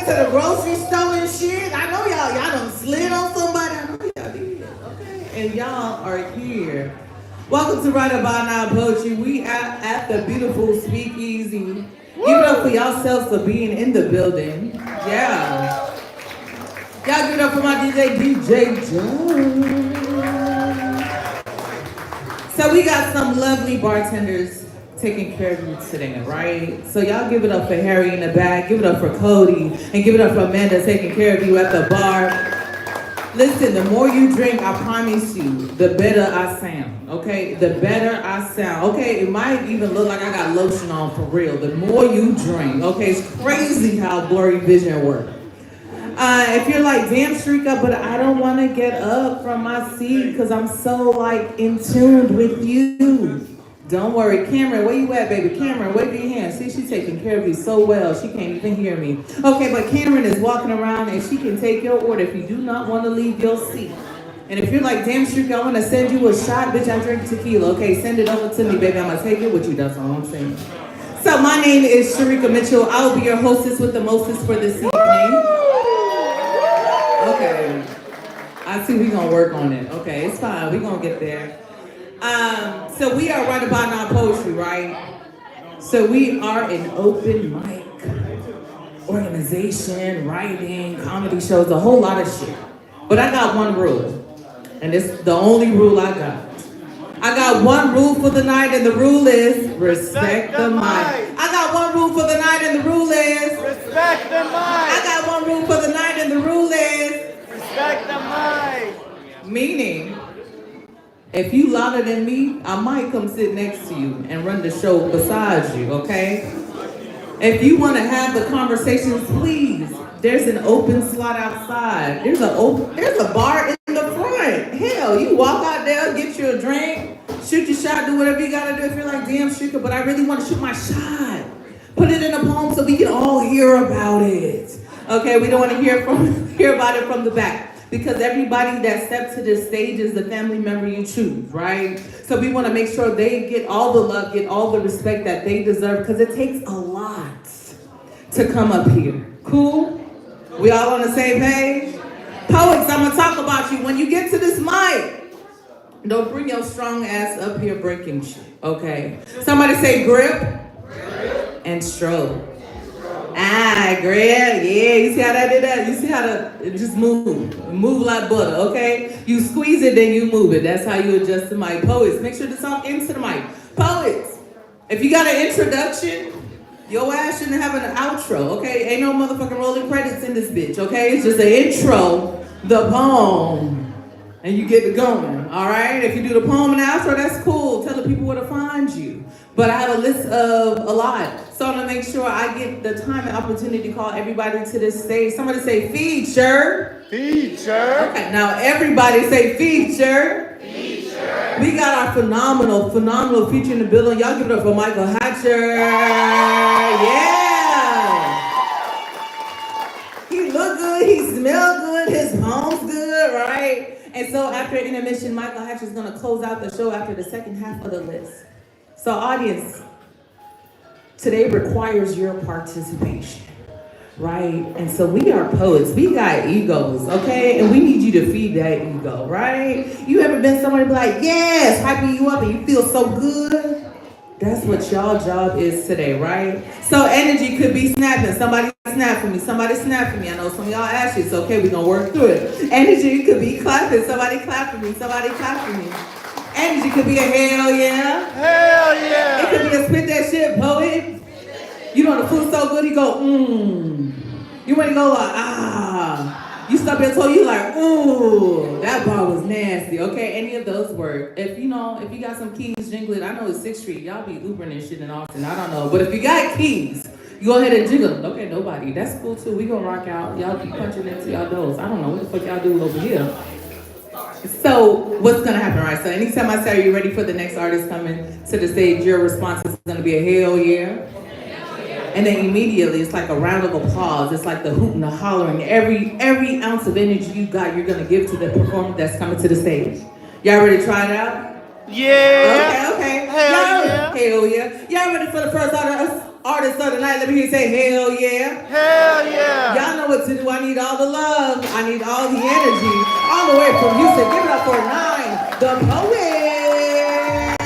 to the grocery store and shit. I know y'all done slid on somebody. I know y'all did. Okay. And y'all are here. Welcome to Right About Now Poetry. We are at the beautiful Speakeasy. Woo! Give it up for yourselves for being in the building. Yeah. Y'all give it up for my DJ Joe. So we got some lovely bartenders taking care of you today, right? So y'all give it up for Harry in the back, give it up for Cody, and give it up for Amanda taking care of you at the bar. Listen, the more you drink, I promise you, the better I sound, okay? The better I sound, okay? It might even look like I got lotion on for real. The more you drink, okay? It's crazy how blurry vision works. If you're like, damn, Shrika, but I don't want to get up from my seat because I'm so like in tune with you. Don't worry, Cameron, where you at, baby? Cameron, wave your hand. See, she's taking care of you so well, she can't even hear me. Okay, but Cameron is walking around and she can take your order if you do not want to leave your seat. And if you're like, damn, Shrika, I want to send you a shot, bitch, I drink tequila. Okay, send it over to me, baby. I'm going to take it with you. That's all I'm saying. So my name is Sharika Mitchell. I'll be your hostess with the mostest for this evening. Okay, I see we're gonna work on it. Okay, it's fine, we're gonna get there. So we are Right About Now Poetry, right? So we are an open mic organization, writing, comedy shows, a whole lot of shit. But I got one rule, and it's the only rule I got. I got one rule for the night, and the rule is respect the mic. I got one rule for the night, and the rule is respect the mic. I got one rule for the night, and the rule is respect the mic. Meaning, if you louder than me, I might come sit next to you and run the show beside you, okay? If you want to have the conversations, please. There's an open slot outside. There's a bar in the front. Hell, you walk out there, get you a drink, shoot your shot, do whatever you gotta do. If you're like, damn, Shrika, but I really want to shoot my shot. Put it in a poem so we can all hear about it. Okay, we don't want to hear about it from the back. Because everybody that steps to this stage is the family member you choose, right? So we want to make sure they get all the love, get all the respect that they deserve, because it takes a lot to come up here. Cool? We all on the same page? Poets, I'm going to talk about you. When you get to this mic, don't bring your strong ass up here breaking shit, okay? Somebody say grip and stroke. Ah, grip, yeah, you see how that did that? You see how it just move like butter, okay? You squeeze it, then you move it. That's how you adjust the mic. Poets, make sure to talk into the mic. Poets, if you got an introduction, your ass shouldn't have an outro, okay? Ain't no motherfucking rolling credits in this bitch, okay? It's just an intro, the poem, and you get it going, all right? If you do the poem and the outro, that's cool. Tell the people where to find you. But I have a list of a lot. So I'm gonna make sure I get the time and opportunity to call everybody to this stage. Somebody say feature. Feature. Okay, now everybody say feature. Feature. We got our phenomenal feature in the building. Y'all give it up for Michael Hatcher. Yeah. He look good, he smell good, his home's good, right? And so after intermission, Michael Hatcher is gonna close out the show after the second half of the list. So audience, today requires your participation, right? And so we are poets, we got egos, okay? And we need you to feed that ego, right? You ever been somewhere and be like, yes, hyping you up and you feel so good? That's what y'all job is today, right? So energy could be snapping, somebody snap for me, I know some of y'all ask you, it's okay, we're gonna work through it. Energy could be clapping, somebody clap for me, Energy could be a hell yeah. Hell yeah. It could be a spit that shit poet. You know the food's so good, you go, You want to go like, You stop your toe, you like, ooh, that bar was nasty. Okay, any of those work. If you got some keys jingling, I know it's 6th Street. Y'all be Ubering and shit in Austin, I don't know. But if you got keys, you go ahead and jiggle them. Okay, nobody. That's cool too. We gonna rock out. Y'all be punching into y'all doors. I don't know what the fuck y'all do over here. So what's gonna happen, right? So anytime I say, are you ready for the next artist coming to the stage, your response is gonna be a hell yeah. And then immediately it's like a round of applause. It's like the hooting, the hollering. Every ounce of energy you got, you're gonna give to the performer that's coming to the stage. Y'all ready to try it out? Yeah. Okay. Hell yeah. Y'all ready for the first artist of the night? Let me hear you say hell yeah. Hell yeah. Y'all know what to do. I need all the love. I need all the energy. All the way from Houston. Give it up for Nine, the poet.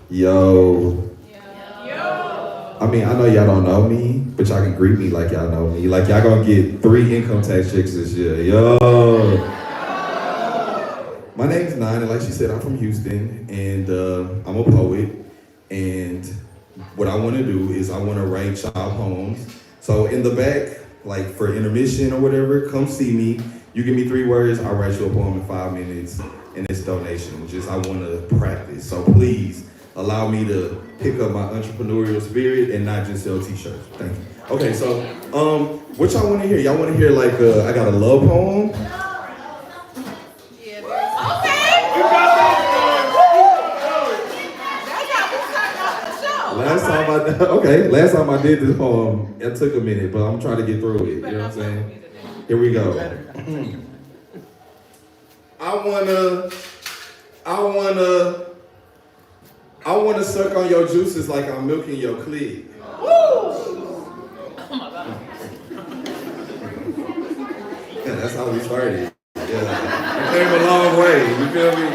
Yo. I mean, I know y'all don't know me, but y'all can greet me like y'all know me. Like y'all gonna get 3 income tax checks this year. Yo. My name's Nine, and like she said, I'm from Houston, and I'm a poet. And what I want to do is I want to write child poems. So in the back, like for intermission or whatever, come see me. You give me 3 words, I'll write you a poem in 5 minutes, and it's donation. Just I want to practice. So please allow me to pick up my entrepreneurial spirit and not just sell t-shirts. Thank you. Okay, so what y'all want to hear? Y'all want to hear like I got a love poem? Last time I did this poem, it took a minute, but I'm trying to get through it. You know what I'm saying? Here we go. I wanna suck on your juices like I'm milking your clit. Yeah, that's how we started. Yeah, it came a long way. You feel me?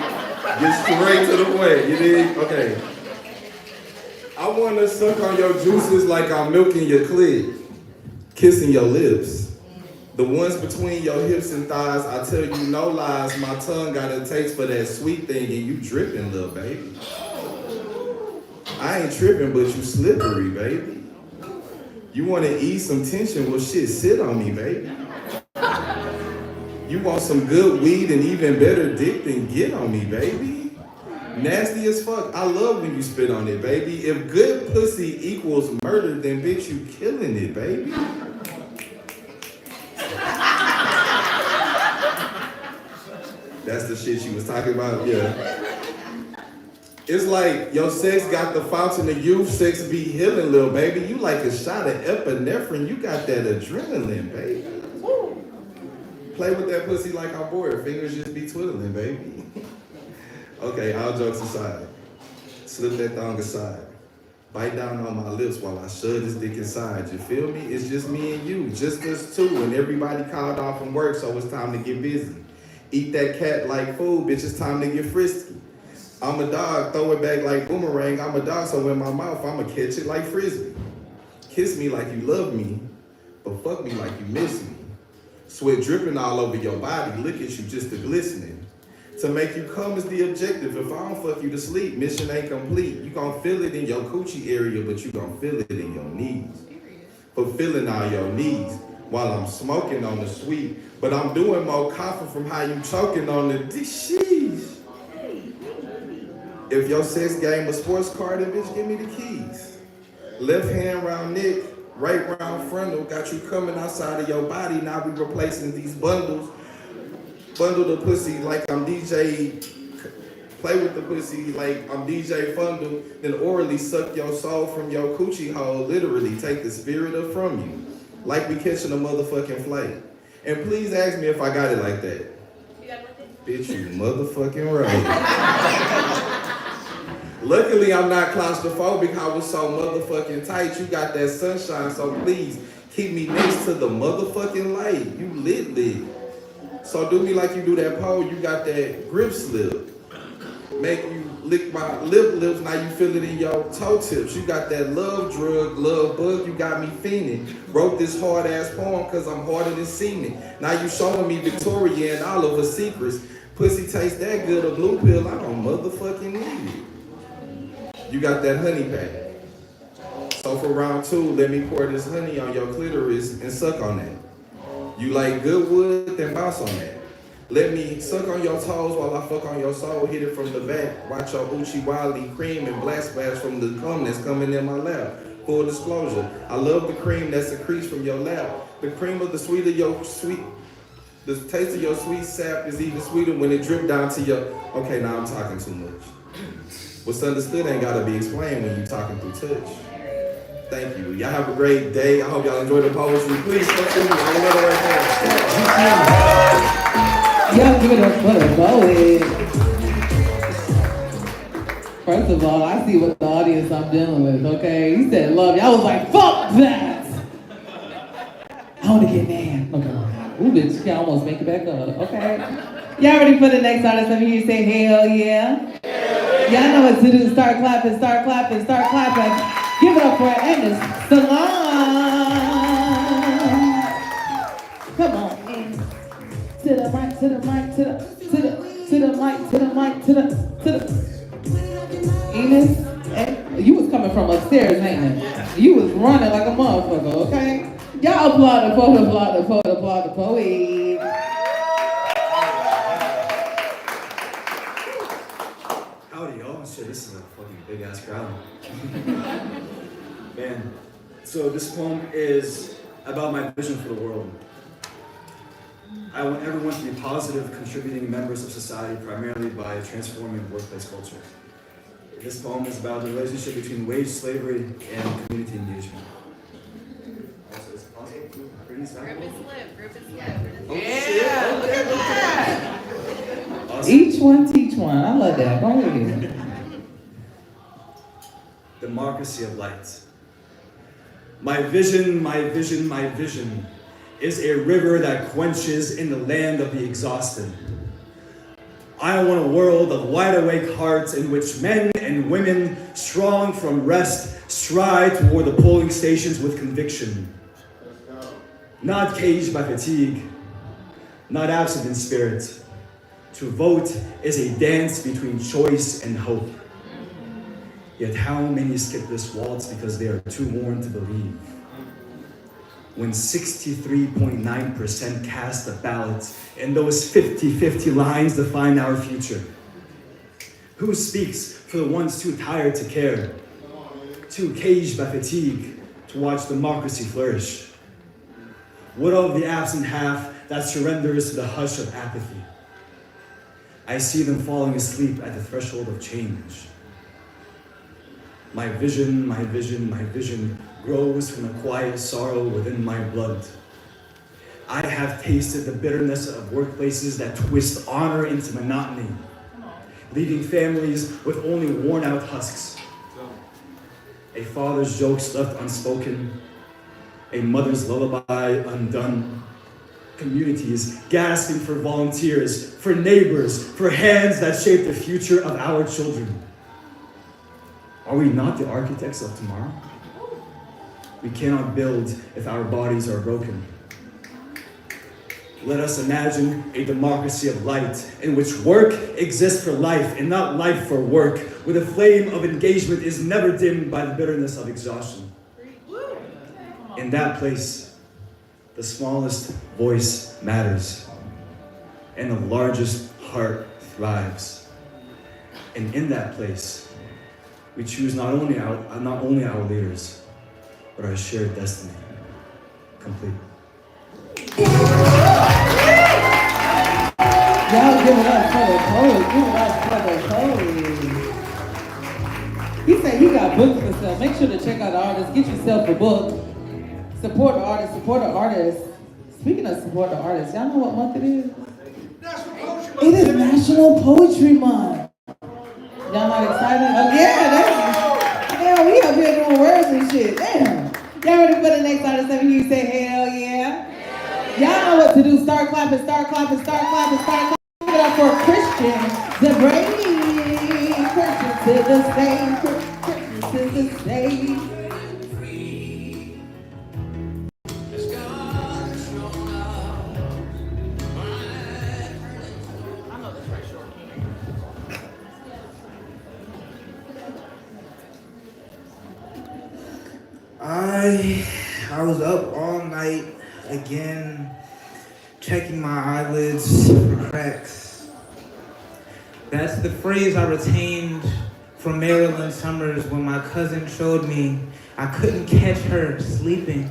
Get straight to the point. You dig? Okay. I wanna suck on your juices like I'm milking your clit, kissing your lips. The ones between your hips and thighs, I tell you no lies, my tongue got a taste for that sweet thing and you dripping, little baby. I ain't tripping, but you slippery, baby. You wanna ease some tension, well shit, sit on me, baby. You want some good weed and even better dick, then get on me, baby. Nasty as fuck, I love when you spit on it, baby. If good pussy equals murder, then bitch, you killing it, baby. That's the shit she was talking about, yeah. It's like your sex got the fountain of youth, sex be healing, little baby. You like a shot of epinephrine, you got that adrenaline, baby. Play with that pussy like I'm bored, fingers just be twiddling, baby. Okay, all jokes aside, slip that thong aside. Bite down on my lips while I shove this dick inside. You feel me? It's just me and you, just us two, and everybody called off from work, so it's time to get busy. Eat that cat like food, bitch, it's time to get frisky. I'm a dog, throw it back like boomerang. I'm a dog, so in my mouth, I'ma catch it like frisbee. Kiss me like you love me, but fuck me like you miss me. Sweat dripping all over your body, look at you just a glistening. To make you come is the objective. If I don't fuck you to sleep, mission ain't complete. You gon' feel it in your coochie area, but you gon' feel it in your knees. Fulfilling all your needs while I'm smoking on the sweet. But I'm doing more coughing from how you choking on the sheesh. If your sex game a sports car, then bitch, give me the keys. Left hand round neck, right round frontal, got you coming outside of your body. Now we replacing these bundles. Bundle the pussy like I'm DJ, play with the pussy like I'm DJ Fundle, then orally suck your soul from your coochie hole, literally take the spirit up from you, like we catching a motherfucking flight. And please ask me if I got it like that. You got it like that? Bitch, you motherfucking right. Luckily, I'm not claustrophobic, I was so motherfucking tight, you got that sunshine, so please keep me next to the motherfucking light, you lit. So do me like you do that pole, you got that grip slip. Make you lick my lips, now you feel it in your toe tips. You got that love drug, love bug, you got me fiending. Wrote this hard ass poem cause I'm harder than semen. Now you showing me Victoria and all of her secrets. Pussy tastes that good, a blue pill, I don't motherfucking need it. You got that honey pack. So for round 2, let me pour this honey on your clitoris and suck on that. You like good wood, then bounce on that. Let me suck on your toes while I fuck on your soul, hit it from the back. Watch your Uchi Wildly cream and black splash from the cum that's coming in my lap. Full disclosure, I love the cream that secretes from your lap. The cream of the sweet of your sweet, the taste of your sweet sap is even sweeter when it drip down to your, okay, now I'm talking too much. What's understood ain't gotta be explained when you talking through touch. Thank you. Y'all have a great day. I hope y'all enjoy the poetry. Please come to me. I love it right there. Y'all give it up for the poet. First of all, I see what the audience I'm dealing with, okay? He said love you. I was like, fuck that! I want to get mad. Okay. Ooh, bitch, you can almost make it back up, okay? Y'all ready for the next artist? Let me hear you say, hell yeah. Y'all know what to do. Start clapping, start clapping, start clapping. Give it up for Ernest Salon. Come on, and to the right, to the right, to the mic, to the mic, to the. Enos, you was coming from upstairs, ain't it? You was running like a motherfucker, okay? Y'all applaud the poet, applaud the poet, applaud the poet. Howdy, y'all. Shit, this is a fucking big ass crowd. Man, so this poem is about my vision for the world. I want everyone to be positive, contributing members of society, primarily by transforming workplace culture. This poem is about the relationship between wage slavery and community engagement. Also, it's possible to bring this back. Group is lit. Yeah, look at that. Awesome. Each one teach one. I love that. Go ahead. Democracy of light. My vision, my vision, my vision is a river that quenches in the land of the exhausted. I want a world of wide-awake hearts in which men and women, strong from rest, stride toward the polling stations with conviction. Not caged by fatigue, not absent in spirit. To vote is a dance between choice and hope. Yet how many skip this waltz because they are too worn to believe? When 63.9% cast a ballot and those 50-50 lines define our future? Who speaks for the ones too tired to care, too caged by fatigue to watch democracy flourish? What of the absent half that surrenders to the hush of apathy? I see them falling asleep at the threshold of change. My vision, my vision, my vision grows from a quiet sorrow within my blood. I have tasted the bitterness of workplaces that twist honor into monotony, leaving families with only worn-out husks. A father's jokes left unspoken, a mother's lullaby undone. Communities gasping for volunteers, for neighbors, for hands that shape the future of our children. Are we not the architects of tomorrow? We cannot build if our bodies are broken. Let us imagine a democracy of light in which work exists for life and not life for work, where the flame of engagement is never dimmed by the bitterness of exhaustion. In that place, the smallest voice matters and the largest heart thrives. And in that place, we choose not only our leaders, but our shared destiny. Complete. Y'all give it up for the poet. Give it up for the poet. He said he got books for sale. Make sure to check out the artist. Get yourself a book. Support the artist. Support the artist. Speaking of support the artist, y'all know what month it is? It is National Poetry Month. Y'all not excited? Oh yeah, damn, we up here doing words and shit. Damn. Y'all ready for the next artist? Let me hear you say hell yeah. Y'all know what to do. Start clapping, start clapping, start clapping, start clapping. Give it up for Christian DeBrady. Christian to the stage. Christian to the stage. I was up all night again, checking my eyelids for cracks. That's the phrase I retained from Maryland summers when my cousin showed me I couldn't catch her sleeping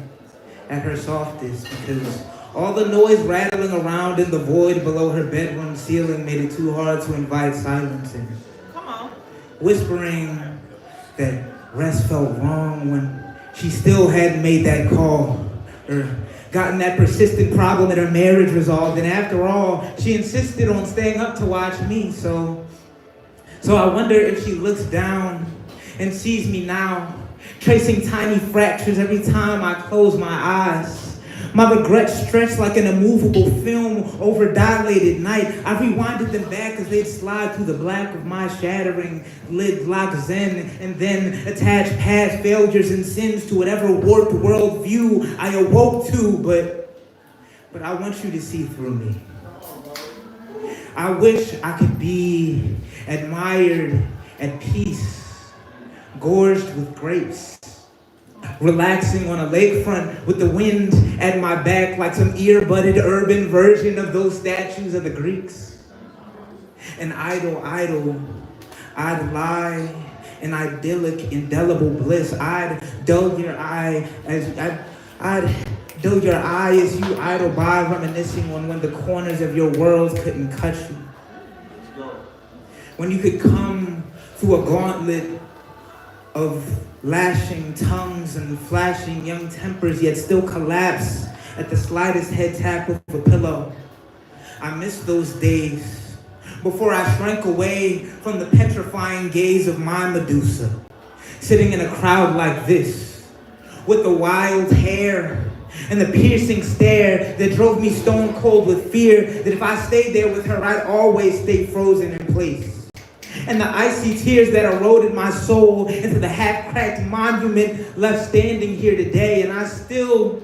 at her softest because all the noise rattling around in the void below her bedroom ceiling made it too hard to invite silence in. Come on. Whispering that rest felt wrong when she still hadn't made that call or gotten that persistent problem in her marriage resolved. And after all, she insisted on staying up to watch me. So So I wonder if she looks down and sees me now, tracing tiny fractures every time I close my eyes. My regrets stretched like an immovable film over dilated night. I rewinded them back as they'd slide through the black of my shattering lid lock zen, and then attach past failures and sins to whatever warped worldview I awoke to, but I want you to see through me. I wish I could be admired at peace, gorged with grapes, relaxing on a lakefront with the wind at my back like some ear-budded urban version of those statues of the Greeks. An idle, I'd lie in idyllic, indelible bliss. I'd dull your eye as you idle by, reminiscing on when the corners of your world couldn't cut you. When you could come through a gauntlet of lashing tongues and flashing young tempers, yet still collapse at the slightest head tap of a pillow. I miss those days before I shrank away from the petrifying gaze of my Medusa, sitting in a crowd like this, with the wild hair and the piercing stare that drove me stone cold with fear that if I stayed there with her, I'd always stay frozen in place. And the icy tears that eroded my soul into the half-cracked monument left standing here today. And I still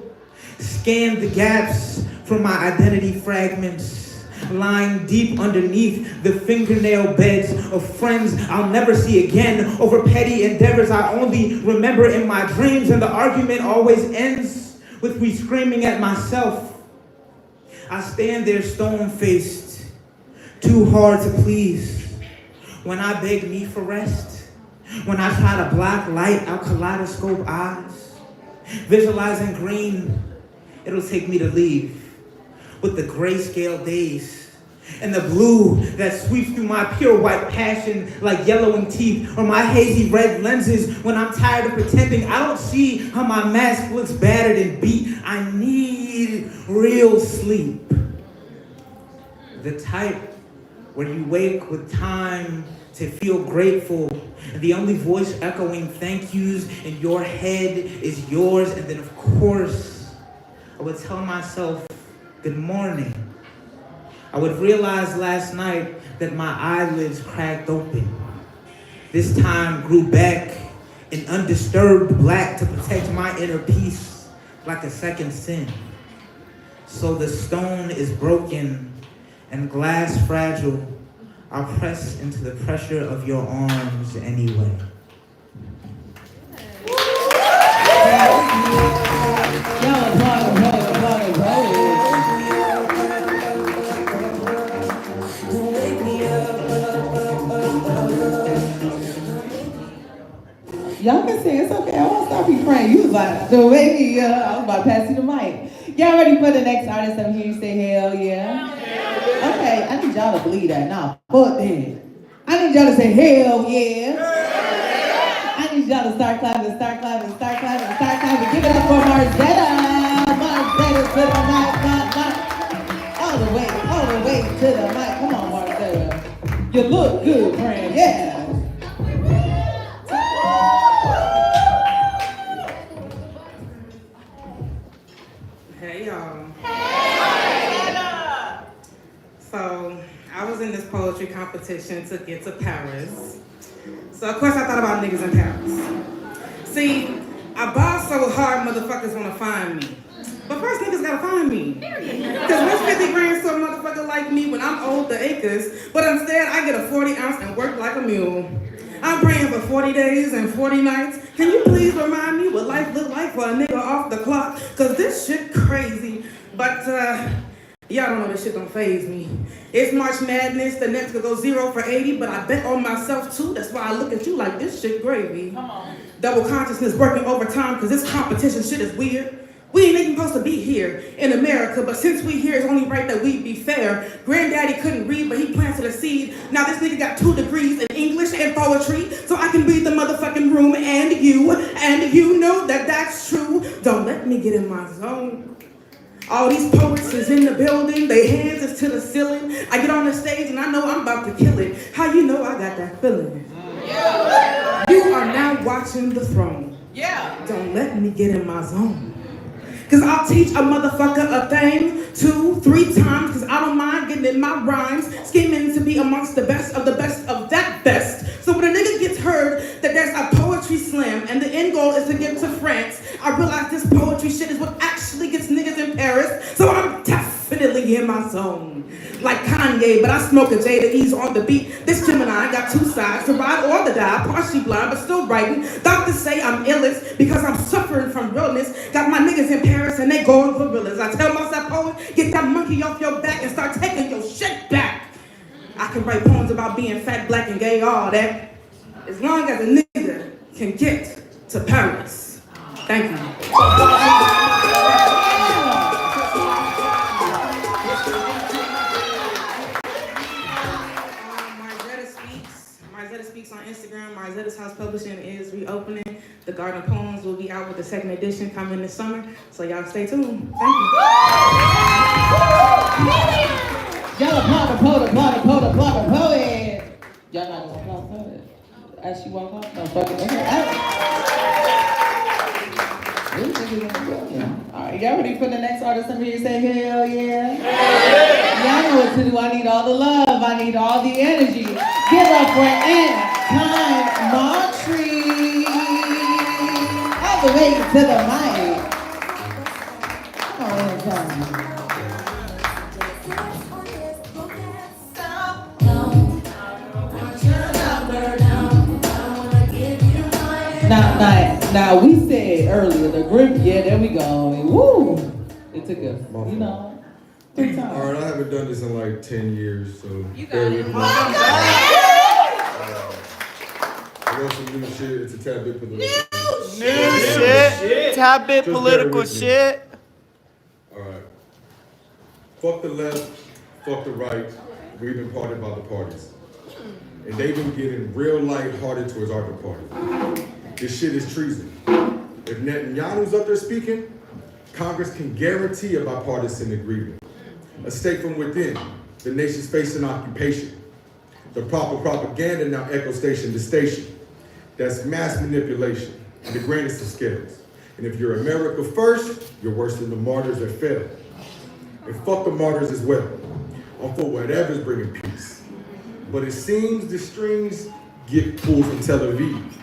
scan the gaps from my identity fragments, lying deep underneath the fingernail beds of friends I'll never see again over petty endeavors I only remember in my dreams. And the argument always ends with me screaming at myself. I stand there stone-faced, too hard to please. When I beg me for rest, when I try to block light out kaleidoscope eyes, visualizing green, it'll take me to leave with the grayscale days and the blue that sweeps through my pure white passion like yellowing teeth, or my hazy red lenses when I'm tired of pretending I don't see how my mask looks battered and beat. I need real sleep, the type where you wake with time to feel grateful, and the only voice echoing thank yous in your head is yours. And then of course, I would tell myself, good morning. I would realize last night that my eyelids cracked open. This time grew back in undisturbed black to protect my inner peace like a second sin. So the stone is broken and glass fragile. I'll press into the pressure of your arms anyway. Y'all can say it's okay. I won't stop you praying. You was like, the way I was about to pass you the mic. Y'all ready for the next artist up here? You say hell yeah. Okay, I need y'all to believe that. Now, fuck that. I need y'all to say hell yeah. I need y'all to start clapping, start clapping, start clapping, start clapping. Give it up for Marzetta. Marzetta to the mic, all the way to the mic. Come on, Marzetta. You look good, friend. Yeah. Hey y'all. So I was in this poetry competition to get to Paris. So of course I thought about niggas in Paris. See, I ball so hard motherfuckers wanna find me. But first niggas gotta find me. Cause what's 50 grand to a motherfucker like me when I'm old the acres, but instead I get a 40 ounce and work like a mule. I'm praying for 40 days and 40 nights. Can you please remind me what life look like for a nigga off the clock? Cause this shit crazy. But y'all don't know this shit don't faze me. It's March Madness, the Nets could go 0 for 80, but I bet on myself too. That's why I look at you like this shit gravy. Come on. Double consciousness working overtime cause this competition shit is weird. We ain't even supposed to be here in America, but since we here, it's only right that we be fair. Granddaddy couldn't read, but he planted a seed. Now this nigga got 2 degrees in English and poetry, so I can read the motherfucking room and you know that that's true. Don't let me get in my zone. All these poets is in the building, their hands is to the ceiling. I get on the stage and I know I'm about to kill it. How you know I got that feeling? Yeah. You are now watching The Throne. Yeah. Don't let me get in my zone. Cause I'll teach a motherfucker a thing 2, 3 times, cause I don't mind getting in my rhymes, scheming to be amongst the best of that best. So when a nigga gets heard that there's a poetry slam and the end goal is to get to France, I realize this poetry shit is what actually gets niggas in Paris. So I'm definitely in my zone. Like Kanye, but I smoke a J to ease on the beat. This Gemini got 2 sides, to ride or to die, partially blind but still writing. Doctors say I'm illest because I'm suffering from realness. Got my niggas in Paris and they going gorillas. I tell myself, poet, get that monkey off your back and start taking your shit back. I can write poems about being fat, black, and gay, all that. As long as a nigga can get to Paris. Thank you. Marzetta Speaks on Instagram. Marzetta's House Publishing is reopening. The Garden Poems will be out with the 2nd edition coming this summer. So y'all stay tuned. Thank you. Y'all applaud the poet. Y'all not gonna applaud the poet. As she walk off, no fucking Alright, y'all ready for the next artist? Somebody say hell yeah. Y'all know what to do. I need all the love. I need all the energy. Give up for wanpoetry. All the way to the mic. Now we said earlier the grip, yeah, there we go. Woo! It took us, 3 times. Alright, I haven't done this in like 10 years, so You got it. I got some new shit, it's a tad bit political. New shit. Tad bit Just political bear with me. shit. Alright. Fuck the left, fuck the right. We've been parted by the parties. And they've been getting real lighthearted towards our party. This shit is treason. If Netanyahu's up there speaking, Congress can guarantee a bipartisan agreement. A state from within, the nation's facing occupation. The proper propaganda now echoes station to station. That's mass manipulation, in the grandest of scales. And if you're America first, you're worse than the martyrs that fell. And fuck the martyrs as well. I'm for whatever's bringing peace. But it seems the strings get pulled from Tel Aviv.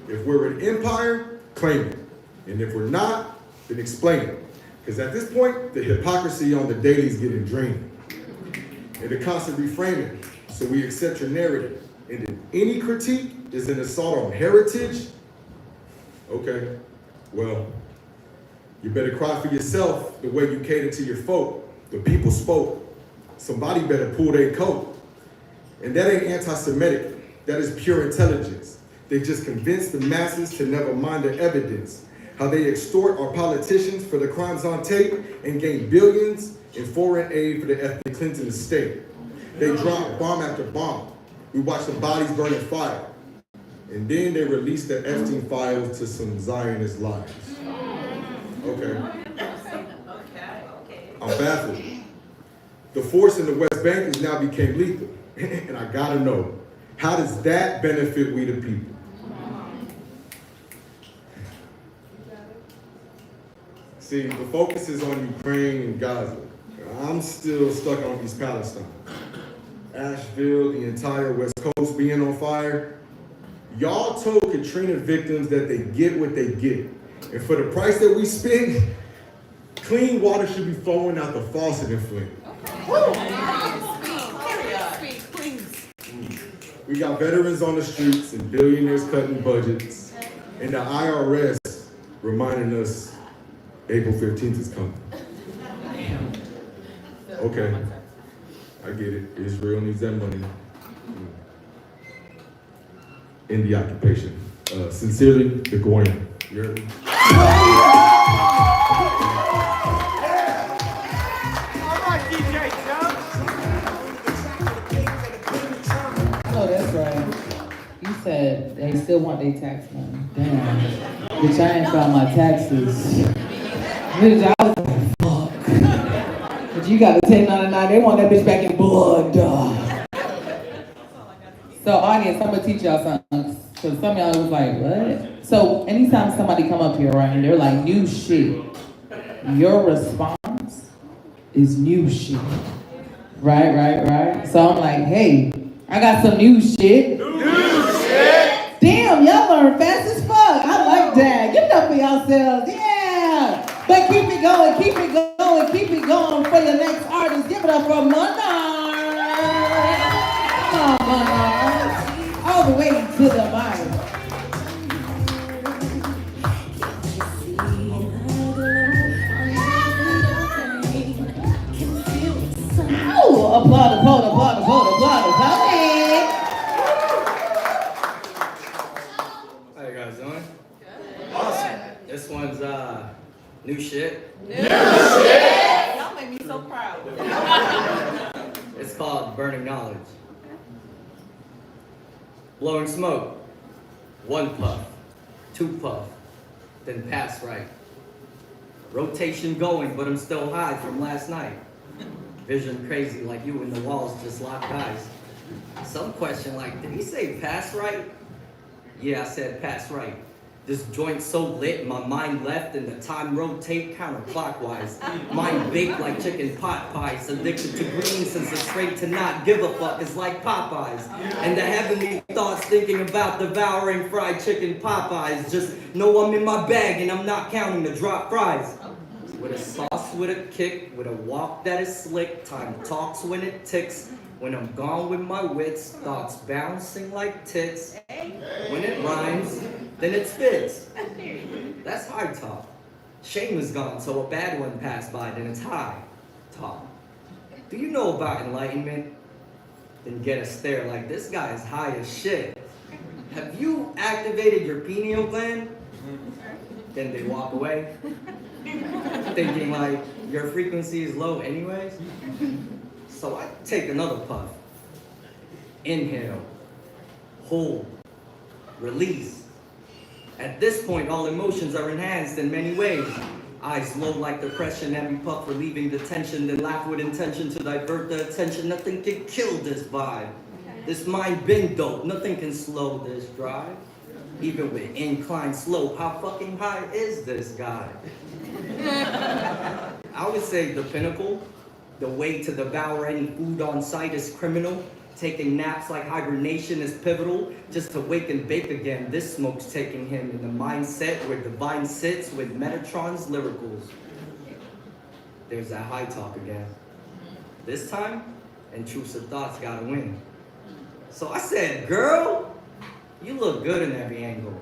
If we're an empire, claim it. And if we're not, then explain it. Because at this point, the hypocrisy on the daily is getting drained. And the constant reframing, so we accept your narrative. And then any critique is an assault on heritage. Okay, well, you better cry for yourself the way you cater to your folk. The people spoke. Somebody better pull their coat. And that ain't anti-Semitic, that is pure intelligence. They just convince the masses to never mind the evidence. How they extort our politicians for the crimes on tape and gain billions in foreign aid for the ethnic Clinton estate. They drop bomb after bomb. We watch the bodies burn in fire. And then they release the Epstein files to some Zionist liars. Okay. I'm baffled. The force in the West Bank has now became lethal. And I gotta know, how does that benefit we the people? See, the focus is on Ukraine and Gaza. I'm still stuck on East Palestine. Asheville, the entire West Coast being on fire. Y'all told Katrina victims that they get what they get. And for the price that we spend, clean water should be flowing out the faucet in Flint. We got veterans on the streets and billionaires cutting budgets. And the IRS reminding us April 15th is coming. Okay, I get it. Israel needs that money. In the occupation. Sincerely, the Goyim. You heard me? Oh, that's right. You said they still want their tax money. Damn. Bitch, I ain't filed my taxes. Bitch, I was like, fuck. You got a 1099. They want that bitch back in blood. So audience, I'm gonna teach y'all something. Cause some of y'all was like, what? So anytime somebody come up here, right, and they're like, new shit, your response is new shit. Right. So I'm like, hey, I got some new shit. New shit! Damn, y'all learn fast as fuck. I like that. Give it up for yourselves. Yeah! But keep it going, keep it going for your next artist. Give it up for Monarch. Come on, Monarch. All the way to the mic. Oh, applaud. How you guys doing? Awesome. This one's new shit. Y'all make me so proud. It's called Burning Knowledge. Blowing smoke. 1 puff, 2 puff, then pass right. Rotation going, but I'm still high from last night. Vision crazy like you and the walls just locked eyes. Some question like, did he say pass right? Yeah, I said pass right. This joint so lit, my mind left and the time rotate counterclockwise. Mind baked like chicken pot pies, addicted to green since it's straight to not give a fuck is like Popeyes. And the heavenly thoughts thinking about devouring fried chicken Popeyes. Just know I'm in my bag and I'm not counting the drop fries. With a sauce, with a kick, with a walk that is slick, time talks when it ticks. When I'm gone with my wits, thoughts bouncing like tits. When it rhymes, then it spits. That's high talk. Shame is gone, so a bad one passed by, then it's high talk. Do you know about enlightenment? Then get a stare like this guy is high as shit. Have you activated your pineal gland? Then they walk away, thinking like your frequency is low anyways. So I take another puff. Inhale, hold, release. At this point, all emotions are enhanced in many ways. Eyes low like depression, every puff relieving the tension, then laugh with intention to divert the attention. Nothing can kill this vibe. This mind been dope, nothing can slow this drive. Even with inclined slope, how fucking high is this guy? I would say the pinnacle, the way to devour any food on sight is criminal. Taking naps like hibernation is pivotal. Just to wake and bake again, this smoke's taking him in the mindset where divine sits with Metatron's lyricals. There's that high talk again. This time, intrusive thoughts gotta win. So I said, girl, you look good in every angle.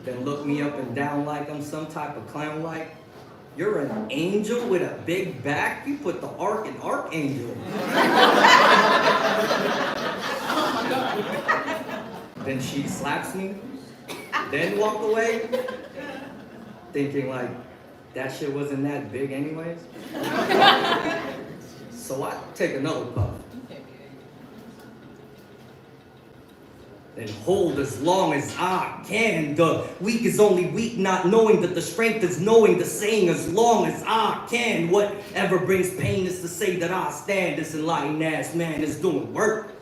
Then look me up and down like I'm some type of clown like. You're an angel with a big back. You put the ark in archangel. Then she slaps me, then walk away, thinking like, that shit wasn't that big anyways. So I take another puff. And hold as long as I can. The weak is only weak, not knowing that the strength is knowing the saying as long as I can. Whatever brings pain is to say that I stand. This enlightened ass man is doing work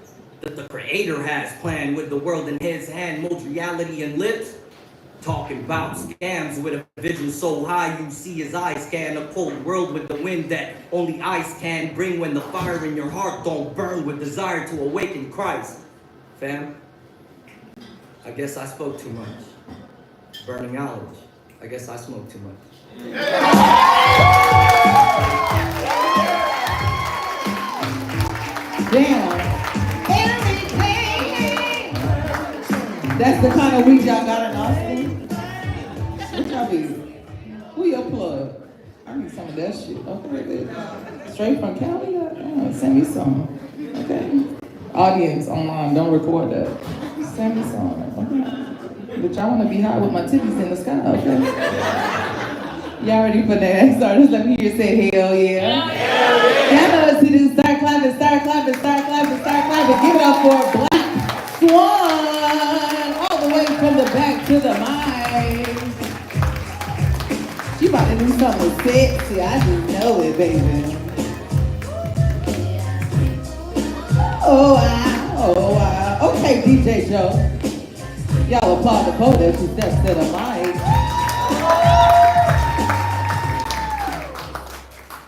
that the creator has planned with the world in his hand. Mold reality and lips. Talking about scams with a vision so high you see his eyes scan a cold world with the wind that only ice can bring when the fire in your heart don't burn with desire to awaken Christ. Fam, I guess I spoke too much. Burning knowledge. I guess I smoked too much. Damn. Everything. That's the kind of weed y'all got in Austin? What y'all be? Who your plug? I need some of that shit. Okay. Straight from Cali? Send me some. Okay. Audience online, don't record that. Send me some. Okay. But y'all want to be high with my titties in the sky, okay? Y'all ready for the next artist? Let me hear you say hell yeah. Y'all know what to do. Start clapping, start clapping, start clapping, start clapping. Give it up for Black Swan. All the way from the back to the mic. She about to do something sexy. I just know it, baby. Oh, wow. Oh, wow. Okay, DJ Joe. Y'all applaud the poet as she steps to the mic.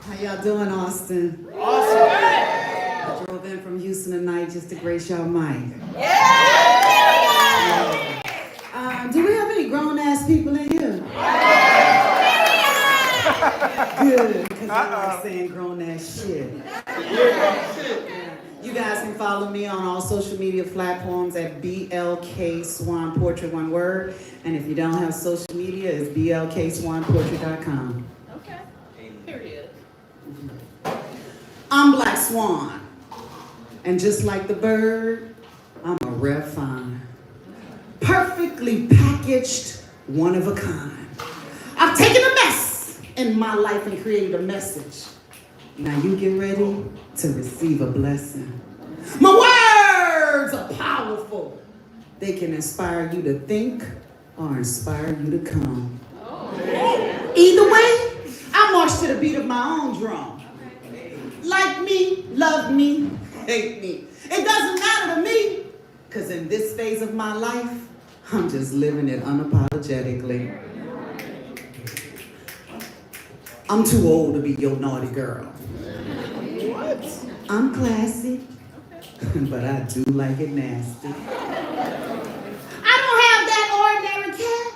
How y'all doing, Austin? Awesome. I drove in from Houston tonight just to grace y'all mic. Do we have any grown-ass people in here? Good, because I like saying grown-ass shit. You guys can follow me on all social media platforms at BLK Swan Portrait, one word. And if you don't have social media, it's blkswanportrait.com. Okay. Period. I'm Black Swan. And just like the bird, I'm a rare find. Perfectly packaged, one of a kind. I've taken a mess in my life and created a message. Now you get ready to receive a blessing. My words are powerful. They can inspire you to think or inspire you to come. Either way, I march to the beat of my own drum. Like me, love me, hate me. It doesn't matter to me, because in this phase of my life, I'm just living it unapologetically. I'm too old to be your naughty girl. What? I'm classy, but I do like it nasty. I don't have that ordinary cat.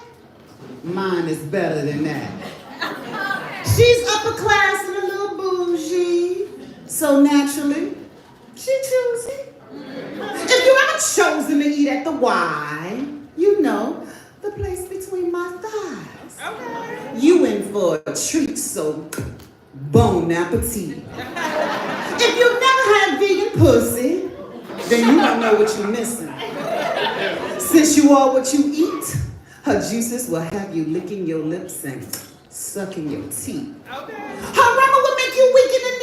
Mine is better than that. She's upper class and a little bougie, so naturally, she choosy. If you ever chosen to eat at the Y, you know, the place between my thighs. Okay. You in for a treat, so bon appetit. If you've never had vegan pussy, then you don't know what you're missing. Since you are what you eat, her juices will have you licking your lips and sucking your teeth. Okay. Her aroma will make you weak in the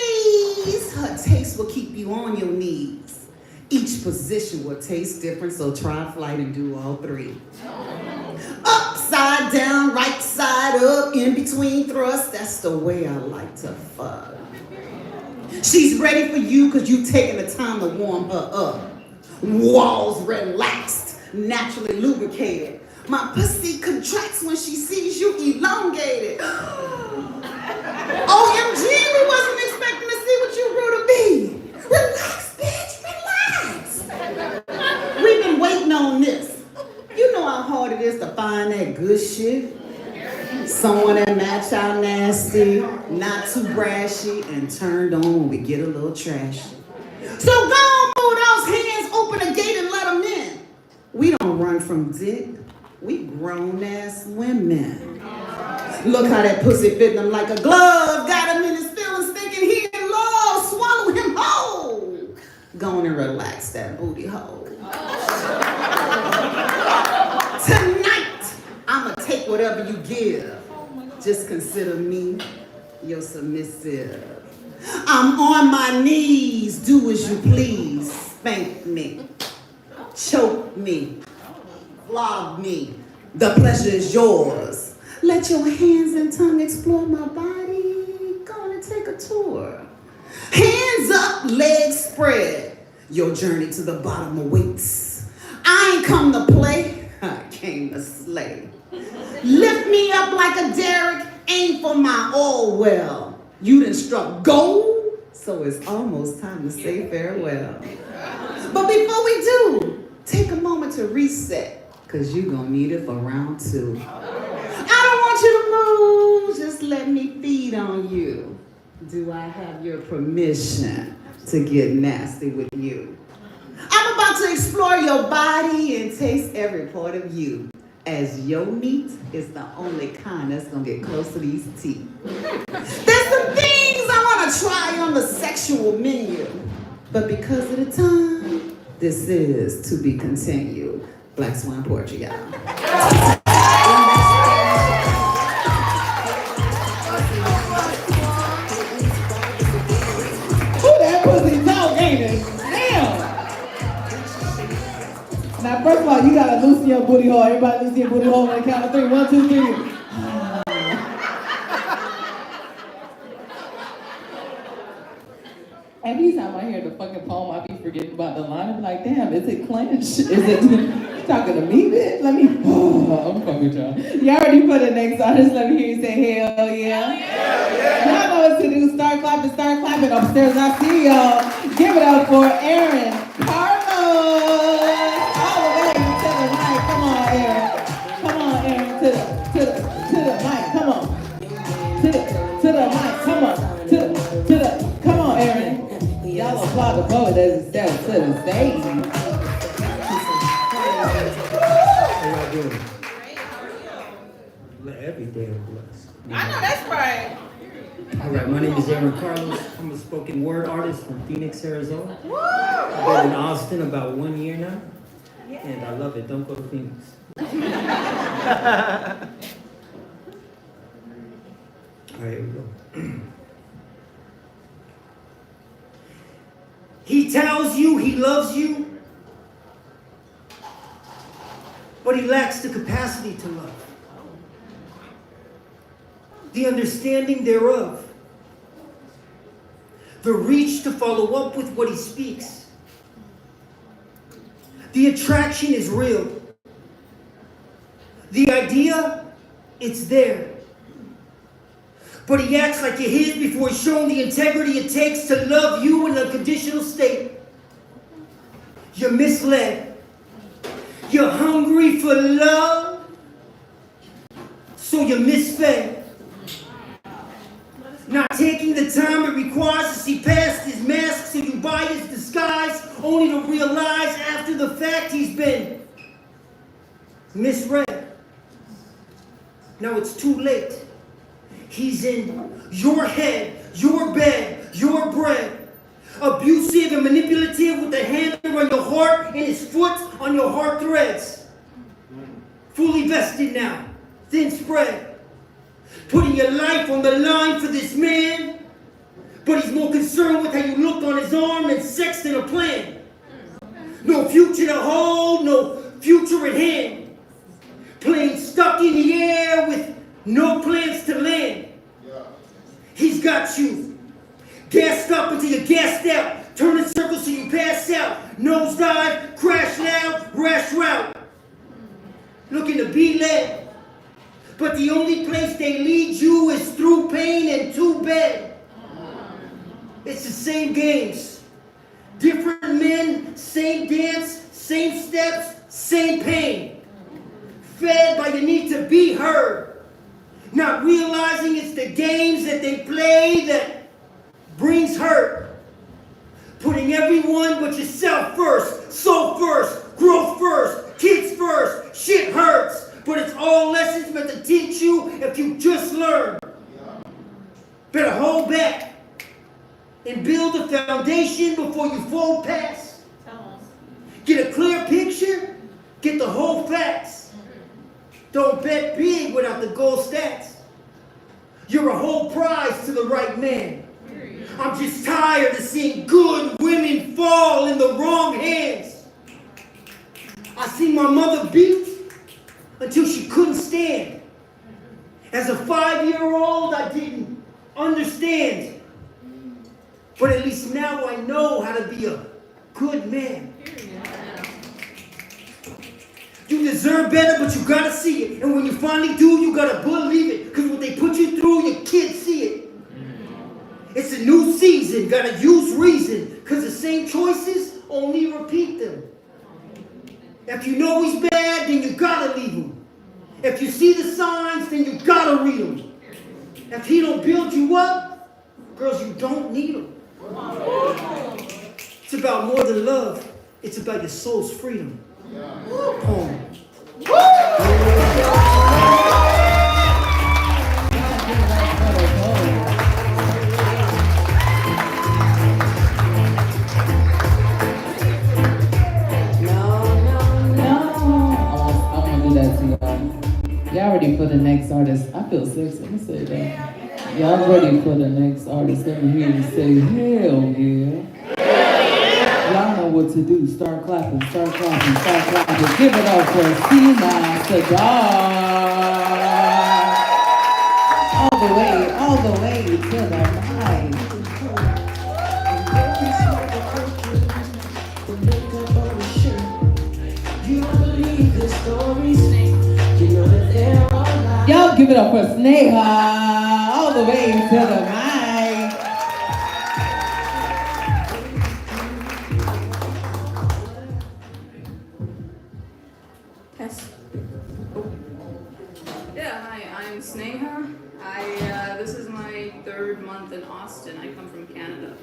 knees. Her taste will keep you on your knees. Each position will taste different, so try flight and do all three. Upside down, right side up, in between thrusts. That's the way I like to fuck. She's ready for you because you've taken the time to warm her up. Walls relaxed, naturally lubricated. My pussy contracts when she sees you elongated. OMG, we wasn't expecting to see what you grew to be. Relax, bitch, relax. We've been waiting on this. You know how hard it is to find that good shit? Someone that match our nasty, not too brashy, and turned on when we get a little trashy. So go on, move those hands, open the gate and let them in. We don't run from dick. We grown-ass women. Look how that pussy fit them like a glove. Got him in his feelings thinking he in love. Swallow him whole. Go on and relax that booty hole. Tonight, I'ma take whatever you give. Just consider me your submissive. I'm on my knees. Do as you please. Spank me. Choke me. Flog me. The pleasure is yours. Let your hands and tongue explore my body. Go on and take a tour. Hands up, legs spread. Your journey to the bottom awaits. I ain't come to play. I came to slay. Lift me up like a derrick. Aim for my all well. You done struck gold, so it's almost time to say farewell. But before we do, take a moment to reset, because you're going to need it for round 2. I don't want you to move, just let me feed on you. Do I have your permission to get nasty with you? I'm about to explore your body and taste every part of you, as your meat is the only kind that's going to get close to these teeth. There's some things I want to try on the sexual menu, but because of the time, this is to be continued. Black Swan Poetry, y'all. That pussy talk, ain't it? Damn. Now, first of all, you gotta loosen your booty hole. Everybody loosen your booty hole on the count of 3. 1, 2, 3. Every time I hear the fucking poem, I be forgetting about the line. I be like, damn, is it clenched? Is it you talking to me, bitch? Let me, I'm fucking with y'all. Y'all ready for the next artist? Let me hear you say, hell yeah. Y'all know what to do. Start clapping upstairs. I see y'all. Give it up for Aaron Carlos. All the way to the mic. Come on, Aaron. Come on, Aaron. To the mic. Come on. To the mic. Come on. Come on, Aaron. Y'all applaud the poet as he steps to the stage. How y'all doing? Let every day be blessed. I know that's right. All right, my name is Aaron Carlos. I'm a spoken word artist from Phoenix, Arizona. I've been in Austin about 1 year now, and I love it. Don't go to Phoenix. All right, here we go. He tells you he loves you, but he lacks the capacity to love, the understanding thereof, the reach to follow up with what he speaks. The attraction is real. The idea, it's there. But he acts like you're his before he's shown the integrity it takes to love you in an unconditional state. You're misled. You're hungry for love, so you're misfed. Not taking the time it requires to see past his mask, so you buy his disguise, only to realize after the fact he's been misread. Now it's too late. He's in your head, your bed, your bread. Abusive and manipulative with the hand on your heart and his foot on your heart threads. Fully vested now, thin spread. Putting your life on the line for this man. But he's more concerned with how you look on his arm than sex than a plan. No future to hold, no future at hand. Plane stuck in the air with no plans to land. He's got you gassed up until you're gassed out. Turning circles so you pass out. Nosedive, crash loud, rash route. Looking to be led. But the only place they lead you is through pain and to bed. It's the same games. Different men, same dance, same steps, same pain. Fed by the need to be heard. Not realizing it's the games that they play that brings hurt. Putting everyone but yourself first, soul first, growth first, kids first. Shit hurts, but it's all lessons meant to teach you if you just learn. Better hold back and build a foundation before you fall past. Get a clear picture, get the whole facts. Don't bet big without the goal stats. You're a whole prize to the right man. I'm just tired of seeing good women fall in the wrong hands. I seen my mother beat until she couldn't stand. As a 5-year-old, I didn't understand. But at least now I know how to be a good man. You deserve better, but you gotta see it. And when you finally do, you gotta believe it. Because what they put you through, your kids see it. It's a new season, gotta use reason. Because the same choices, only repeat them. If you know he's bad, then you gotta leave him. If you see the signs, then you gotta read them. If he don't build you up, girls, you don't need him. It's about more than love. It's about your soul's freedom. Poem. Y'all ready for the next artist? I feel sexy. Let me say that. Y'all ready for the next artist? Let me hear you say, hell yeah. Y'all know what to do. Start clapping, start clapping, start clapping. Give it up for C-My Cigar. All the way to the mic. Y'all give it up for Sneha, all the way to the mic. Yes. Yeah, hi, I'm Sneha. This is my 3rd month in Austin. I come from Canada.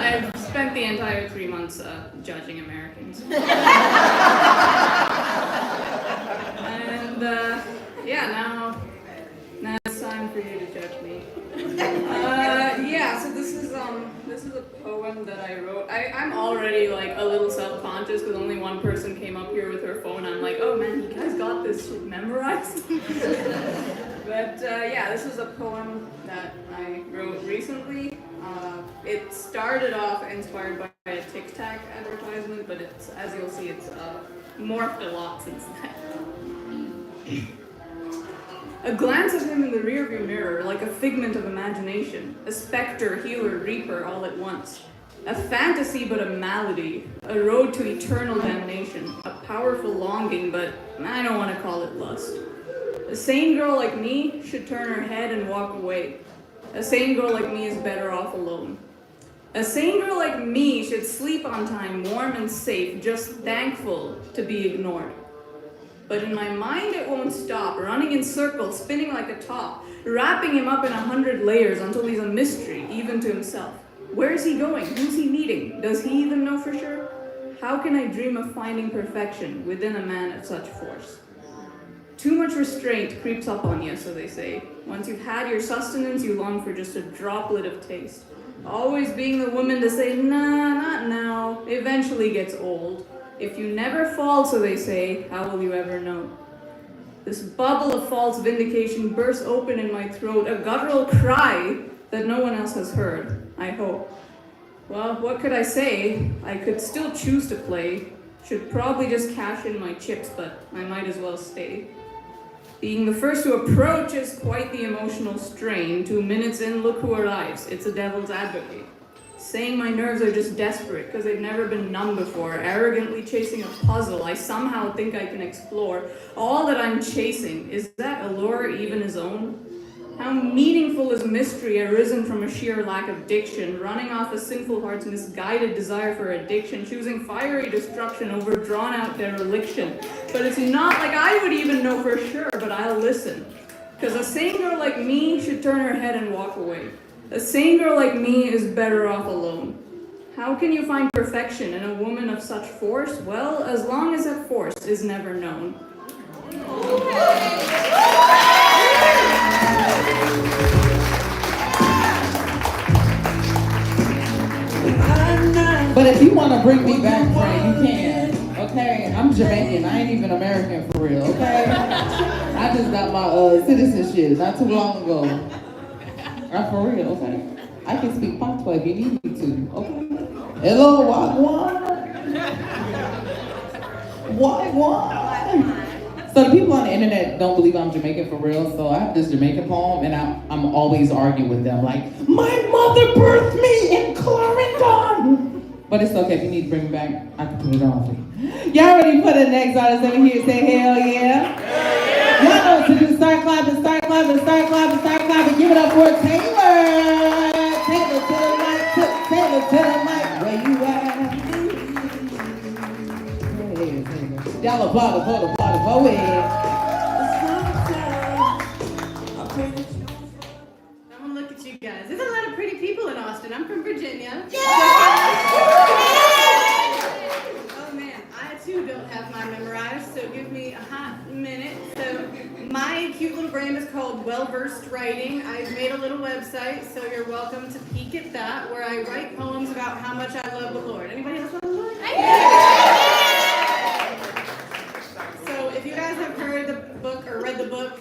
I've spent the entire 3 months judging Americans. And now it's time for you to judge me. So this is a poem that I wrote. I'm already like a little self-conscious because only one person came up here with her phone. I'm like, oh man, you guys got this shit memorized. But this is a poem that I wrote recently. It started off inspired by a Tic Tac advertisement, but it's, as you'll see, it's morphed a lot since then. A glance at him in the rearview mirror, like a figment of imagination, a specter, healer, reaper, all at once. A fantasy but a malady, a road to eternal damnation, a powerful longing, but I don't want to call it lust. A sane girl like me should turn her head and walk away. A sane girl like me is better off alone. A sane girl like me should sleep on time, warm and safe, just thankful to be ignored. But in my mind it won't stop, running in circles, spinning like a top, wrapping him up in 100 layers until he's a mystery, even to himself. Where is he going? Who's he meeting? Does he even know for sure? How can I dream of finding perfection within a man of such force? Too much restraint creeps up on you, so they say. Once you've had your sustenance, you long for just a droplet of taste. Always being the woman to say, nah, not now, eventually gets old. If you never fall, so they say, how will you ever know? This bubble of false vindication bursts open in my throat, a guttural cry that no one else has heard, I hope. Well, what could I say? I could still choose to play. Should probably just cash in my chips, but I might as well stay. Being the first to approach is quite the emotional strain. 2 minutes in, look who arrives. It's a devil's advocate. Saying my nerves are just desperate because they've never been numb before. Arrogantly chasing a puzzle I somehow think I can explore. All that I'm chasing, is that allure even his own? How meaningful is mystery arisen from a sheer lack of diction, running off a sinful heart's misguided desire for addiction, choosing fiery destruction over drawn-out dereliction. But it's not like I would even know for sure, but I'll listen. Because a sane girl like me should turn her head and walk away. A sane girl like me is better off alone. How can you find perfection in a woman of such force? Well, as long as that force is never known. But if you want to bring me back, friend, you can. Okay? I'm Jamaican. I ain't even American for real, okay? I just got my citizenship not too long ago. I'm for real, okay? I can speak patois if you need me to, okay? Hello, wagwan. Wagwan. So the people on the internet don't believe I'm Jamaican for real, so I have this Jamaican poem, and I'm always arguing with them, like, my mother birthed me in Clarendon. But it's okay, if you need to bring me back, I can put it on for you. Y'all ready for the next artist? Let me hear you say hell yeah. Y'all know what to do. Start clapping, start clapping, start clapping, start clapping. Give it up for Taylor. Taylor to the mic, Taylor to the mic. Where you at? Hey, Taylor. Y'all applaud for it. Someone look at you guys. There's a lot of pretty people in Austin. I'm from Virginia. Oh man, I too don't have mine memorized, so give me a hot minute. So my cute little brand is called Well Versed Writing. I've made a little website, so you're welcome to peek at that, where I write poems about how much I love the Lord. Anybody else love the Lord? So if you guys have heard the book or read the book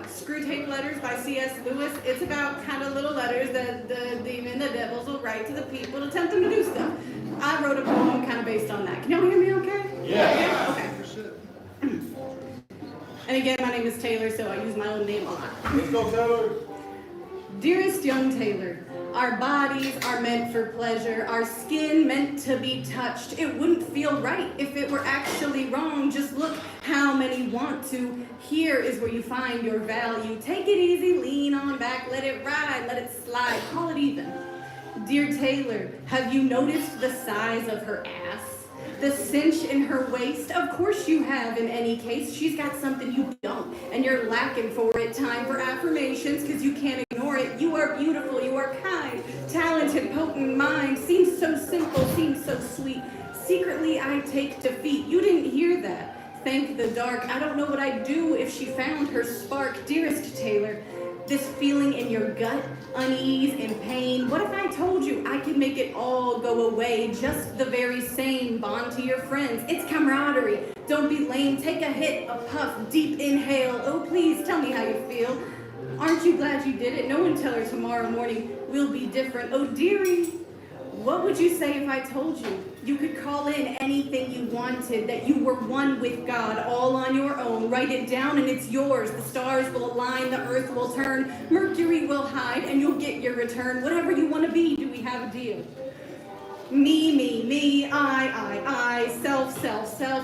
Screwtape Letters by C.S. Lewis, it's about kind of little letters that the demon, the devils will write to the people to tempt them to do stuff. I wrote a poem kind of based on that. Can y'all hear me okay? Yeah. Okay. And again, my name is Taylor, so I use my own name a lot. Let's go, Taylor. Dearest young Taylor, Our bodies are meant for pleasure, our skin meant to be touched. It wouldn't feel right if it were actually wrong. Just look how many want to. Here is where you find your value. Take it easy, lean on back, let it ride, let it slide, call it even. Dear Taylor, have you noticed the size of her ass? The cinch in her waist? Of course you have in any case. She's got something you don't, and you're lacking for it. Time for affirmations, because you can't ignore it. You are beautiful, you are kind, talented, potent mind. Seems so simple, seems so sweet. Secretly, I take defeat. You didn't hear that. Thank the dark. I don't know what I'd do if she found her spark. Dearest Taylor, this feeling in your gut, unease and pain. What if I told you I could make it all go away? Just the very same. Bond to your friends. It's camaraderie. Don't be lame. Take a hit, a puff, deep inhale. Oh, please tell me how you feel. Aren't you glad you did it? No one tell her tomorrow morning will be different. Oh, dearie, what would you say if I told you you could call in anything you wanted, that you were one with God, all on your own? Write it down and it's yours. The stars will align, the earth will turn, Mercury will hide, and you'll get your return. Whatever you want to be, do we have a deal? Me, I, self,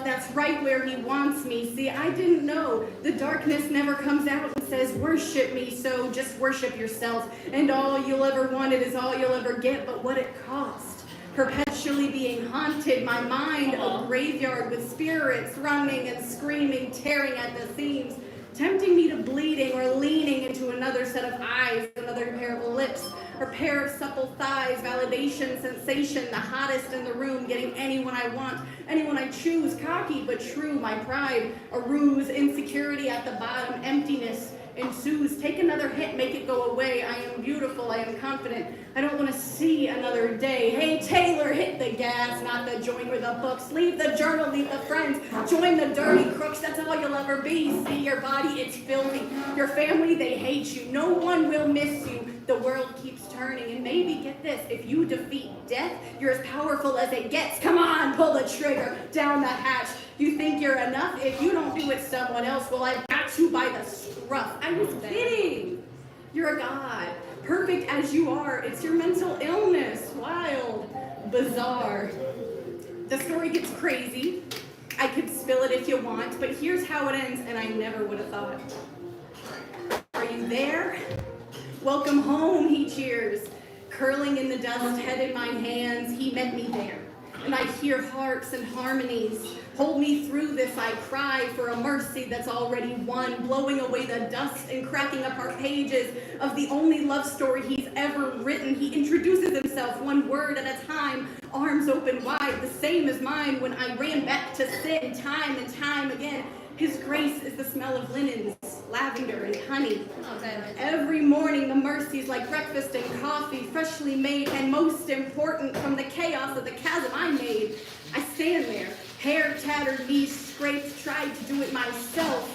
that's right where he wants me. See, I didn't know. The darkness never comes out and says, worship me, so just worship yourself. And all you'll ever wanted is all you'll ever get, but what it cost. Perpetually being haunted, my mind a graveyard with spirits running and screaming, tearing at the seams, tempting me to bleeding or leaning into another set of eyes, another pair of lips, or pair of supple thighs, validation, sensation, the hottest in the room, getting anyone I want, anyone I choose, cocky but true, my pride, a ruse, insecurity at the bottom, emptiness ensues. Take another hit, make it go away. I am beautiful, I am confident. I don't want to see another day. Hey Taylor, hit the gas, not the joint or the books. Leave the journal, leave the friends. Join the dirty crooks, that's all you'll ever be. See your body, it's filthy. Your family, they hate you. No one will miss you. The world keeps turning, and maybe, get this, if you defeat death, you're as powerful as it gets. Come on, pull the trigger, down the hatch. You think you're enough? If you don't do it, someone else will. I've got you by the scruff. I was kidding. You're a god. Perfect as you are. It's your mental illness. Wild. Bizarre. The story gets crazy. I could spill it if you want, but here's how it ends, and I never would have thought. Are you there? Welcome home, he cheers. Curling in the dust, head in my hands, he met me there. And I hear harps and harmonies. Hold me through this, I cry for a mercy that's already won, blowing away the dust and cracking up our pages of the only love story he's ever written. He introduces himself one word at a time, arms open wide, the same as mine when I ran back to sin time and time again. His grace is the smell of linens, lavender and honey. Every morning the mercies like breakfast and coffee, freshly made, and most important, from the chaos of the chasm I made. I stand there, hair tattered, knees scraped, tried to do it myself.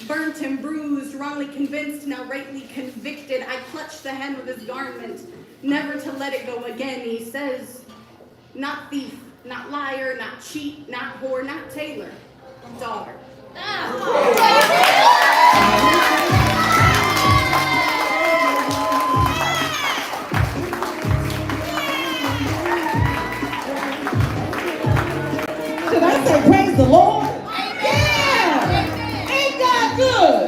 Burnt and bruised, wrongly convinced, now rightly convicted. I clutch the hem of his garment, never to let it go again. He says, not thief, not liar, not cheat, not whore, not Taylor, daughter. Should I say praise the Lord? Yeah! Ain't God good?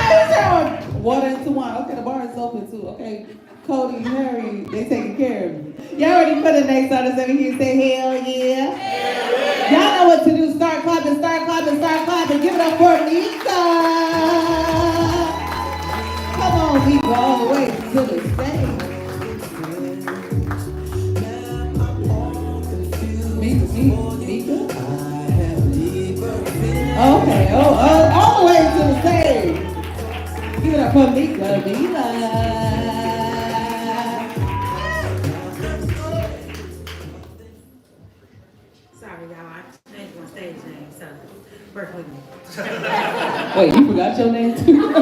He's throwing water into wine. Okay, the bar is open too. Okay, Cody and Harry, they taking care of me. Y'all already put a next on us over here and say hell yeah. Y'all know what to do. Start clapping, start clapping, start clapping. Give it up for Mika. Come on, Mika, all the way to the stage. Mika? Okay, all the way to the stage. Give it up for Mika. Sorry, y'all. I changed my stage name, so work with me. Wait, you forgot your name too?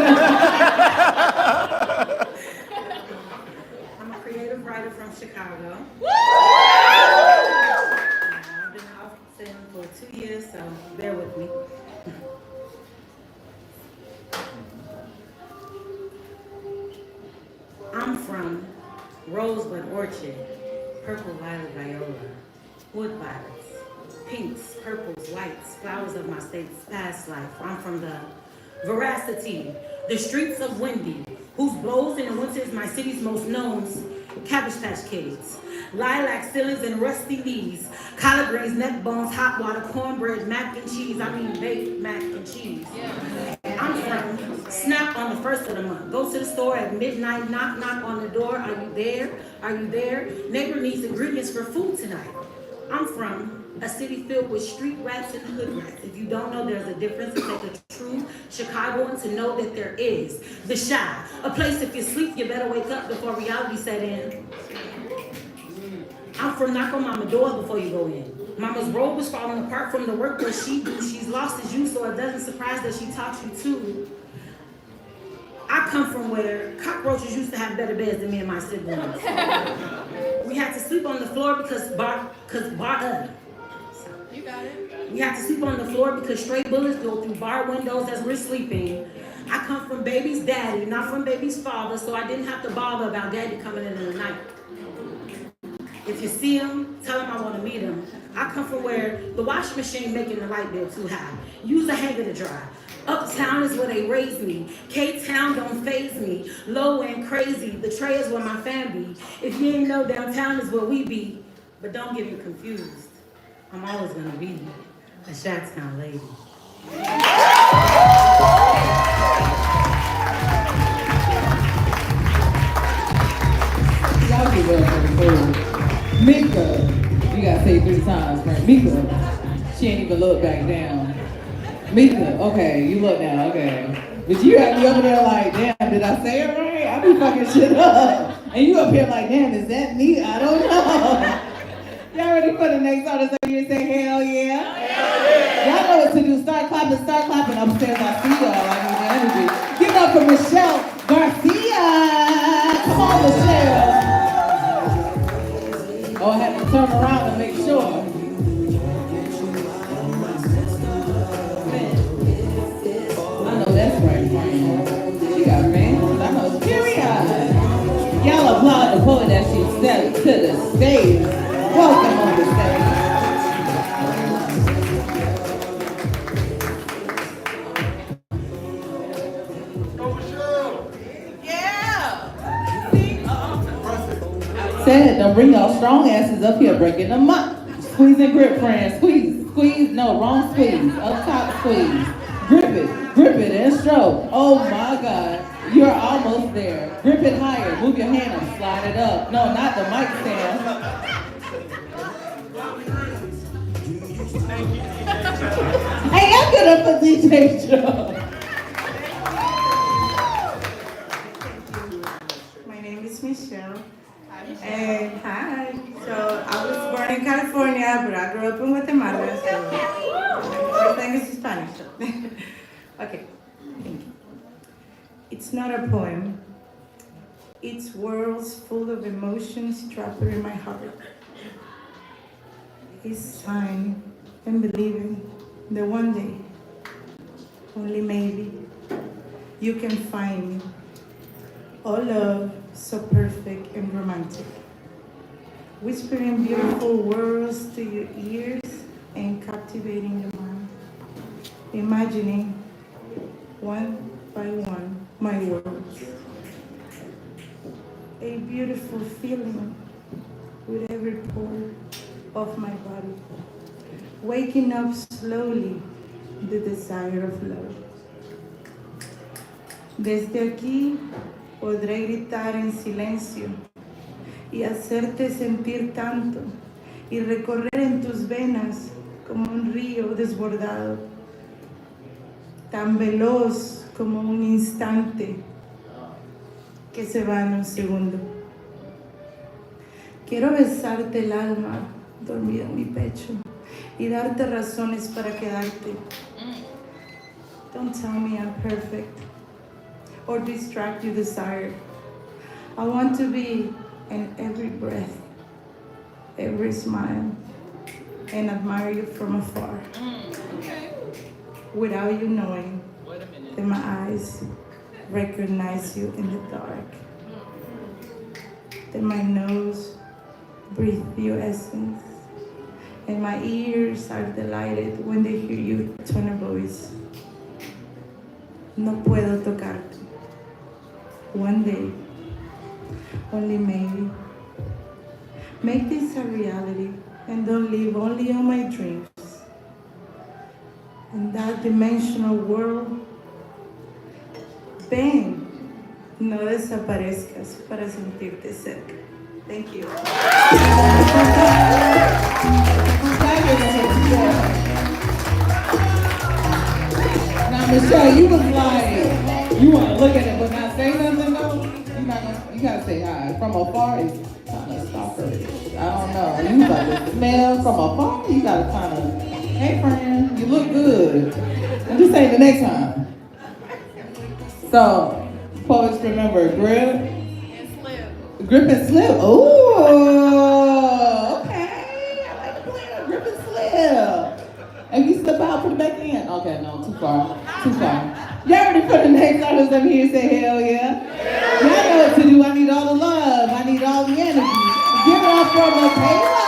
I'm a creative writer from Chicago. I've been off film for 2 years, so bear with me. I'm from wood violets, pinks, purples, whites, flowers of my state's past life. I'm from the veracity, the streets of Wendy, whose blows in the winter is my city's most known. Cabbage Patch Kids, lilac ceilings and rusty knees, collard greens, neck bones, hot water, cornbread, mac and cheese. I mean baked mac and cheese. I'm from Snap on the first of the month. Go to the store at midnight, knock, knock on the door. Are you there? Are you there? Neighbor needs ingredients for food tonight. I'm from a city filled with street rats and hood rats. If you don't know there's a difference, it takes a true Chicagoan to know that there is. The Shy, a place if you sleep, you better wake up before reality set in. I'm from knock on mama's door before you go in. Mama's robe is falling apart from the work that she do. She's lost as you, so it doesn't surprise that she taught you too. I come from where cockroaches used to have better beds than me and my siblings. We had to sleep on the floor You got it. we had to sleep on the floor because stray bullets go through bar windows as we're sleeping. I come from baby's daddy, not from baby's father, so I didn't have to bother about daddy coming in the night. If you see him, tell him I want to meet him. I come from where the washing machine making the light bill too high. Use a hanger to dry. Uptown is where they raised me. K-Town don't faze me. Low and crazy. The tray is where my fam be. If you ain't know, downtown is where we be. But don't get me confused. I'm always gonna be a Chi-Town lady. Y'all give up for the food. Mika, you gotta say it 3 times, right? Mika, she ain't even look back down. Mika, okay, you look now, okay. But you had me over there like, damn, did I say it right? I be fucking shit up. And you up here like, damn, is that me? I don't know. Y'all ready for the next artist up here? Say hell yeah. Hell yeah. Y'all know what to do. Start clapping upstairs. I see y'all. I need the energy. Give it up for Michelle Garcia. Come on, Michelle. Oh, I had to turn around and make sure. I know that's right, friend. She got fans. I know. Period. Y'all applaud the poet that she stepped to the stage. Welcome on the stage. Said, don't bring y'all strong asses up here, breaking them up. Squeeze and grip, friends. Squeeze, no, wrong squeeze. Up top squeeze. Grip it, and stroke. Oh my God, you're almost there. Grip it higher, move your hand up, slide it up. No, not the mic stand. Hey, I'm good up for DJ Joe. My name is Michelle. And hi. So I was born in California, but I grew up in Guatemala. So everything is Spanish. Okay, thank you. It's not a poem. It's worlds full of emotions trapped in my heart. It's signed and believing that one day, only maybe, you can find me. All love, so perfect and romantic. Whispering beautiful words to your ears and captivating your mind. Imagining one by one my words. A beautiful feeling with every pore of my body. Waking up slowly, the desire of love. Desde aquí podré gritar en silencio y hacerte sentir tanto y recorrer en tus venas como un río desbordado, tan veloz como un instante que se va en un segundo. Quiero besarte el alma dormida en mi pecho y darte razones para quedarte. Don't tell me I'm perfect or distract your desire. I want to be in every breath, every smile, and admire you from afar. Without you knowing that my eyes recognize you in the dark. That my nose breathes your essence. and my ears are delighted when they hear you tone a voice. No puedo tocarte. One day, only maybe. Make this a reality and don't live only on my dreams. In that dimensional world, ven, no desaparezcas para sentirte cerca. Thank you. Now, Michelle, you was like, you want to look at it but not say nothing, though? You gotta say hi. From afar, it's kind of stalkerish. I don't know. You like the smell from afar, you gotta kind of, hey friend, you look good. And just say the next time. So, poets remember grip. Grip and slip. Oh, okay. I like the plan. Grip and slip. And you slip out, put it back in. Okay, no, too far. Too far. Y'all ready for the next artist up here? Say hell yeah. Y'all know what to do. I need all the love. I need all the energy. Give it up for Michaela.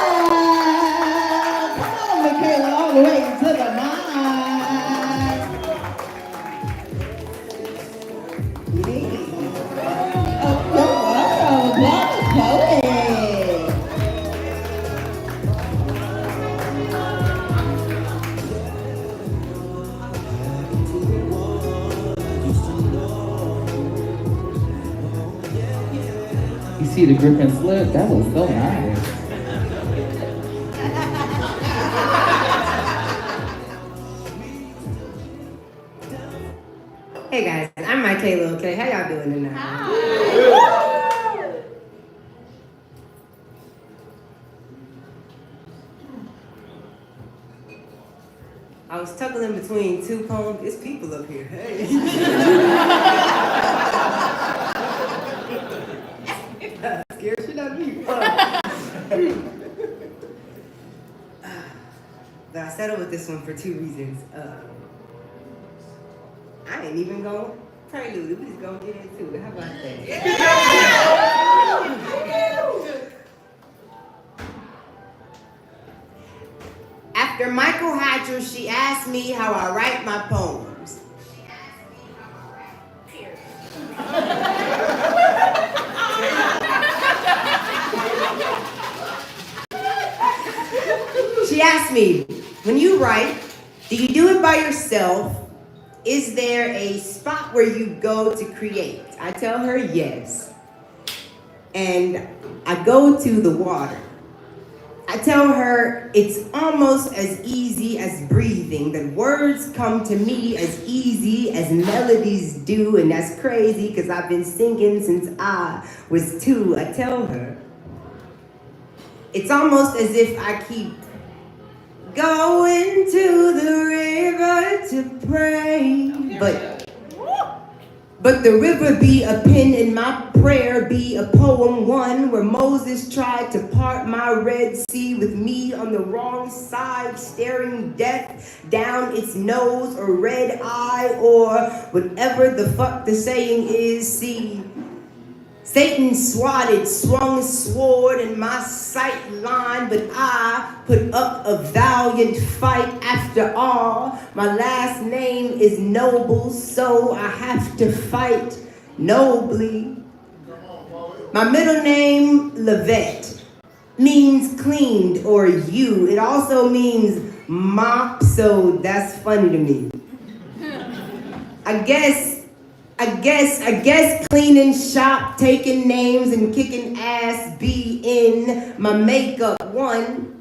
Come on, Michaela, all the way to the mind. You see the grip and slip? That was so nice. Hey guys, I'm Michaela, okay? How y'all doing tonight? I was tugging between two poems. It's people up here. Hey. Scared shit out of me. But I settled with this one for two reasons. I ain't even gonna prelude. We just gonna get into it. How about that? After Michael Hatcher, she asked me how I write my poems. She asked me, when you write, do you do it by yourself? Is there a spot where you go to create? I tell her yes. And I go to the water. I tell her it's almost as easy as breathing, that words come to me as easy as melodies do, and that's crazy because I've been singing since I was 2. I tell her it's almost as if I keep going to the river to pray, but the river be a pen and my prayer be a poem one where Moses tried to part my Red Sea with me on the wrong side, staring death down its nose or red eye or whatever the fuck the saying is. See, Satan swung his sword in my sight line, but I put up a valiant fight. After all, my last name is Noble, so I have to fight nobly. My middle name, Levette, means cleaned or you. It also means mop, so that's funny to me. I guess cleaning shop, taking names and kicking ass be in my makeup one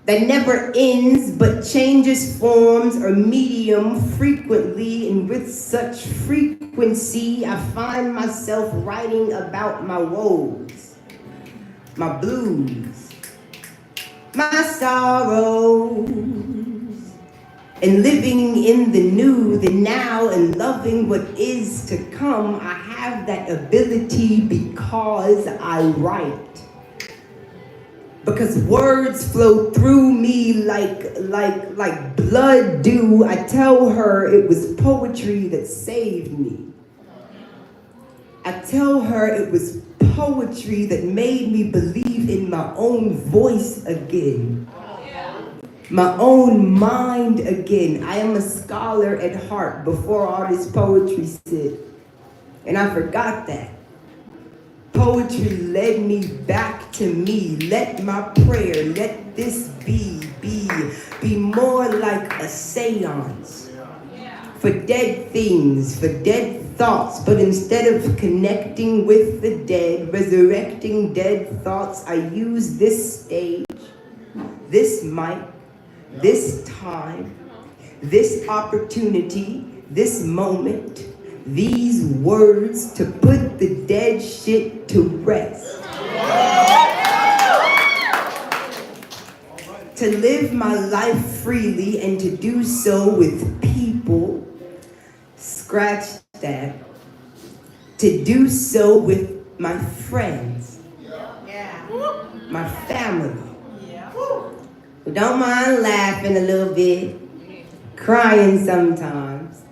that never ends but changes forms or medium frequently, and with such frequency I find myself writing about my woes, my blues, my sorrows, and living in the new, the now, and loving what is to come. I have that ability because I write. Because words flow through me like blood do. I tell her it was poetry that saved me. I tell her it was poetry that made me believe in my own voice again. my own mind again. I am a scholar at heart before all this poetry sit. And I forgot that. Poetry led me back to me. Let my prayer, let this be more like a seance. For dead things, for dead thoughts, but instead of connecting with the dead, resurrecting dead thoughts, I use this stage, this mic, this time, this opportunity, this moment, these words to put the dead shit to rest. To live my life freely and to do so with people, scratch that, to do so with my friends, my family, who don't mind laughing a little bit, crying sometimes,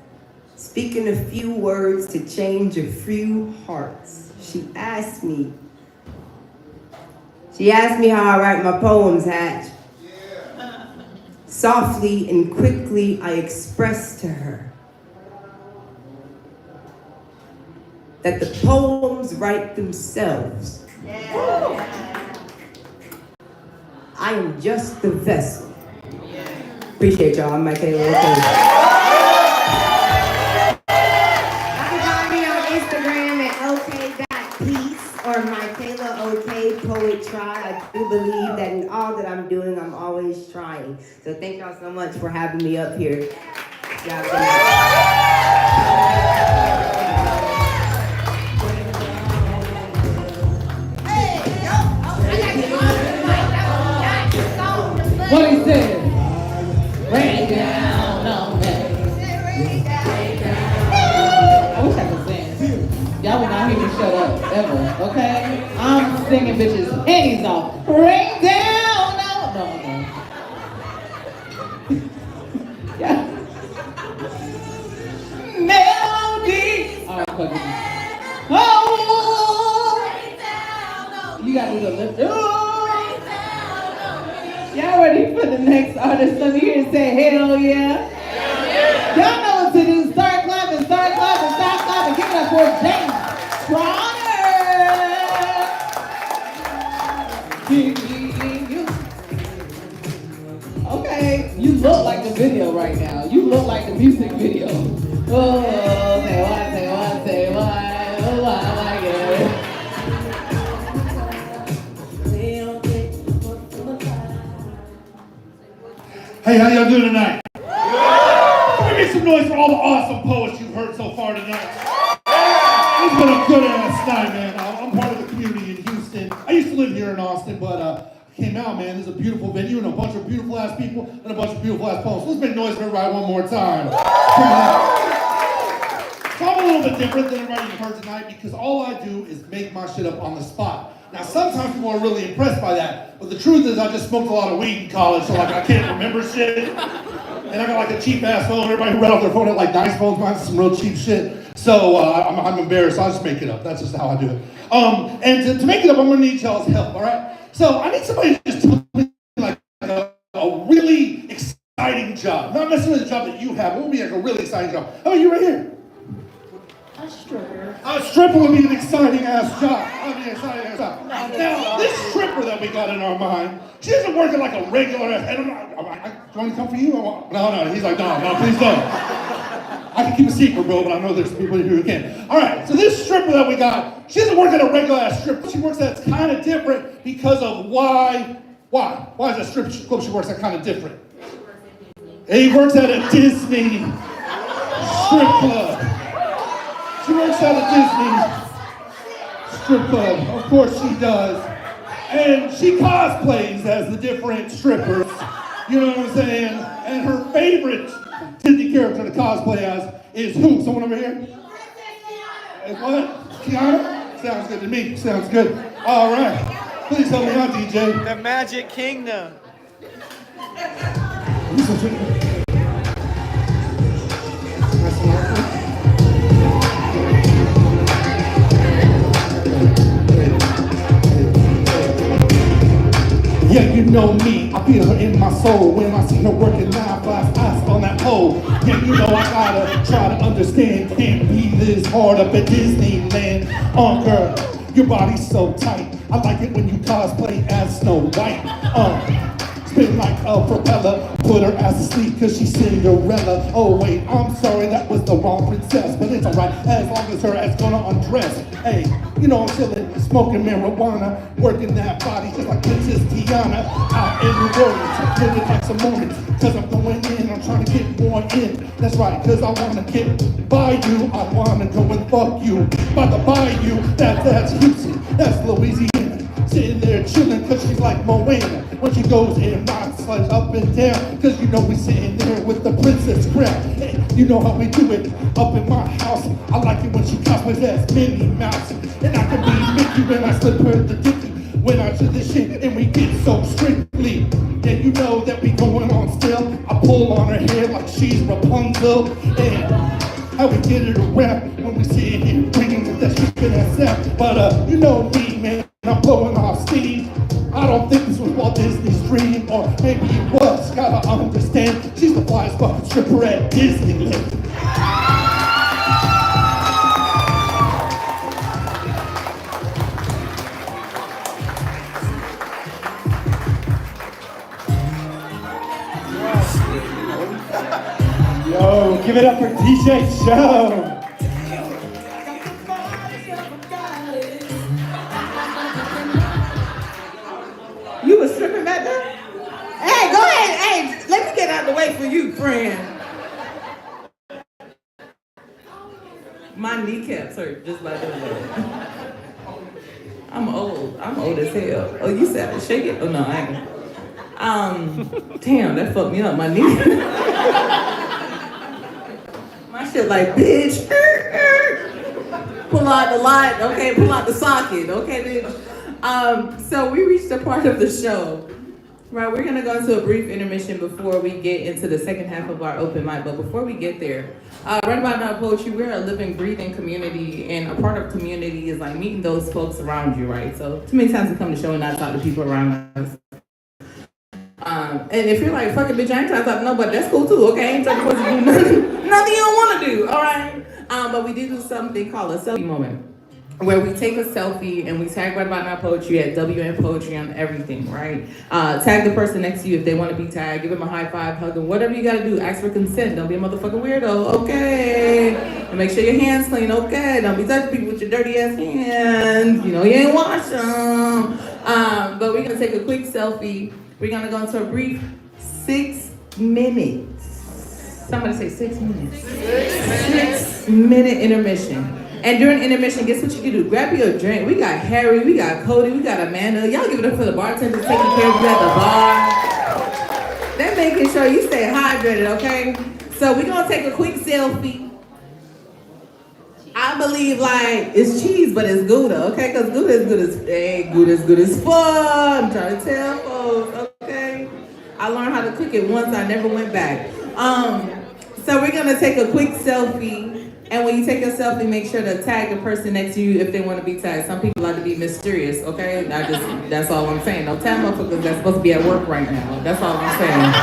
speaking a few words to change a few hearts. She asked me how I write my poems, Hatch. Softly and quickly I expressed to her that the poems write themselves. I am just the vessel. Appreciate y'all. I'm Michaela. You can find me on Instagram at ok.peace or Michaela OK Poetry. I do believe that in all that I'm doing, I'm always trying. So thank y'all so much for having me up here. Y'all good What he said? Rain down on me. I wish I could sing. Y'all will not hear me shut up, ever, okay? I'm singing bitches' panties off. Rain down on... No. Yeah. Melody. All right, fuck it. Oh! You gotta do the lip. Y'all ready for the next artist? Let me hear you say hell yeah. Y'all know what to do. Start clapping, stop clapping. Give it up for James Trotter. Okay, you look like the video right now. You look like the music video. Oh, say what. Oh, I like it. Hey, how y'all doing tonight? Can we make some noise for all the awesome poets you've heard so far tonight? It's been a good ass night, man. I'm part of the community in Houston. I used to live here in Austin, but I came out, man. There's a beautiful venue and a bunch of beautiful ass people and a bunch of beautiful ass poets. Let's make noise for everybody one more time. So I'm a little bit different than everybody you've heard tonight because all I do is make my shit up on the spot. Now, sometimes people are really impressed by that, but the truth is I just smoked a lot of weed in college, so like I can't remember shit. And I got like a cheap ass phone. Everybody who read off their phone had like nice phones. Mine's some real cheap shit. So I'm embarrassed. So I just make it up. That's just how I do it. And to make it up, I'm gonna need y'all's help. All right. So I need somebody to just tell me like a really exciting job, not necessarily the job that you have. It would be like a really exciting job. How about you right here? A stripper. A stripper would be an exciting ass job. Now, this stripper that we got in our mind, she doesn't work at like a regular ass. Do you want to come for you? No. He's like, no, please don't. I can keep a secret, bro, but I know there's people here who can't. All right, so this stripper that we got, she doesn't work at a regular ass strip. She works at kind of different because of why? Why is that strip club she works at kind of different? He works at a Disney strip club. She works at a Disney strip club. Of course she does. And she cosplays as the different strippers. You know what I'm saying? And her favorite Disney character to cosplay as is who? Someone over here? What? Kiana? Sounds good to me. Sounds good. All right. Please help me out, DJ. The Magic Kingdom. Yeah, you know me, I feel her in my soul when I see her working 9-5 eyes on that pole. Yeah, you know I gotta try to understand. Can't be this hard up at Disneyland. Girl, your body's so tight. I like it when you cosplay as Snow White. Spin like a propeller, put her ass to sleep cause she's Cinderella. Oh wait, I'm sorry, that was the wrong princess, but it's alright as long as her ass gonna undress. Hey, you know I'm chillin', smoking marijuana, working that body just like Princess Tiana. Out in New Orleans, living like some moments, cause I'm going in, I'm trying to get more in. That's right, cause I wanna get by you, I wanna go and fuck you. By the bayou, that's Houston, that's Louisiana. Sitting there chilling cause she's like Moana. When she goes in, rocks like up and down. Cause you know we sitting there with the princess crown. Hey, you know how we do it up in my house. I like it when she cosplays as Minnie Mouse. And I can be Mickey when I slip her the dicky. When I do this shit and we get so strictly. Yeah, you know that we going on still. I pull on her hair like she's Rapunzel. And how we get it around when we sit here bringing with that stupid ass sound. But you know me, man, I'm blowing off steam. I don't think this was Walt Disney's dream, or maybe it was. Gotta understand, she's the flyest fucking stripper at Disneyland. Yo, give it up for DJ Show. You was stripping back there? Hey, go ahead. Hey, let me get out the way for you, friend. My kneecaps hurt just by doing that. I'm old. I'm old as hell. Oh, you said I shake it? Oh, no, I ain't. Damn, that fucked me up. My knee. My shit like, bitch. Pull out the light. Okay, pull out the socket. Okay, bitch. So we reached the part of the show, right? We're gonna go into a brief intermission before we get into the second half of our open mic. But before we get there, right about now, poetry, we're a living, breathing community, and a part of community is like meeting those folks around you, right? So too many times we come to show and not talk to people around us. And if you're like, fuck it, bitch, I ain't trying to talk to nobody, that's cool too, okay? I ain't trying to do nothing you don't want to do, all right? But we do something called a selfie moment, where we take a selfie and we tag Right About Now Poetry at WN Poetry on everything, right? Tag the person next to you if they want to be tagged. Give them a high five, hug them, whatever you got to do. Ask for consent. Don't be a motherfucking weirdo, okay? And make sure your hands clean, okay? Don't be touching people with your dirty ass hands. You know you ain't wash them. But we're going to take a quick selfie. We're going to go into a brief 6 minutes. Somebody say 6 minutes. 6 minute intermission. And during intermission, guess what you can do? Grab your drink. We got Harry, we got Cody, we got Amanda. Y'all give it up for the bartenders taking care of you at the bar. They're making sure you stay hydrated, okay? So we're gonna take a quick selfie. I believe like it's cheese, but it's Gouda, okay? Because Gouda is good as Gouda is good as fuck. I'm trying to tell folks, okay? I learned how to cook it once, I never went back. So we're gonna take a quick selfie. And when you take a selfie, make sure to tag the person next to you if they want to be tagged. Some people like to be mysterious, okay? That's all I'm saying. Don't tag motherfuckers that's supposed to be at work right now. That's all I'm saying.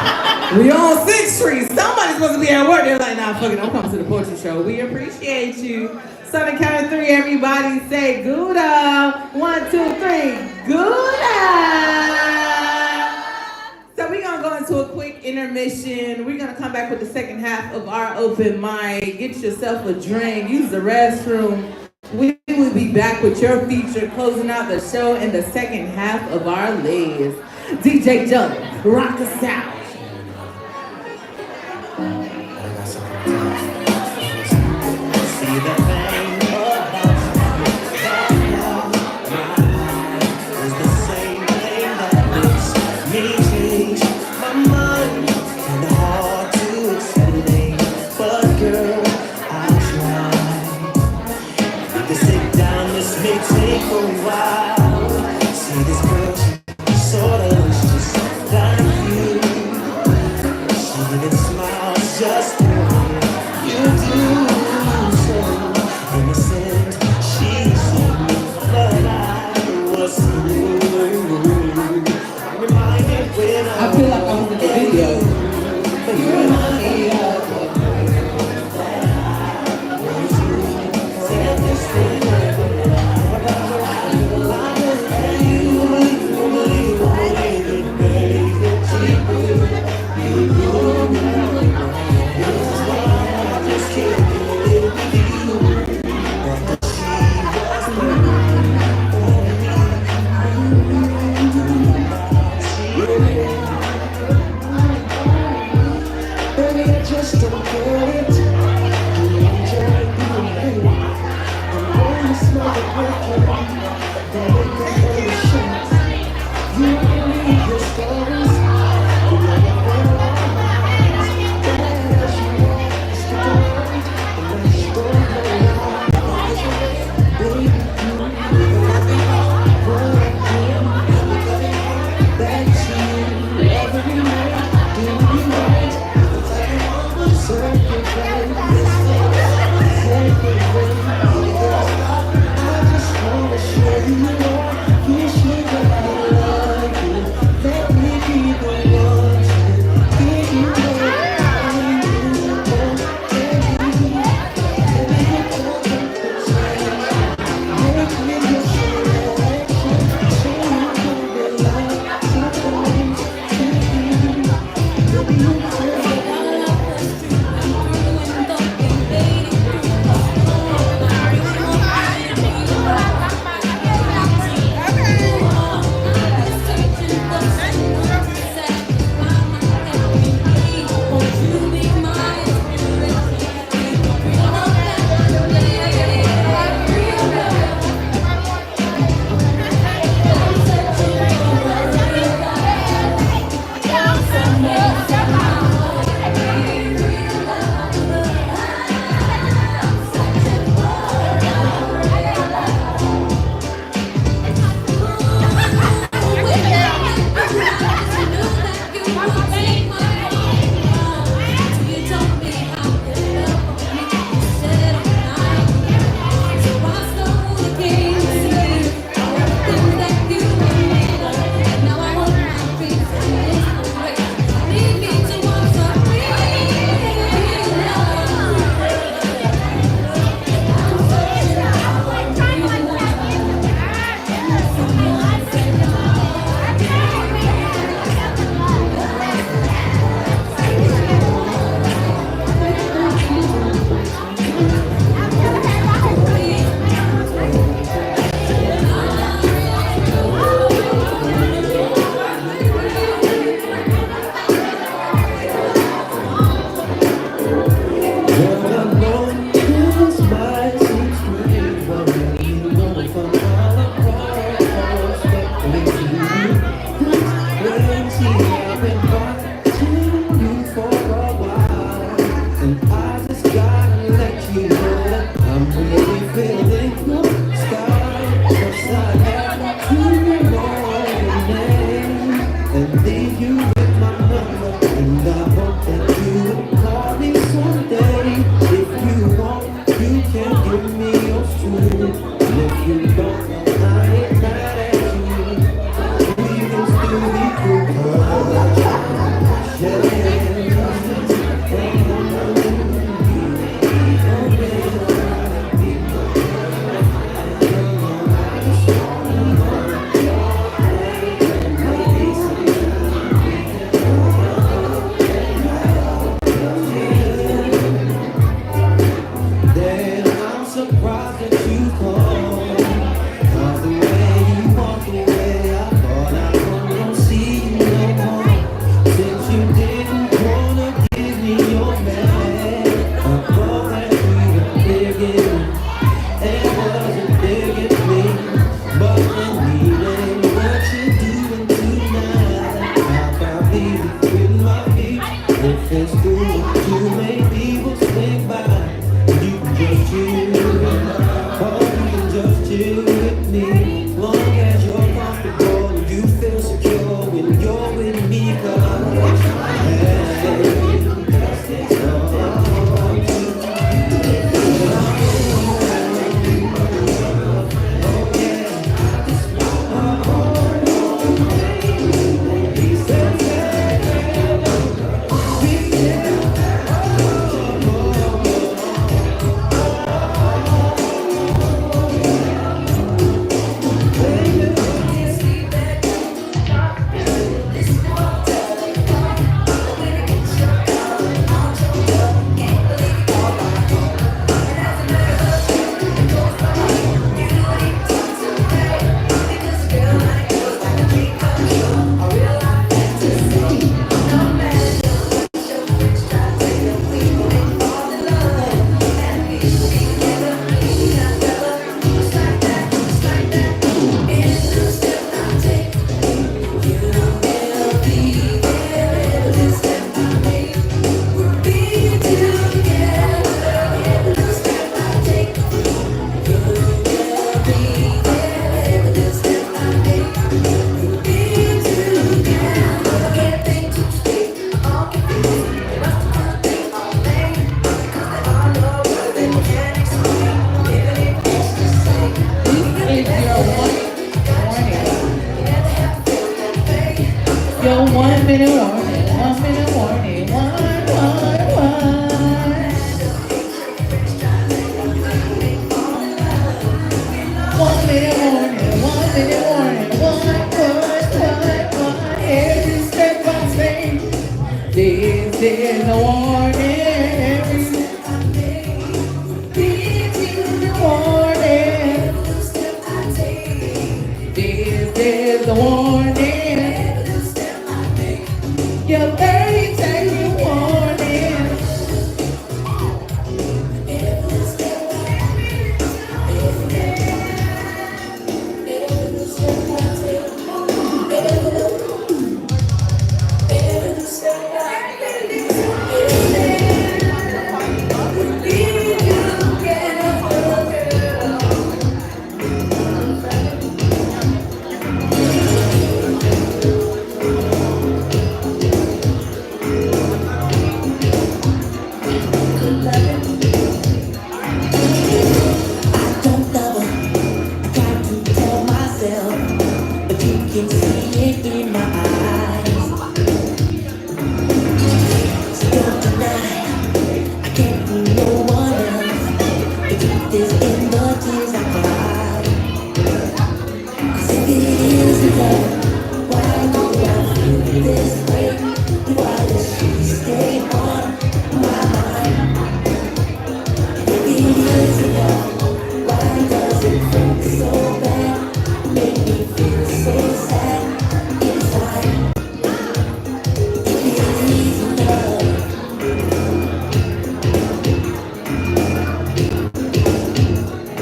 We on 6th Street. Somebody's supposed to be at work. They're like, nah, fuck it, don't come to the poetry show. We appreciate you. So on the count of 3, everybody say Gouda. 1, 2, 3, Gouda. So we're gonna go into a quick intermission. We're gonna come back with the second half of our open mic. Get yourself a drink, use the restroom. We will be back with your feature, closing out the show in the second half of our list. DJ Jump, rock us out. See the thing about is the same thing that makes me change my mind. Kinda hard to explain, but girl, I'll try. To sit down, this may take a while. See this girl, she sorta looks just like you. She even smiles just the way you do. So innocent, she said me, but I was rude. Reminded Day There's a warning. Warning. This is a warning. Your very tiny warning.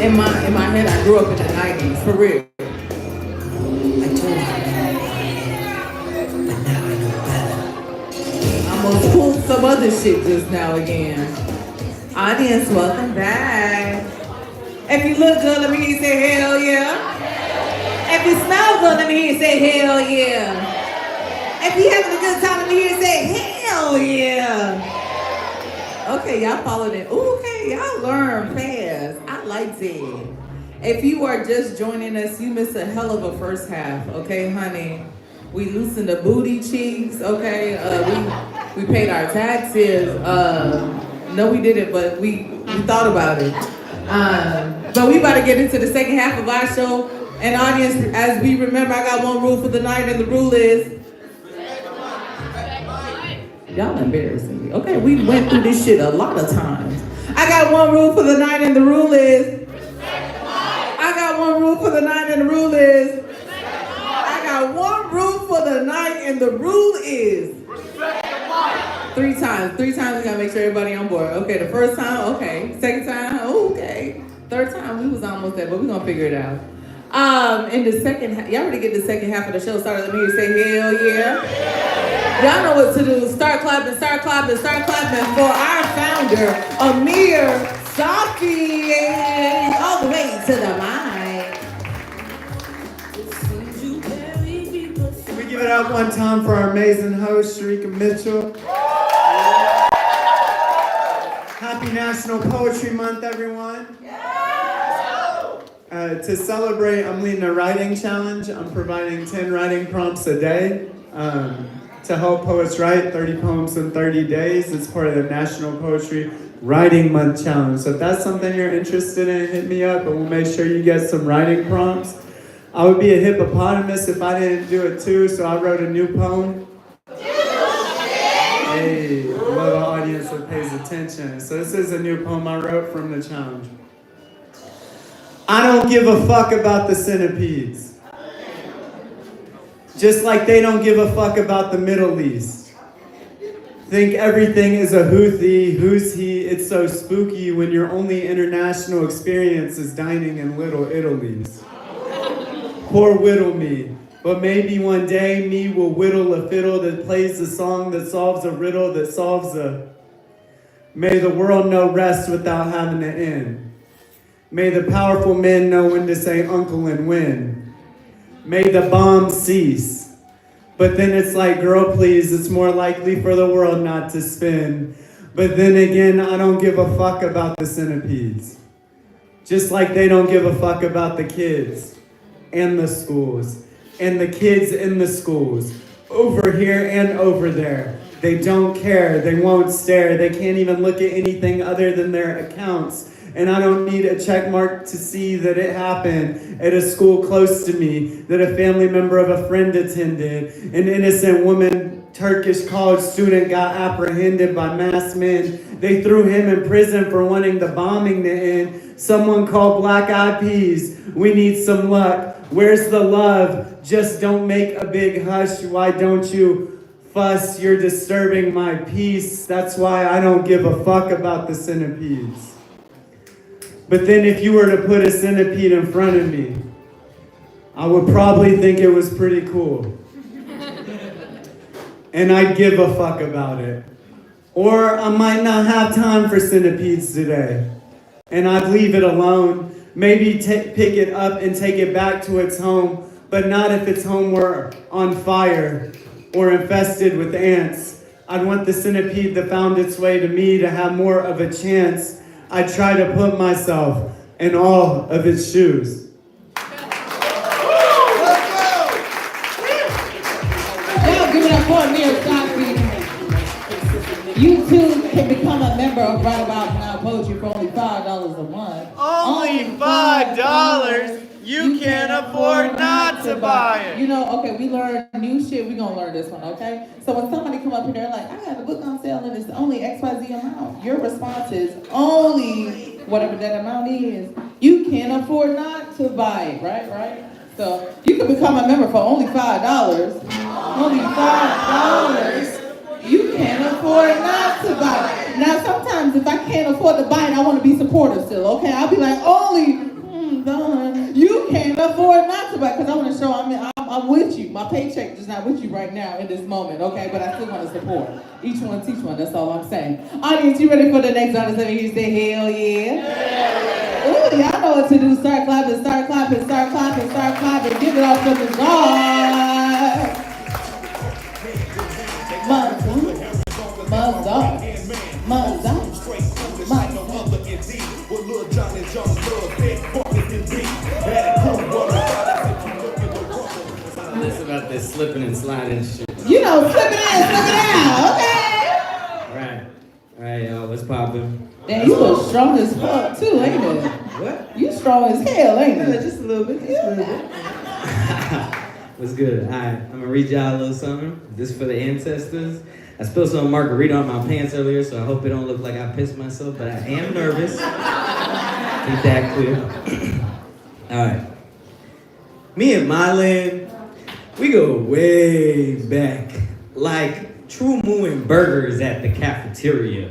In my head, I grew up in the 90s, for real. I almost pulled some other shit just now again. Audience, welcome back. If you look good, let me hear you say hell yeah. If you smell good, let me hear you say hell yeah. If you having a good time, let me hear you say hell yeah. Okay, y'all followed it. Ooh, okay, y'all learn fast. I like it. If you are just joining us, you missed a hell of a first half, okay, honey? We loosened the booty cheeks, okay? We paid our taxes. No, we didn't, but we thought about it. But we about to get into the second half of our show. And audience, as we remember, I got one rule for the night, and the rule is... Y'all embarrassing me. Okay, we went through this shit a lot of times. I got one rule for the night, and the rule is... I got one rule for the night, and the rule is... I got one rule for the night, and the rule is... Three times, we gotta make sure everybody on board. Okay, the first time, okay. Second time, okay. Third time, we was almost there, but we're gonna figure it out. In the second half, y'all ready to get the second half of the show started? Let me hear you say hell yeah. Y'all know what to do. Start clapping for our founder, Amir Saki, all the way to the mic. Can we give it up one time for our amazing host, Sharika Mitchell? Happy National Poetry Month, everyone. To celebrate, I'm leading a writing challenge. I'm providing 10 writing prompts a day to help poets write 30 poems in 30 days. It's part of the National Poetry Writing Month Challenge. So if that's something you're interested in, hit me up and we'll make sure you get some writing prompts. I would be a hippopotamus if I didn't do it too, so I wrote a new poem. Hey, love an audience that pays attention. So this is a new poem I wrote from the challenge. I don't give a fuck about the centipedes. Just like they don't give a fuck about the Middle East. Think everything is a Houthi, who's he, it's so spooky when your only international experience is dining in Little Italy's. Poor whittle me, but maybe one day me will whittle a fiddle that plays a song that solves a riddle that solves a... May the world know rest without having to end. May the powerful men know when to say uncle and when. May the bombs cease. But then it's like, girl, please, it's more likely for the world not to spin. But then again, I don't give a fuck about the centipedes. Just like they don't give a fuck about the kids and the schools and the kids in the schools over here and over there. They don't care. They won't stare. They can't even look at anything other than their accounts. and I don't need a check mark to see that it happened at a school close to me, that a family member of a friend attended. An innocent woman, Turkish college student, got apprehended by masked men. They threw him in prison for wanting the bombing to end. Someone called Black Eyed Peas. We need some luck. Where's the love? Just don't make a big hush. Why don't you fuss? You're disturbing my peace. That's why I don't give a fuck about the centipedes. But then if you were to put a centipede in front of me, I would probably think it was pretty cool. And I'd give a fuck about it. Or I might not have time for centipedes today. And I'd leave it alone. Maybe pick it up and take it back to its home, but not if its home were on fire or infested with ants. I'd want the centipede that found its way to me to have more of a chance. I'd try to put myself in all of its shoes. Y'all give it up for Amir Cosby. You too can become a member of Right About Now Poetry for only $5 a month. Only $5? You can't afford not to buy it. You know, okay, we learn new shit. We gonna learn this one, okay? So when somebody come up here, they're like, I got a book on sale and it's only XYZ amount. Your response is only whatever that amount is. You can't afford not to buy it, right? So you can become a member for only $5. Only $5. You can't afford not to buy it. Now sometimes if I can't afford to buy it, I want to be supportive still, okay? I'll be like, only you can't afford not to buy it, because I want to show I'm with you. My paycheck is not with you right now in this moment, okay? But I still want to support. Each one teach one, that's all I'm saying. Audience, you ready for the next artist? Let me hear you say hell yeah. Ooh, y'all know what to do. Start clapping, start clapping, start clapping, start clapping. Give it up for the God. This about this slipping and sliding shit. You know, slip it in, slip it out, okay? Right, y'all, what's poppin'? Damn, you look strong as fuck too, ain't it? What? You strong as hell, ain't it? Just a little bit, What's good? Alright, I'm gonna read y'all a little something. This for the ancestors. I spilled some margarita on my pants earlier, so I hope it don't look like I pissed myself, but I am nervous. Keep that clear. Alright. Me and Mylan, we go way back. Like True Mooing burgers at the cafeteria.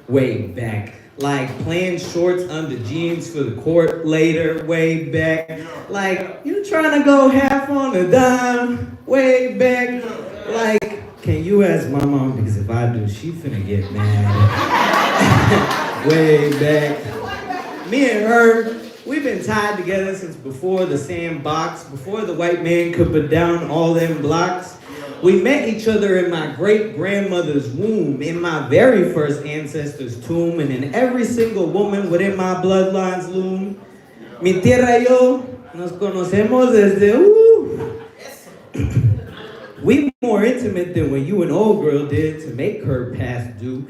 Way back. Like playing shorts under jeans for the court later. Way back. Like you trying to go half on a dime. Way back. Like, can you ask my mom? Because if I do, she finna get mad. Way back. Me and her, we've been tied together since before the sandbox, before the white man could put down all them blocks. We met each other in my great-grandmother's womb, in my very first ancestor's tomb, and in every single woman within my bloodline's loom. Mi tierra y yo nos conocemos desde We more intimate than when you and old girl did to make her past due.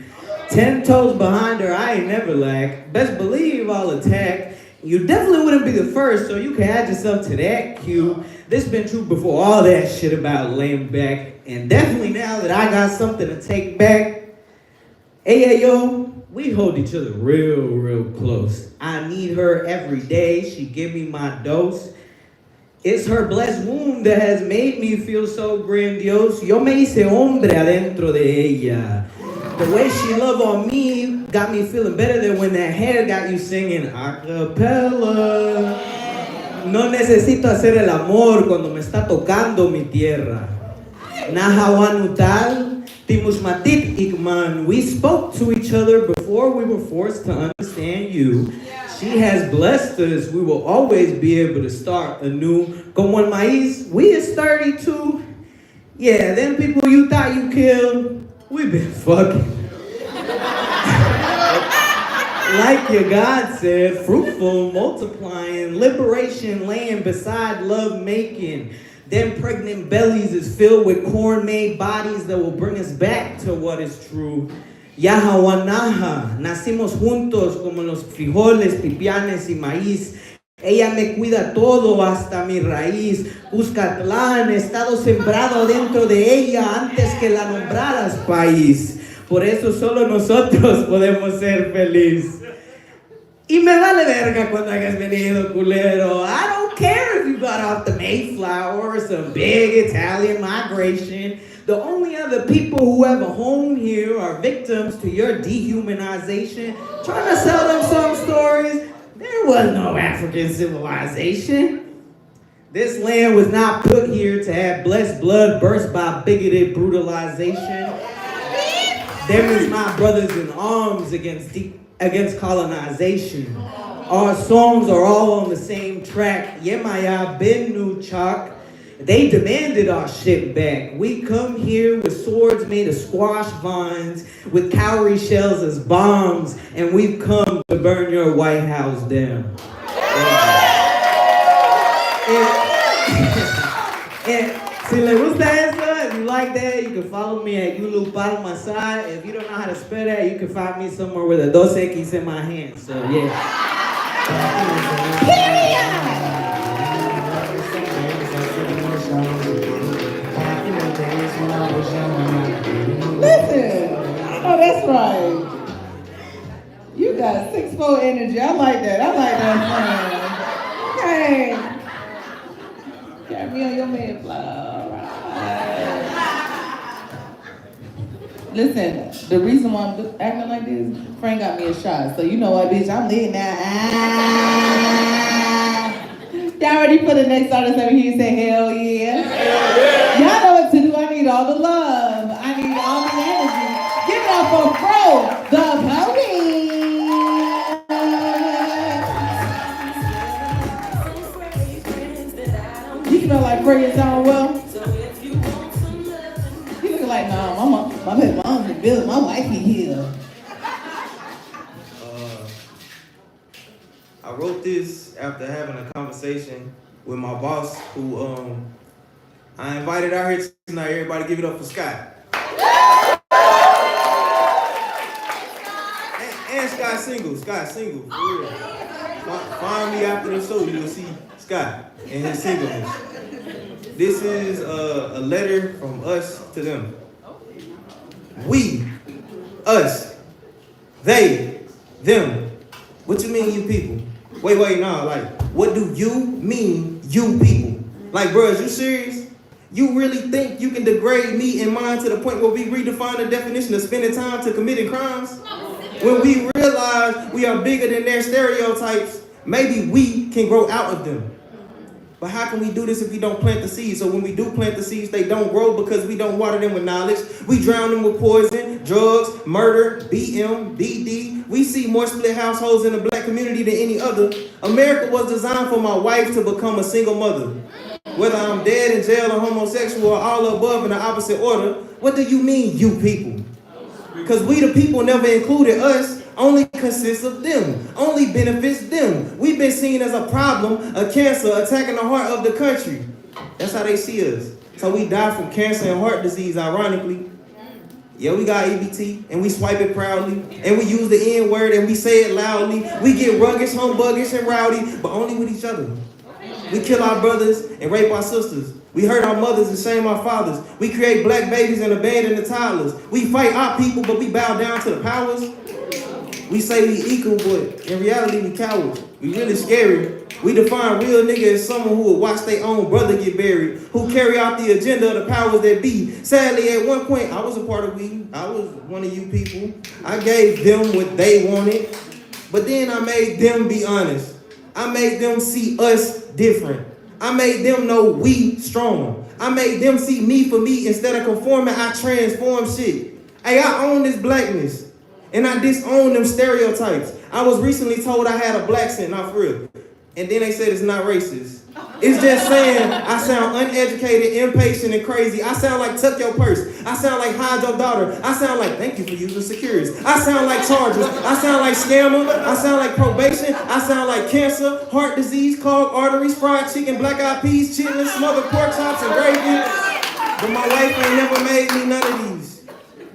10 toes behind her, I ain't never lack. Best believe I'll attack. You definitely wouldn't be the first, so you can add yourself to that queue. This been true before all that shit about laying back. And definitely now that I got something to take back. Hey, yo, we hold each other real close. I need her every day. She give me my dose. It's her blessed womb that has made me feel so grandiose. Yo me hice hombre adentro de ella. The way she love on me got me feeling better than when that hair got you singing a cappella. No necesito hacer el amor cuando me está tocando mi tierra. Nahawanutal, timushmatit ikman. We spoke to each other before we were forced to understand you. She has blessed us. We will always be able to start anew. Como el maíz, we is 32. Yeah, them people you thought you killed, we been fucking. Like your God said, fruitful, multiplying, liberation laying beside love making. Them pregnant bellies is filled with corn-made bodies that will bring us back to what is true. Yahawanaja, nacimos juntos como los frijoles, pipianes y maíz. Ella me cuida todo hasta mi raíz. Cuscatlán, estado sembrado dentro de ella antes que la nombraras país. Por eso solo nosotros podemos ser felices. Y me vale verga cuando hayas venido, culero. I don't care if you got off the Mayflower or some big Italian migration. The only other people who have a home here are victims to your dehumanization. Trying to sell them some stories. There was no African civilization. This land was not put here to have blessed blood burst by bigoted brutalization. Them is my brothers in arms against colonization. Our songs are all on the same track. Yemaya Benu Chak. They demanded our shit back. We come here with swords made of squash vines, with cowrie shells as bombs, and we've come to burn your White House down. And si le gusta eso, if you like that, you can follow me at Yulu Palmasai. If you don't know how to spell that, you can find me somewhere with a 2X in my hand. So yeah. Listen. Oh, that's right. You got 6'4" energy. I like that. I like that, friend. Okay. Got me on your man fly. All right. Listen, the reason why I'm acting like this, Frank got me a shot. So you know what, bitch, I'm lit now. Y'all ready for the next artist over here? Say hell yeah. Hell yeah. Y'all know what to do. I need all the love. I need all the energy. Give it up for Fro, the police. You smell like Fro and sound well. You look like, nah, my baby mom's in the building. My wife is here. I wrote this after having a conversation with my boss, who I invited out here tonight. Everybody give it up for Scott. And Scott single, for real. Find me after the show, you'll see Scott and his singleness. This is a letter from us to them. We, us, they, them. What you mean, you people? Wait, nah, like, what do you mean, you people? Like, bro, is you serious? You really think you can degrade me and mine to the point where we redefine the definition of spending time to committing crimes? When we realize we are bigger than their stereotypes, maybe we can grow out of them. But how can we do this if we don't plant the seeds? So when we do plant the seeds, they don't grow because we don't water them with knowledge. We drown them with poison, drugs, murder, BM, BD. We see more split households in the black community than any other. America was designed for my wife to become a single mother. Whether I'm dead in jail or homosexual or all above in the opposite order, what do you mean, you people? Because we the people never included us. Only consists of them, only benefits them. We've been seen as a problem, a cancer attacking the heart of the country. That's how they see us. So we die from cancer and heart disease, ironically. Yeah, we got EBT, and we swipe it proudly, and we use the N-word, and we say it loudly. We get rugged, humbuggish, and rowdy, but only with each other. We kill our brothers and rape our sisters. We hurt our mothers and shame our fathers. We create black babies and abandon the toddlers. We fight our people, but we bow down to the powers. We say we equal, but in reality we cowards. We really scary. We define real nigga as someone who will watch their own brother get buried, who carry out the agenda of the powers that be. Sadly, at one point, I was a part of we. I was one of you people. I gave them what they wanted, but then I made them be honest. I made them see us different. I made them know we strong. I made them see me for me instead of conforming. I transform shit. Hey, I own this blackness. And I disown them stereotypes. I was recently told I had a black scent, not for real. And then they said it's not racist. It's just saying I sound uneducated, impatient, and crazy. I sound like tuck your purse. I sound like hide your daughter. I sound like thank you for using Securities. I sound like charges. I sound like scammer. I sound like probation. I sound like cancer, heart disease, clogged arteries, fried chicken, black-eyed peas, chitlins, smothered pork chops, and gravy. But my wife ain't never made me none of these.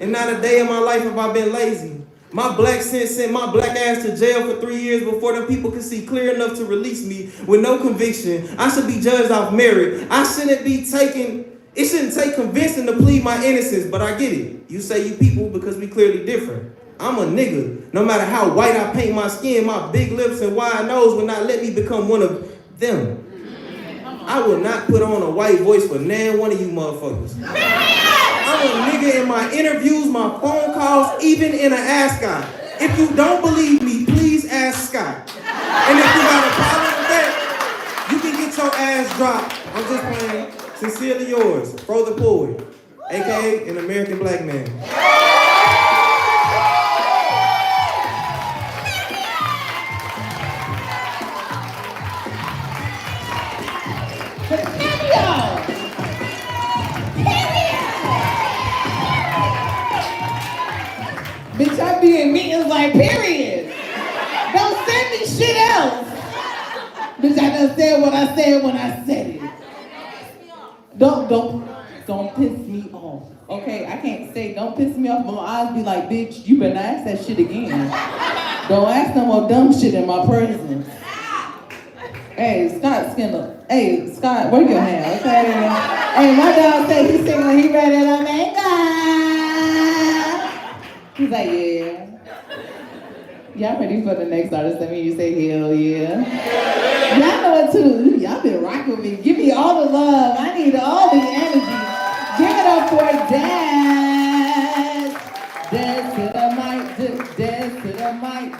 And not a day in my life have I been lazy. My black sense sent my black ass to jail for 3 years before them people could see clear enough to release me with no conviction. I should be judged off merit. It shouldn't take convincing to plead my innocence, but I get it. You say you people because we clearly different. I'm a nigga. No matter how white I paint my skin, my big lips and wide nose will not let me become one of them. I will not put on a white voice for nan one of you motherfuckers. I'm a nigga in my interviews, my phone calls, even in an Ask Scott. If you don't believe me, please ask Scott. And if you got a problem with that, you can get your ass dropped. I'm just playing. Sincerely yours, Fro the Poet, aka an American black man. Bitch, I be in meetings like, period. Don't send me shit else. Bitch, I done said what I said when I said it. Don't piss me off. Okay, I can't say don't piss me off, but my eyes be like, bitch, you better not ask that shit again. Don't ask no more dumb shit in my presence. Hey, Scott Skinner. Hey, Scott, where your hand, okay? Hey, my dog said he sing when he ready to make He's like, yeah. Y'all ready for the next artist? That mean you say, hell yeah. Y'all know it too. Y'all been rocking with me. Give me all the love. I need all the energy. Give it up for Daz. Daz to the mic. Daz to the mic.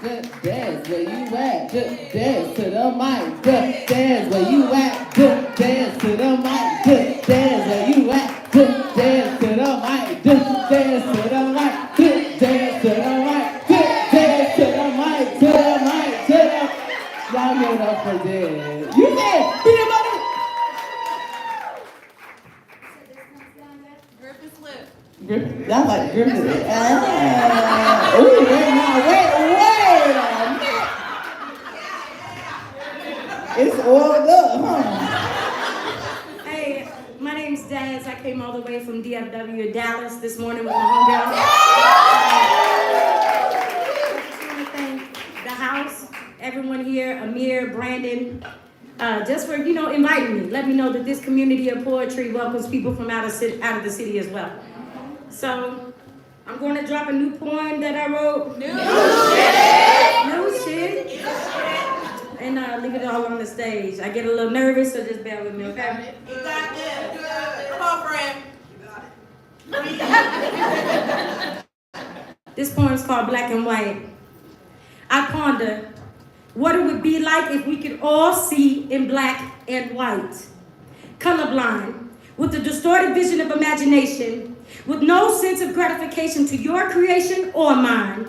Daz, where you at? Daz to the mic. Daz, where you at? Daz to the mic. Daz, where you at? Daz to the mic. Daz to the mic. Dance to the mic, dance to the mic, to the mic, to the... Y'all give it up for Dad. You said, be the mother... Grip his lip. Grip, y'all like grip his lip. Ooh, wait a minute. It's oiled up, huh? Hey, my name's Daz. I came all the way from DFW, Dallas, this morning with my homegirl. The house, everyone here, Amir, Brandon, just for, inviting me. Let me know that this community of poetry welcomes people from out of the city as well. So, I'm going to drop a new poem that I wrote. New shit. And leave it all on the stage. I get a little nervous, so just bear with me, okay? You got this. Come on, friend. This poem is called Black and White. I ponder what it would be like if we could all see in black and white. Colorblind, with a distorted vision of imagination, with no sense of gratification to your creation or mine.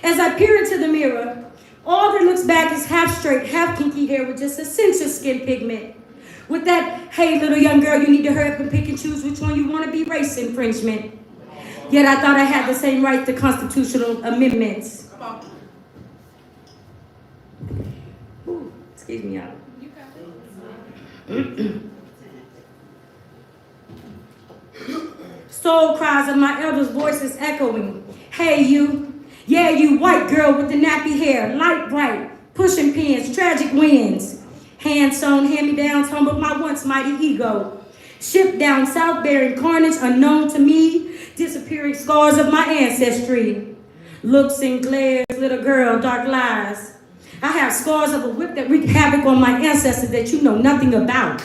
As I peer into the mirror, all that looks back is half straight, half kinky hair with just a cinch of skin pigment. With that, hey little young girl, you need to hurry up and pick and choose which one you want to be, race infringement. Yet I thought I had the same right to constitutional amendments. Ooh, excuse me, y'all. Soul cries of my elders' voices echoing. Hey you, yeah you white girl with the nappy hair, light bright, pushing pins, tragic winds. Hand sewn hand-me-downs humbled my once mighty ego. Shipped down south bearing carnage unknown to me, disappearing scars of my ancestry. Looks and glares, little girl, dark lies. I have scars of a whip that wreaked havoc on my ancestors that you know nothing about.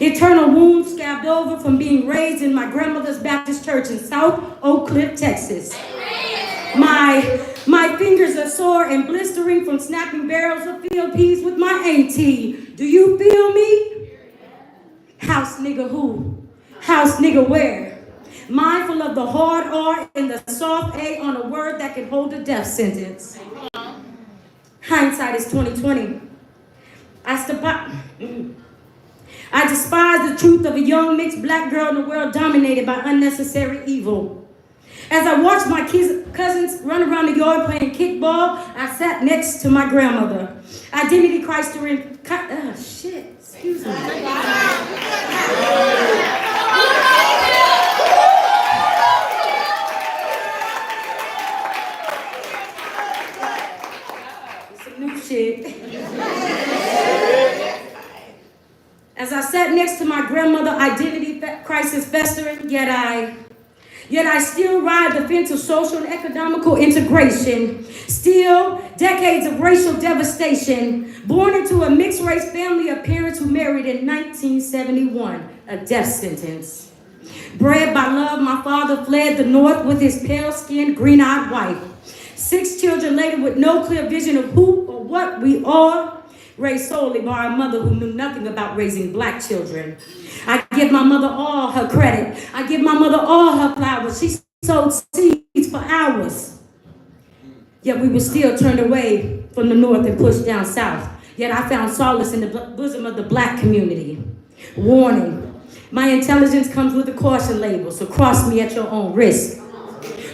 Eternal wounds scabbed over from being raised in my grandmother's Baptist church in South Oak Cliff, Texas. My fingers are sore and blistering from snapping barrels of field peas with my auntie. Do you feel me? House nigga who? House nigga where? Mindful of the hard R and the soft A on a word that can hold a death sentence. Hindsight is 20/20. I despise the truth of a young mixed black girl in a world dominated by unnecessary evil. As I watched my cousins run around the yard playing kickball, I sat next to my grandmother. Identity crisis during... shit, excuse me. sat next to my grandmother, identity crisis festering, yet I still ride the fence of social and economical integration. Still, decades of racial devastation. Born into a mixed race family of parents who married in 1971, a death sentence. Bred by love, my father fled the north with his pale-skinned, green-eyed wife. 6 children later with no clear vision of who or what we are, raised solely by our mother who knew nothing about raising black children. I give my mother all her credit. I give my mother all her flowers. She sowed seeds for hours. Yet we were still turned away from the north and pushed down south. Yet I found solace in the bosom of the black community. Warning, my intelligence comes with a caution label, so cross me at your own risk.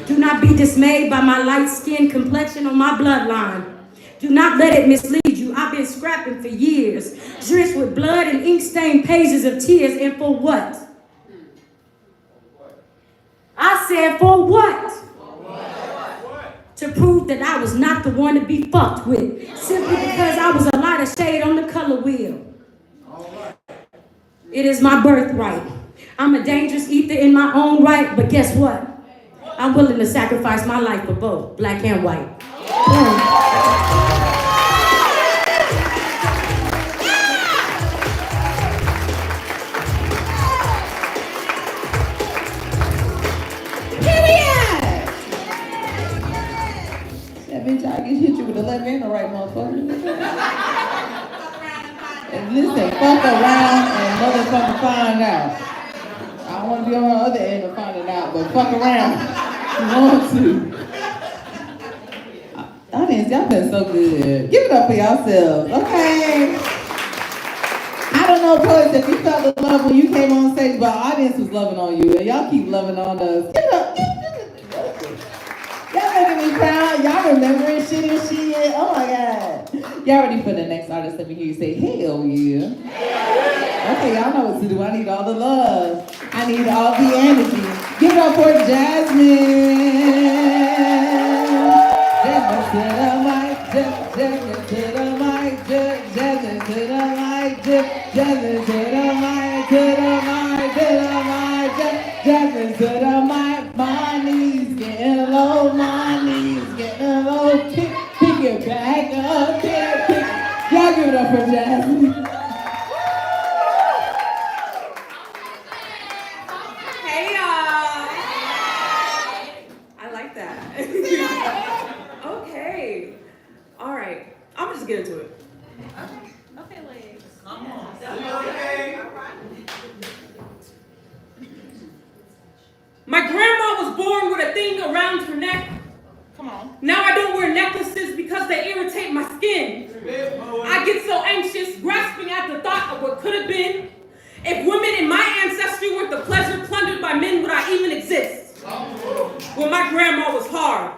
Do not be dismayed by my light-skinned complexion or my bloodline. Do not let it mislead you. I've been scrapping for years, drenched with blood and ink-stained pages of tears, and for what? I said, for what? To prove that I was not the one to be fucked with, simply because I was a lighter shade on the color wheel. It is my birthright. I'm a dangerous ether in my own right, but guess what? I'm willing to sacrifice my life for both, black and white. That bitch, I can hit you with the left and the right, motherfucker. And listen, fuck around and motherfucker find out. I don't want to be on the other end of finding out, but fuck around. You want to. Audience, y'all been so good. Give it up for yourselves, okay? I don't know, poets, if you felt the love when you came on stage, but our audience was loving on you, and y'all keep loving on us. Give it up. Y'all making me proud. Y'all remembering shit and shit. Oh my God. Y'all ready for the next artist? Let me hear you say, hell yeah. Okay, y'all know what to do. I need all the love. I need all the energy. Give it up for Jasmine. Jasmine to the mic. Jasmine to the mic. Jasmine to the mic. Jasmine to the mic. To the mic. To the mic. Jasmine to the mic. My knees getting low. My knees getting low. Pick it back up. Pick. Y'all give it up for Jasmine. Hey y'all! I like that. Okay. All right. I'm just get into it. Okay, ladies. Come on. Okay. My grandma was born with a thing around her neck. Come on. Now I don't wear necklaces because they irritate my skin. I get so anxious, grasping at the thought of what could have been. If women in my ancestry weren't the pleasure plundered by men, would I even exist? Well, my grandma was hard.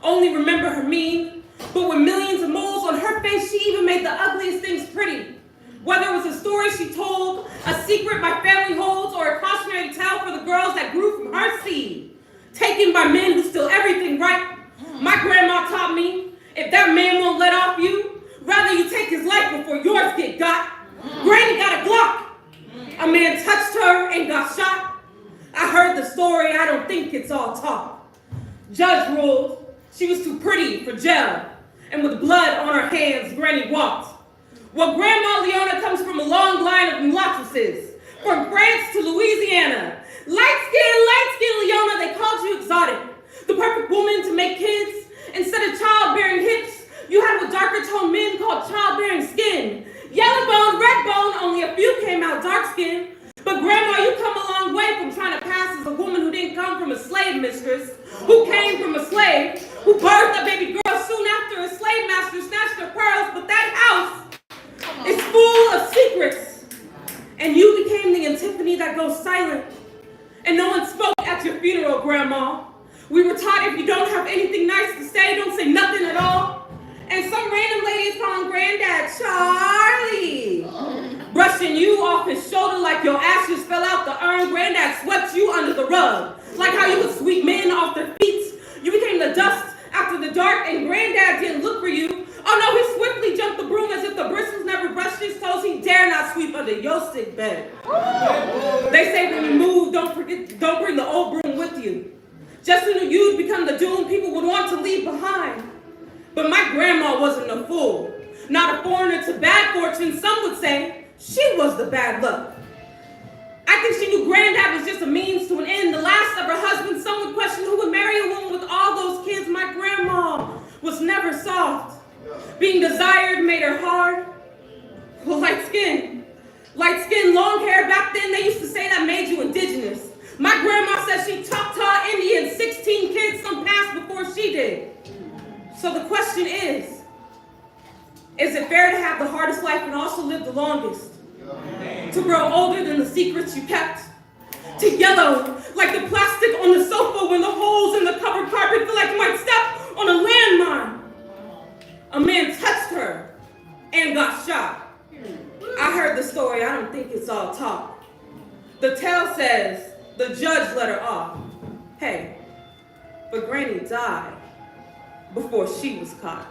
Only remember her mean. But with millions of moles on her face, she even made the ugliest things pretty. Whether it was a story she told, a secret my family holds, or a cautionary tale for the girls that grew from her seed, taken by men who steal everything right. My grandma taught me, if that man won't let off you, rather you take his life before yours get got. Granny got a Glock. A man touched her and got shot. I heard the story, I don't think it's all talk. Judge ruled she was too pretty for jail, and with blood on her hands, Granny walked. Well, Grandma Leona comes from a long line of mulattoes, from France to Louisiana. Light-skinned Leona, they called you exotic. The perfect woman to make kids. Instead of childbearing hips, you had what darker toned men called childbearing skin. Yellow bone, red bone, only a few came out dark skinned. But Grandma, you come a long way from trying to pass as a woman who didn't come from a slave mistress, who came from a slave, who birthed a baby girl soon after a slave master snatched her pearls. But that house is full of secrets. And you became the antiphony that goes silent. And no one spoke at your funeral, Grandma. We were taught if you don't have anything nice to say, don't say nothing at all. And some random lady is calling Granddad Charlie. Brushing you off his shoulder like your ashes fell out the urn. Granddad swept you under the rug. Like how you would sweep men off their feet. You became the dust after the dark, and Granddad didn't look for you. Oh no, he swiftly jumped the broom as if the bristles never brushed his toes. He dare not sweep under your sick bed. just knew you'd become the doom people would want to leave behind. But my grandma wasn't a fool, not a foreigner to bad fortune. Some would say she was the bad luck. I think she knew granddad was just a means to an end, the last of her husband. Some would question who would marry a woman with all those kids. My grandma was never soft. Being desired made her hard. Well, light skin, long hair. Back then they used to say that made you indigenous. My grandma said she Choctaw Indian, 16 kids, some passed before she did. So the question is it fair to have the hardest life and also live the longest? To grow older than the secrets you kept? To yellow like the plastic on the sofa when the holes in the covered carpet feel like you might step on a landmine? A man touched her and got shot. I heard the story, I don't think it's all talk. The tale says the judge let her off. Hey, but Granny died before she was caught.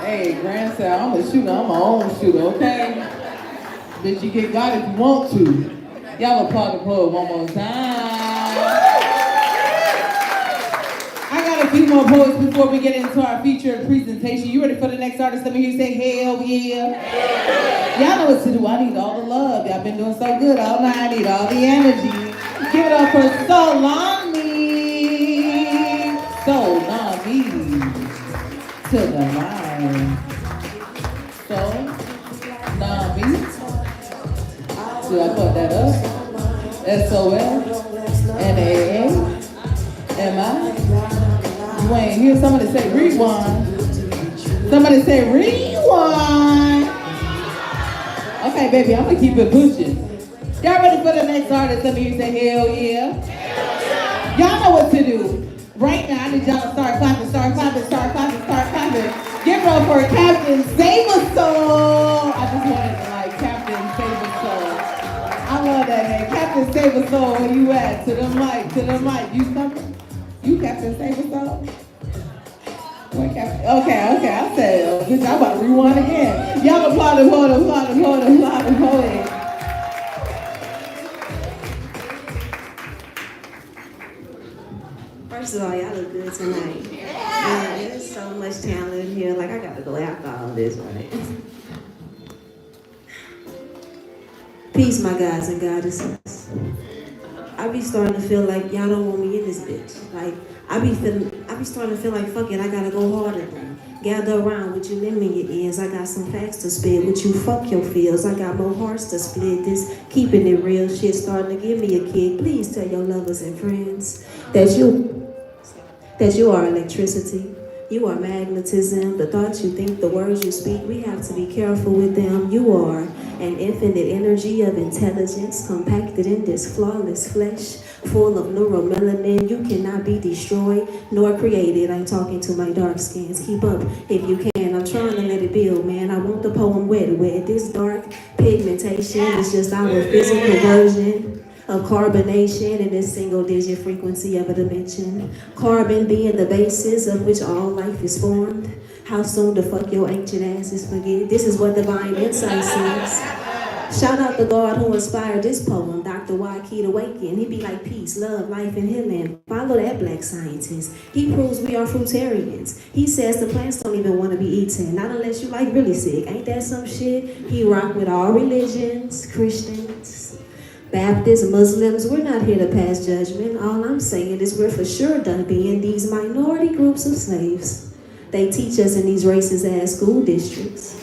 Hey, grandson, I'm a shooter. I'm my own shooter, okay? Bitch, you get God if you want to. Y'all applaud the poet one more time. I got a few more poets before we get into our featured presentation. You ready for the next artist? Let me hear you say, hell yeah. Y'all know what to do. I need all the love. Y'all been doing so good all night. I need all the energy. Give it up for Solami. To the line. Solami. Did I fuck that up? S-O-L-N-A-A. Am I? You ain't hear somebody say rewind. Somebody say rewind. Okay, baby, I'm gonna keep it pushing. Y'all ready for the next artist? Let me hear you say hell yeah. Y'all know what to do. Right now, I need y'all to start clapping, start clapping, start clapping, start clapping. Give it up for Captain Save a Soul. I just wanted to like Captain Save a Soul. I love that name. Captain Save a Soul, where you at? To the mic, to the mic. You something? You Captain Save a Soul? Wait, Captain. Okay, I said, bitch, I'm about to rewind again. Y'all applaud the poet, applaud the poet, applaud the poet. First of all, y'all look good tonight. There's so much talent in here. Like, I got to go after all this, right? Peace, my guys and goddesses. I be starting to feel like y'all don't want me in this bitch. Like, I be starting to feel like, fuck it, I gotta go harder. Gather around with you, lend me your ears. I got some facts to spit with you, fuck your feels. I got more hearts to split. This keeping it real shit starting to give me a kick. Please tell your lovers and friends that you are electricity. You are magnetism. The thoughts you think, the words you speak, we have to be careful with them. You are an infinite energy of intelligence compacted in this flawless flesh, full of neuromelanin. You cannot be destroyed nor created. I'm talking to my dark skins. Keep up if you can. I'm trying to let it build, man. I want the poem wet. This dark pigmentation is just our physical version of carbonation in this single-digit frequency of a dimension. Carbon being the basis of which all life is formed. How soon the fuck your ancient asses forget? This is what divine insight says. Shout out the God who inspired this poem, Dr. Waikita Waken. He be like peace, love, life, and healing. Follow that black scientist. He proves we are fruitarians. He says the plants don't even want to be eaten, not unless you like really sick. Ain't that some shit? He rock with all religions, Christians, Baptists, Muslims. We're not here to pass judgment. All I'm saying is we're for sure done being these minority groups of slaves. They teach us in these racist ass school districts,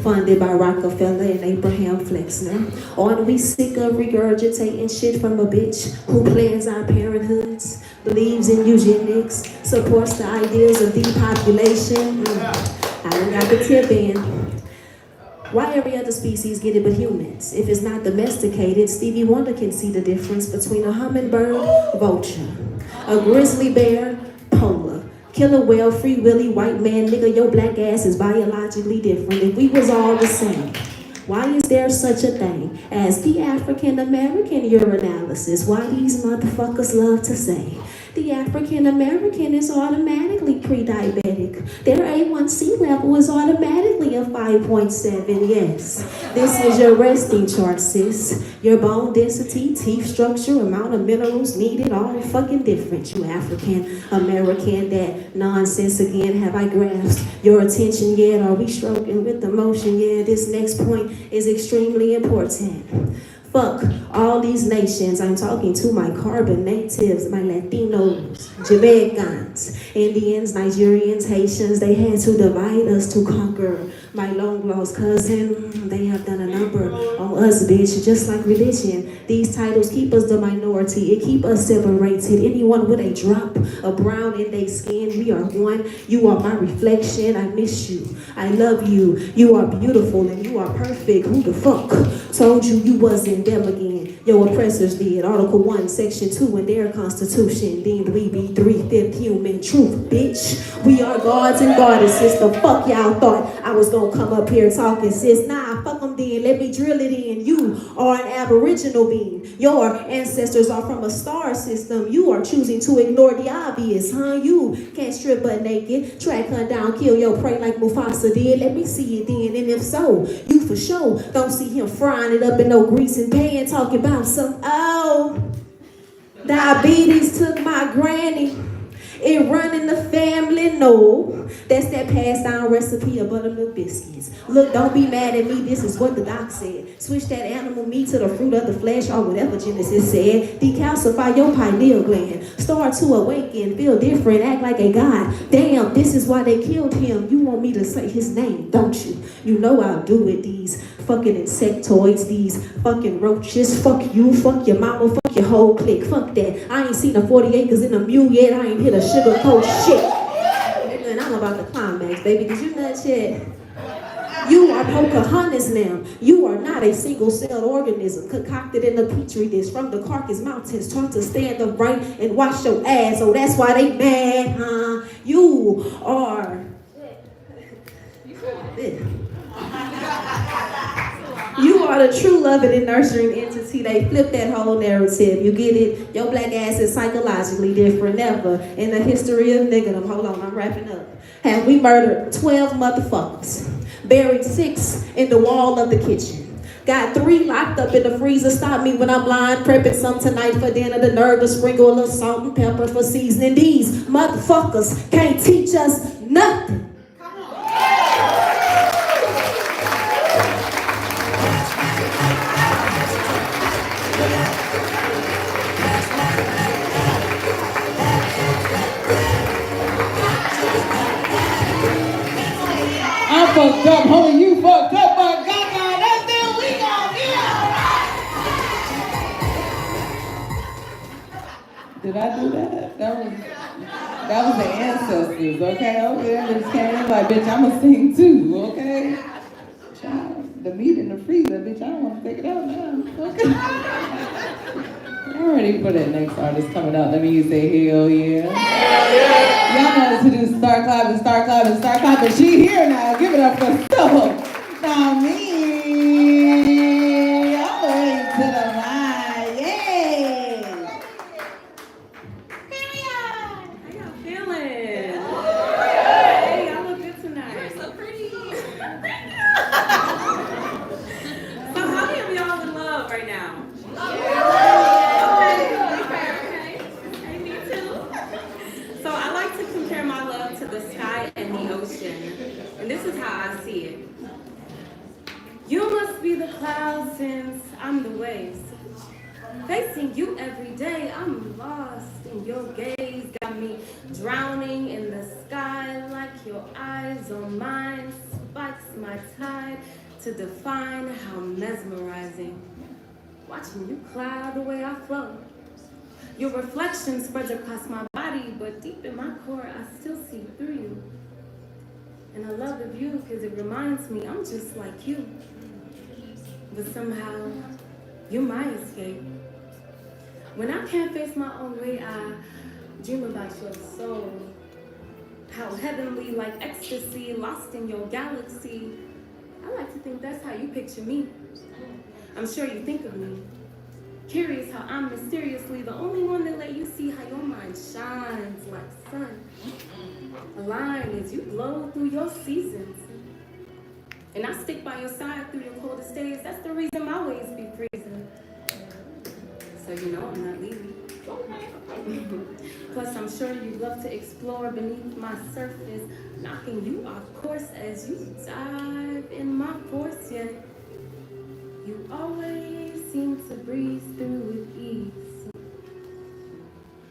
funded by Rockefeller and Abraham Flexner. Aren't we sick of regurgitating shit from a bitch who plans our parenthoods, believes in eugenics, supports the ideas of depopulation? I done got the tip in. Why every other species get it but humans? If it's not domesticated, Stevie Wonder can see the difference between a hummingbird, vulture, a grizzly bear, polar, killer whale, free willy, white man, nigga, your black ass is biologically different. If we was all the same, why is there such a thing as the African American urinalysis? Why these motherfuckers love to say The African American is automatically pre-diabetic. Their A1C level is automatically a 5.7, yes. This is your resting chart, sis. Your bone density, teeth structure, amount of minerals needed, all fucking different. You African American, that nonsense again. Have I grasped your attention yet? Are we stroking with emotion? Yeah, this next point is extremely important. Fuck all these nations. I'm talking to my carbon natives, my Latinos, Jamaicans, Indians, Nigerians, Haitians. They had to divide us to conquer. My long lost cousin, they have done a number on us, bitch, just like religion. These titles keep us the minority. It keep us separated. Anyone with a drop of brown in their skin, we are one. You are my reflection. I miss you. I love you. You are beautiful and you are perfect. Who the fuck told you you wasn't them again? Your oppressors did. Article 1, Section 2 in their constitution. Deemed we be 3/5 human. Truth, bitch. We are gods and goddesses. The fuck y'all thought I was gonna come up here talking, sis? Nah, fuck them then. Let me drill it in. You are an aboriginal being. Your ancestors are from a star system. You are choosing to ignore the obvious, huh? You can't strip butt naked, track her down, kill your prey like Mufasa did. Let me see it then, and if so, you for sure don't see him frying it up in no grease and pan, talking about some, oh, diabetes took my granny. It run in the family, no. That's that passed down recipe of buttermilk biscuits. Look, don't be mad at me, this is what the doc said. Switch that animal meat to the fruit of the flesh or whatever Genesis said. Decalcify your pineal gland. Start to awaken, feel different, act like a god. Damn, this is why they killed him. You want me to say his name, don't you? You know I'll do it, these fucking insectoids, these fucking roaches. Fuck you, fuck your mama, fuck your whole clique. Fuck that. I ain't seen a 40 acres in a mule yet. I ain't hit a sugarcoat shit. And I'm about to climax, baby. Did you nuts yet? You are Pocahontas now. You are not a single-celled organism concocted in a petri dish from the Caucasus Mountains, taught to stand upright and wash your ass. So that's why they mad, huh? You are. You are the true loving and nurturing entity. They flip that whole narrative. You get it? Your black ass is psychologically different ever in the history of niggerdom. Hold on, I'm wrapping up. Have we murdered 12 motherfuckers, buried 6 in the wall of the kitchen, got 3 locked up in the freezer. Stop me when I'm lying, prepping some tonight for dinner. The nerve to sprinkle a little salt and pepper for seasoning. These motherfuckers can't teach us nothing. I fucked up, homie, you fucked up, but God, that's still we gon' get alright. Did I do that? That was the ancestors, okay? Okay, I just came in like, bitch, I'ma sing too, okay? Child, the meat in the freezer, bitch, I don't wanna take it out now, okay? I'm ready for that next artist coming out. Let me say hell yeah. Hell yeah. Y'all know to do start clapping, start clapping, start clapping. She here now. Give it up for Soul. Now me. I'm ready to the line. Yay. How y'all feeling? Hey, y'all look good tonight. You're so pretty. Thank you. So how many of y'all in love right now? Okay, me too. So I like to compare my love to the sky and the ocean. And this is how I see it. You must be the clouds since I'm the waves. Facing you every day, I'm lost in your gaze. Got me drowning in the sky like your eyes on mine. Spikes my tide to define how mesmerizing. Watching you cloud the way I flow. Your reflection spreads across my body, but deep in my core, I still see through you. And I love the view because it reminds me I'm just like you. But somehow, you're my escape. When I can't face my own way, I dream about your soul. How heavenly, like ecstasy, lost in your galaxy. I like to think that's how you picture me. I'm sure you think of me. Curious how I'm mysteriously the only one that let you see how your mind shines like sun. Aligned as you glow through your seasons. And I stick by your side through your coldest days. That's the reason my ways be freezing. So you know I'm not leaving. Plus I'm sure you'd love to explore beneath my surface, knocking you off course as you dive in my force, yet you always seem to breeze through with ease.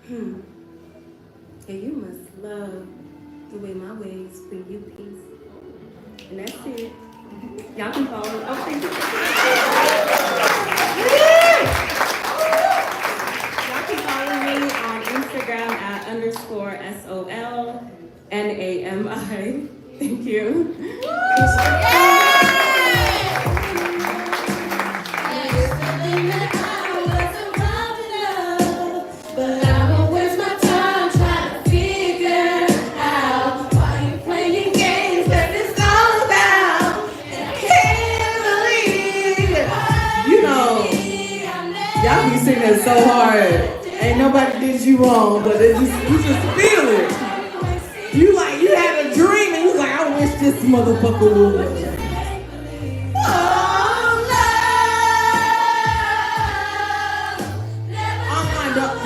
And you must love the way my ways bring you peace. And that's it. Y'all can follow. Oh, thank you. Y'all can follow me on Instagram at _SOLNAMI. Thank you. Y'all be singing so hard. Ain't nobody did you wrong, but you just feel it. You had a dream and you like, I wish this motherfucker would.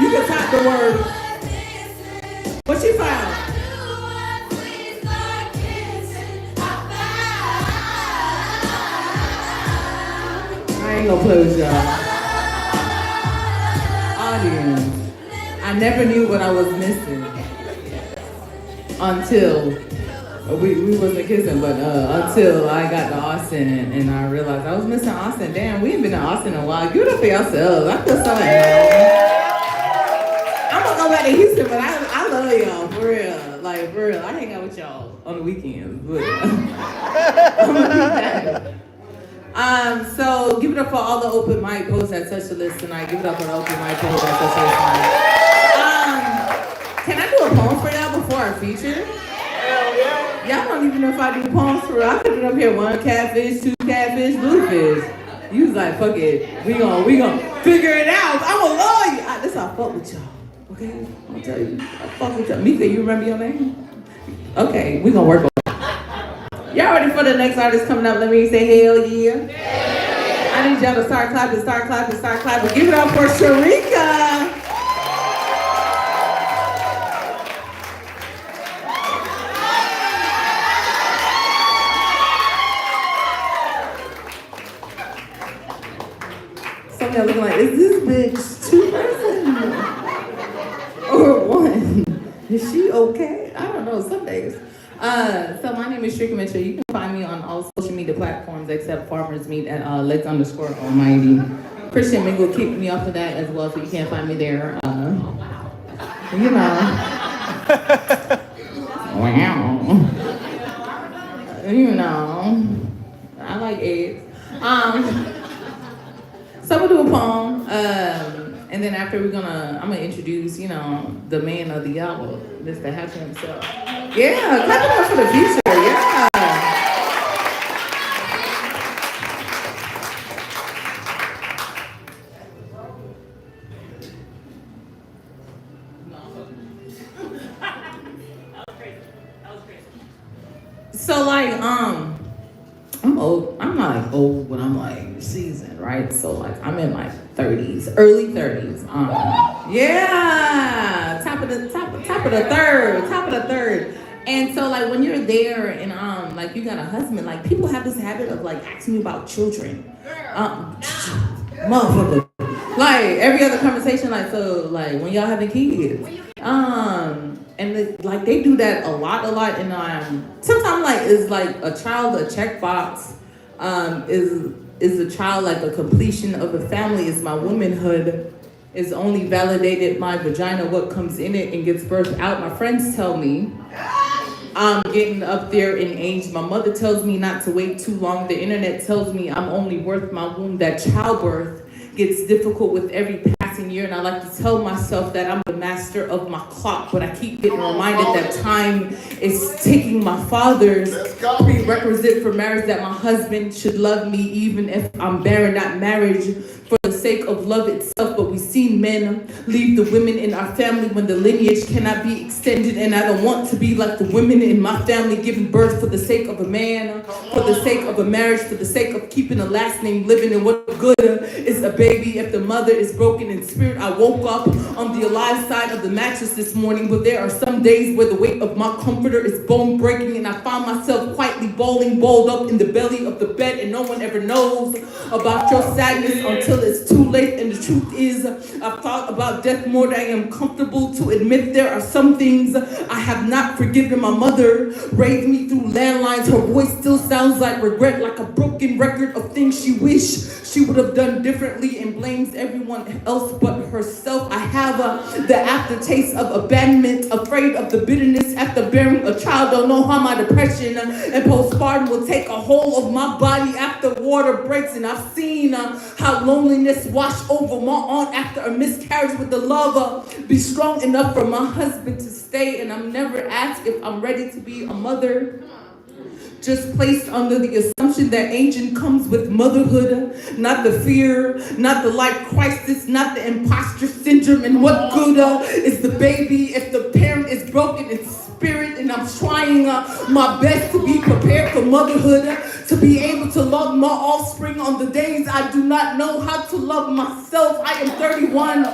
You can type the word. What you found? I ain't gonna play with y'all. Audience. I never knew what I was missing until we wasn't kissing, but until I got to Austin and I realized I was missing Austin. Damn, we ain't been to Austin in a while. Give it up for yourselves. I feel so I'm gonna go back to Houston, but I love y'all for real. Like for real. I hang out with y'all on the weekends. But I'm gonna be back. So give it up for all the open mic posts that touched the list tonight. Give it up for the open mic posts that touched the list tonight. Can I do a poem for y'all before our feature? Hell yeah. Y'all don't even know if I do poems for real. I put it up here, 1 catfish, 2 catfish, bluefish. You was like, fuck it. We gon' figure it out. I'm a lawyer. This how I fuck with y'all. Okay? I'll tell you. I fuck with y'all. Mika, you remember your name? Okay, we gonna work on it. Y'all ready for the next artist coming up? Let me say hell yeah. I need y'all to start clapping. Give it up for Sharika. Some of y'all looking like, is this bitch 2 persons? Or 1? Is she okay? I don't know, some days. So my name is Sharika Mitchell. You can find me on all social media platforms except Farmers Meet at Lex_Almighty. Christian Mingle kicked me off of that as well, so you can't find me there. You know. You know. I like eggs. So I'm gonna do a poem, and then after I'm gonna introduce, the man of the hour, Mr. Hatcher himself. Yeah, clap it up for the future, yeah. So I'm old. I'm not old, but I'm like seasoned, right? So like I'm in my 30s, early 30s. Yeah, top of the third. And so like when you're there and like you got a husband, like people have this habit of like asking you about children. Motherfucker. Like every other conversation, like so like when y'all having kids. And they do that a lot, and sometimes like is like a child a checkbox, is a child like a completion of the family? Is my womanhood is only validated my vagina, what comes in it and gets birthed out? My friends tell me I'm getting up there in age. My mother tells me not to wait too long. The internet tells me I'm only worth my womb. That childbirth gets difficult with every passing year, and I like to tell myself that I'm the master of my clock, but I keep getting reminded that time is ticking. My father's prerequisite for marriage, that my husband should love me even if I'm barren, not marriage for the sake of love itself, but we've seen men leave the women in our family when the lineage cannot be extended, and I don't want to be like the women in my family giving birth for the sake of a man, for the sake of a marriage, for the sake of keeping a last name living. And what good is a baby if the mother is broken in spirit? I woke up on the alive side of the mattress this morning, but there are some days where the weight of my comforter is bone breaking, and I find myself quietly balled up in the belly of the bed, and no one ever knows about your sadness until it's too late. And the truth is, I've thought about death more than I am comfortable to admit. There are some things I have not forgiven. My mother raised me through landlines. Her voice still sounds like regret, like a broken record of things she wished she would have done differently, and blames everyone else but herself. I have the aftertaste of abandonment, afraid of the bitterness after bearing a child. Don't know how my depression and postpartum will take a hold of my body after water breaks. And I've seen how loneliness wash over my aunt after a miscarriage. With the love be strong enough for my husband to stay, and I'm never asked if I'm ready to be a mother. Just placed under the assumption that aging comes with motherhood, not the fear, not the life crisis, not the imposter syndrome. And what good is the baby if the parent is broken in spirit? And I'm trying my best to be prepared for motherhood, to be able to love my offspring on the days I do not know how to love myself. I am 31,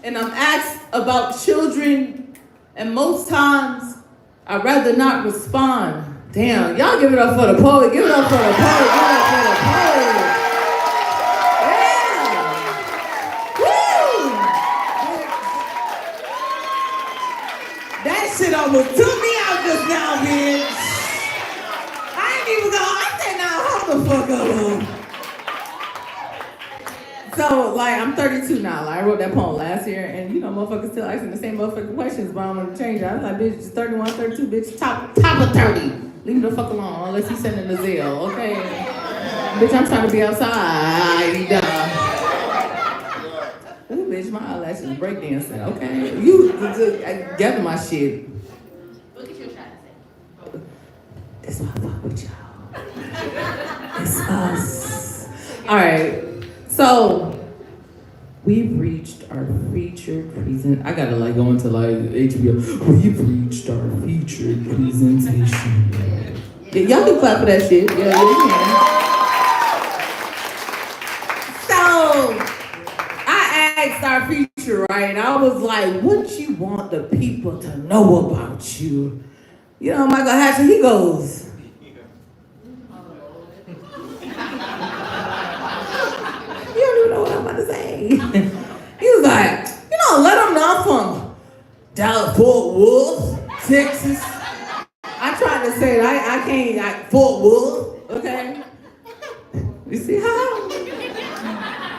and I'm asked about children, and most times I'd rather not respond. Damn, y'all give it up for the poet. Give it up for the poet. Give it up for the poet. Yeah. Woo. That shit almost took me out just now, bitch. I ain't even gonna, I said, now hold the fuck up. So, like, I'm 32 now. Like, I wrote that poem last year, and you know, motherfuckers still asking the same motherfucking questions, but I'm gonna change it. I was like, bitch, it's 31, 32, bitch, top of 30. Leave me the fuck alone, unless he's sending the Zelle, okay? Bitch, I'm trying to be outside. Ooh, bitch, my eyelashes breakdancing, okay? You gather my shit. Look at your shot. That's why I fuck with y'all. It's us. All right, so we've reached our featured present. I gotta like go into like HBO. We've reached our featured presentation. Yeah, y'all can clap for that shit. Yeah, you can. So I asked our feature, right? I was like, what you want the people to know about you? You know, Michael Hatcher, he goes, you don't even know what I'm about to say. He was like, you know, let them know I'm from Dallas, Fort Worth, Texas. I tried to say it, I can't, like, Fort Worth, okay? You see how?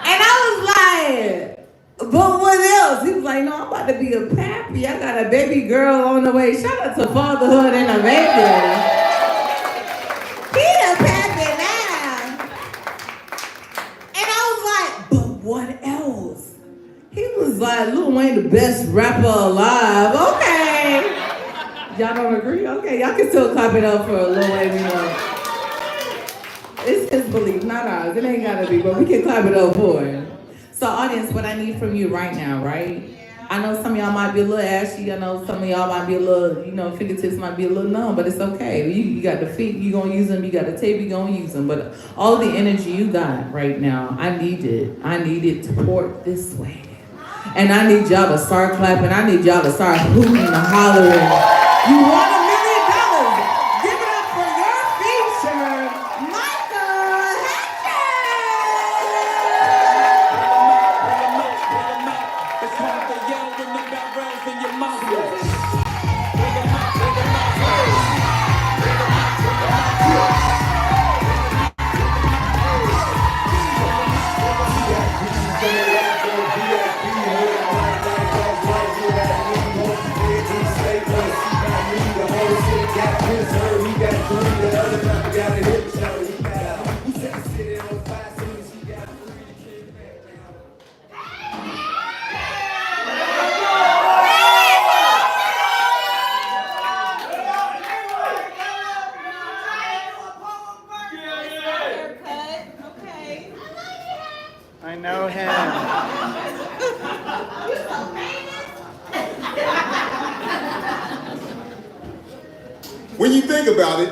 And I was like, but what else? He was like, no, I'm about to be a pappy. I got a baby girl on the way. Shout out to fatherhood and a baby. He a pappy now. And I was like, but what else? He was like, Lil Wayne the best rapper alive. Okay. Y'all don't agree? Okay, y'all can still clap it up for Lil Wayne, you know. It's his belief, not ours. It ain't gotta be, but we can clap it up for him. So audience, what I need from you right now, right? I know some of y'all might be a little ashy. I know some of y'all might be a little, you know, fingertips might be a little numb, but it's okay. You got the feet, you gonna use them. You got the tape, you gonna use them. But all the energy you got right now, I need it. I need it to pour this way. And I need y'all to start clapping. I need y'all to start hooting and hollering. You want $1 million? Give it up for your feature, Michael It's hard to yell when the barrel's in your mouth. I know When you think about it,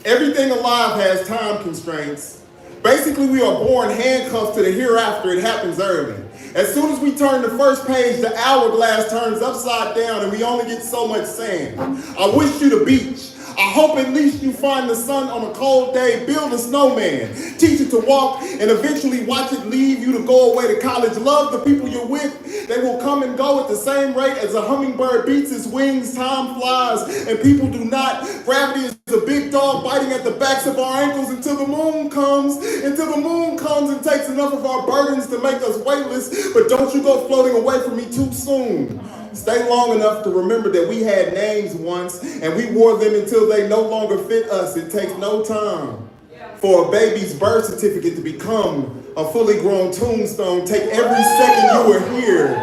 everything alive has time constraints. Basically, we are born handcuffed to the hereafter. It happens early. As soon as we turn the first page, the hourglass turns upside down and we only get so much sand. I wish you the beach. I hope at least you find the sun on a cold day, build a snowman, teach it to walk, and eventually watch it leave you to go away to college. Love the people you're with. They will come and go at the same rate as a hummingbird beats its wings. Time flies and people do not. Gravity is a big dog biting at the backs of our ankles until the moon comes. Until the moon comes and takes enough of our burdens to make us weightless. But don't you go floating away from me too soon. Stay long enough to remember that we had names once and we wore them until they no longer fit us. It takes no time for a baby's birth certificate to become a fully grown tombstone. Take every second you were here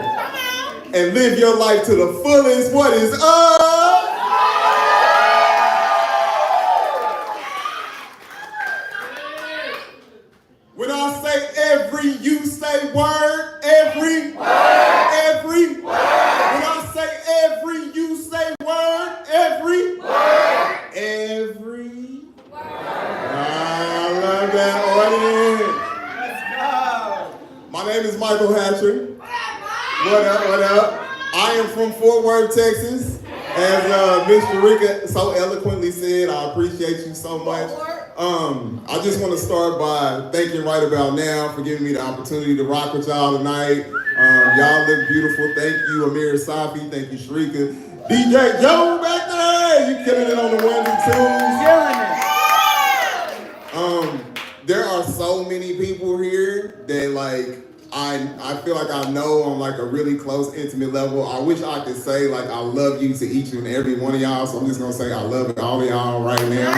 and live your life to the fullest. What is up? When I say every, you say word. Every word. Every word. When I say every, you say word. Every word. Every word. I love that audience. My name is Michael Hatcher. What up, what up? I am from Fort Worth, Texas. As Miss Sharika so eloquently said, I appreciate you so much. I just want to start by thanking Right About Now for giving me the opportunity to rock with y'all tonight. Y'all look beautiful. Thank you, Amir Safi. Thank you, Sharika. DJ Joe back there. You killing it on the ones and twos. There are so many people here that like I feel like I know on like a really close, intimate level. I wish I could say like I love you to each and every one of y'all. So I'm just gonna say I love all of y'all right now.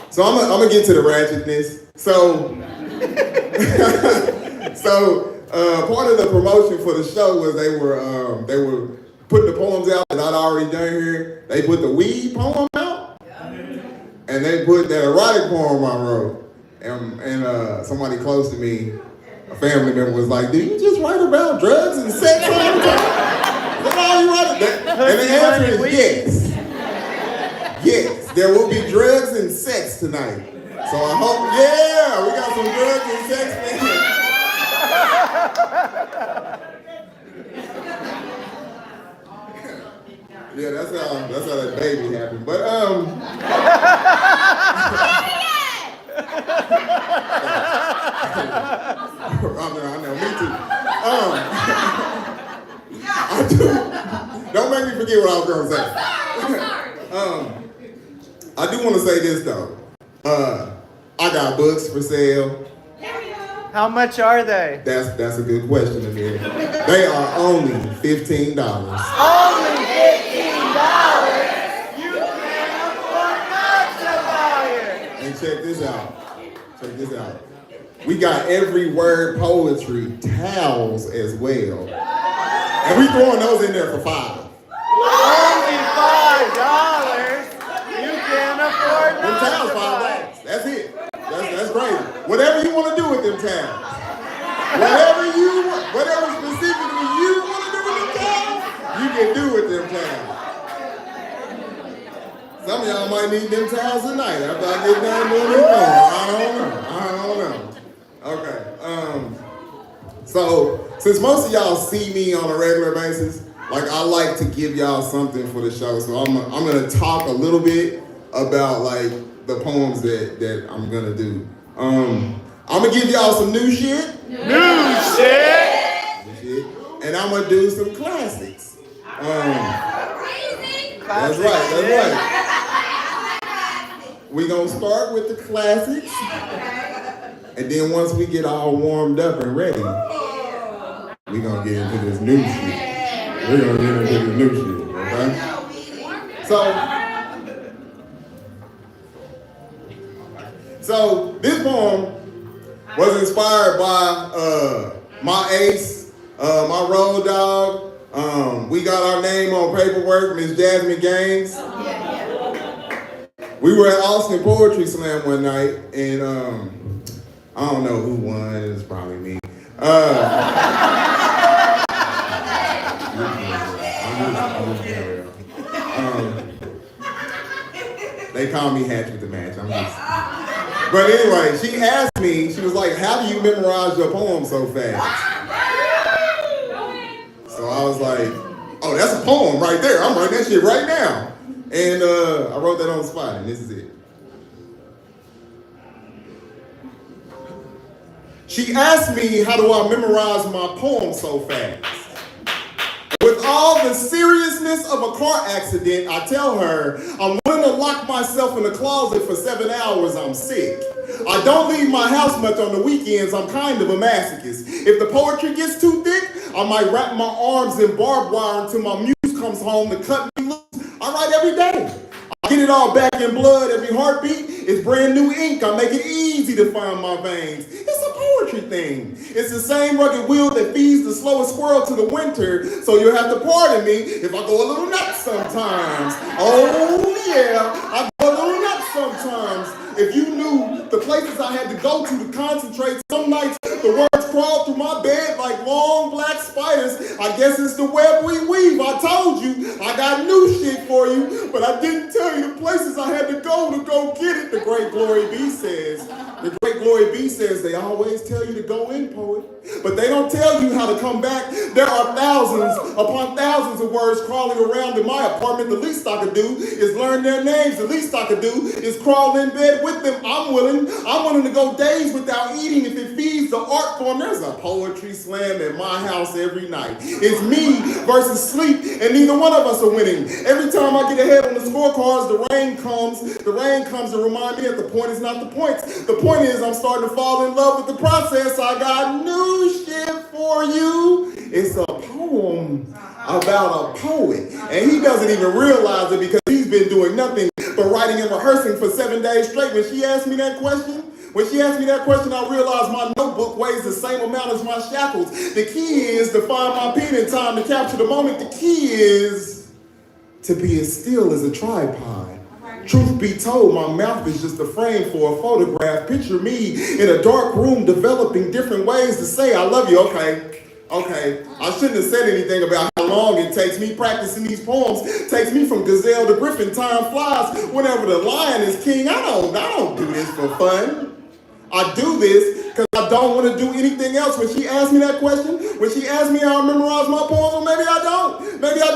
So I'm gonna get to the ratchetness. So part of the promotion for the show was they were putting the poems out that I'd already done here. They put the weed poem out, and they put that erotic poem I wrote. And somebody close to me, a family member, was like, "Did you just write about drugs and sex all the time? Is that all you write?" And the answer is yes. Yes, there will be drugs and sex tonight. So I hope, yeah, we got some drugs and sex, man. Yeah, that's how that baby happened. But I know, me too. Don't make me forget what I was gonna say. I do want to say this though. I got books for sale. How much are they? That's a good question, Amir. They are only $15. Only $15? You can't afford not to buy it. And check this out. We got every word poetry towels as well. And we throwing those in there for $5. Only $5? You can't afford them not towels, to buy it. $5. That's it. That's crazy. Whatever you want to do with them towels. Whatever specifically you want to do with them towels, you can do with them towels. Some of y'all might need them towels tonight after I get done doing this poem. I don't know. Okay. So since most of y'all see me on a regular basis, like I like to give y'all something for the show. So I'm gonna talk a little bit about like the poems that I'm gonna do. I'm gonna give y'all some new shit. New shit. And I'm gonna do some classics. That's right. We're gonna start with the classics. And then once we get all warmed up and ready, we're gonna get into this new shit. Okay? So this poem was inspired by my ace, my road dog. We got our name on paperwork, Miss Jasmine Gaines. We were at Austin Poetry Slam one night, and I don't know who won. It was probably me. They call me Hatch with the Match. But anyway, she asked me, she was like, how do you memorize your poem so fast? So I was like, oh, that's a poem right there. I'm writing that shit right now. And I wrote that on the spot, and this is it. She asked me, how do I memorize my poem so fast? With all the seriousness of a car accident, I tell her, I'm willing to lock myself in the closet for 7 hours, I'm sick. I don't leave my house much on the weekends, I'm kind of a masochist. If the poetry gets too thick, I might wrap my arms in barbed wire until my muse comes home to cut me loose. I write every day. I get it all back in blood, every heartbeat is brand new ink. I make it easy to find my veins. It's a poetry thing. It's the same rugged wheel that feeds the slowest squirrel to the winter, so you'll have to pardon me if I go a little nuts sometimes. Oh yeah, I go a little nuts sometimes. If you knew the places I had to go to concentrate, some nights the words crawl through my bed like long black spiders. I guess it's the web we weave. I told you I got new shit for you, but I didn't tell you the places I had to go get it. The great Glory B says. The great Glory B says they always tell you to go in, poet, but they don't tell you how to come back. There are thousands upon thousands of words crawling around in my apartment. The least I could do is learn their names. The least I could do is crawl in bed with them. I'm willing to go days without eating if it feeds the art form. There's a poetry slam at my house every night. It's me versus sleep, and neither one of us are winning. Every time I get ahead on the scorecards, the rain comes to remind me that the point is not the points. The point is I'm starting to fall in love with the process. I got new shit for you. It's a poem about a poet, and he doesn't even realize it because he's been doing nothing but writing and rehearsing for 7 days straight. When she asked me that question, I realized my notebook weighs the same amount as my shackles. The key is to find my pen in time to capture the moment. The key is to be as still as a tripod. Truth be told, my mouth is just a frame for a photograph. Picture me in a dark room developing different ways to say I love you. Okay, I shouldn't have said anything about how long it takes me practicing these poems. It takes me from gazelle to griffin, time flies. Whenever the lion is king, I don't do this for fun. I do this because I don't want to do anything else. When she asked me that question, when she asked me how I memorize my poems, well, maybe I don't. Maybe I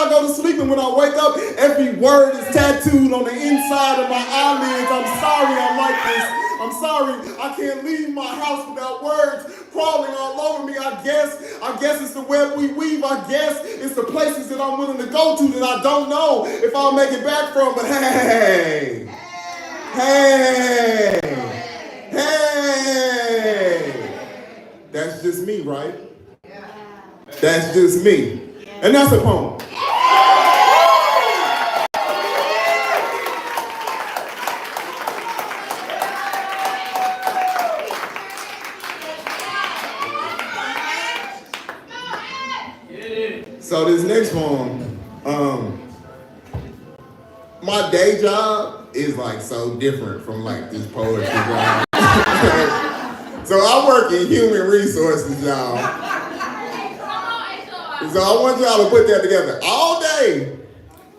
go to sleep, and when I wake up, every word is tattooed on the inside of my eyelids. I'm sorry I'm like this. I'm sorry I can't leave my house without words crawling all over me. I guess it's the web we weave. I guess it's the places that I'm willing to go to that I don't know if I'll make it back from. But hey, that's just me, right? That's just me. And that's a poem. So this next poem, my day job is like so different from like this poetry job. So I work in human resources, y'all. So I want y'all to put that together. All day,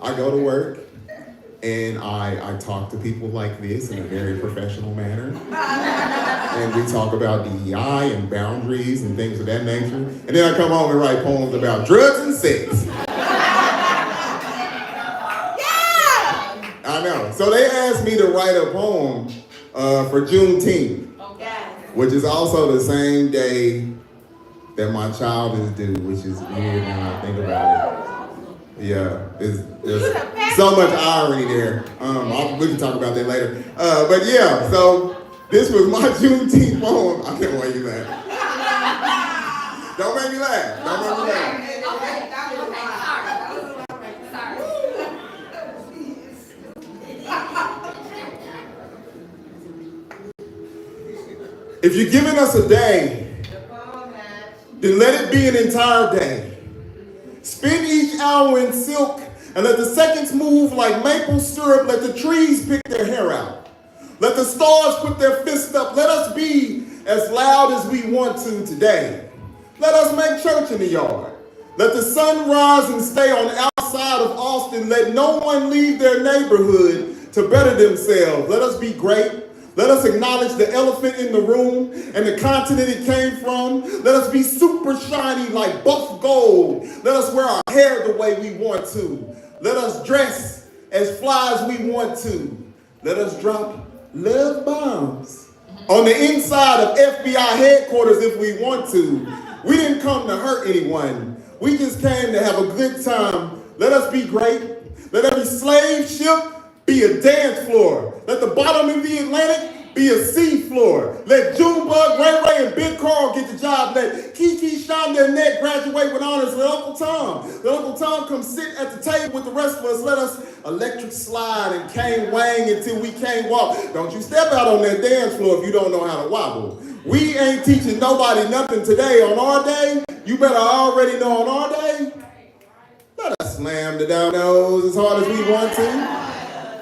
I go to work and I talk to people like this in a very professional manner. And we talk about DEI and boundaries and things of that nature. And then I come home and write poems about drugs and sex. I know. So they asked me to write a poem for Juneteenth, which is also the same day that my child is due, which is weird when I think about it. Yeah, there's so much irony there. We can talk about that later. But yeah, so this was my Juneteenth poem. I can't wait you laugh. Don't make me laugh. Don't make me laugh. If you're giving us a day, then let it be an entire day. Spend each hour in silk and let the seconds move like maple syrup. Let the trees pick their hair out. Let the stars put their fists up. Let us be as loud as we want to today. Let us make church in the yard. Let the sun rise and stay on outside outside of Austin, let no one leave their neighborhood to better themselves. Let us be great. Let us acknowledge the elephant in the room and the continent it came from. Let us be super shiny like buff gold. Let us wear our hair the way we want to. Let us dress as fly as we want to. Let us drop love bombs on the inside of FBI headquarters if we want to. We didn't come to hurt anyone. We just came to have a good time. Let us be great. Let every slave ship be a dance floor. Let the bottom of the Atlantic be a sea floor. Let Junebug, Ray Ray, and Big Carl get the job. Let Kiki, Shonda, and Ned graduate with honors. Let Uncle Tom come sit at the table with the rest of us. Let us electric slide and cane wang until we can't walk. Don't you step out on that dance floor if you don't know how to wobble. We ain't teaching nobody nothing today. On our day, you better already know on our day. Let us slam the down nose as hard as we want to.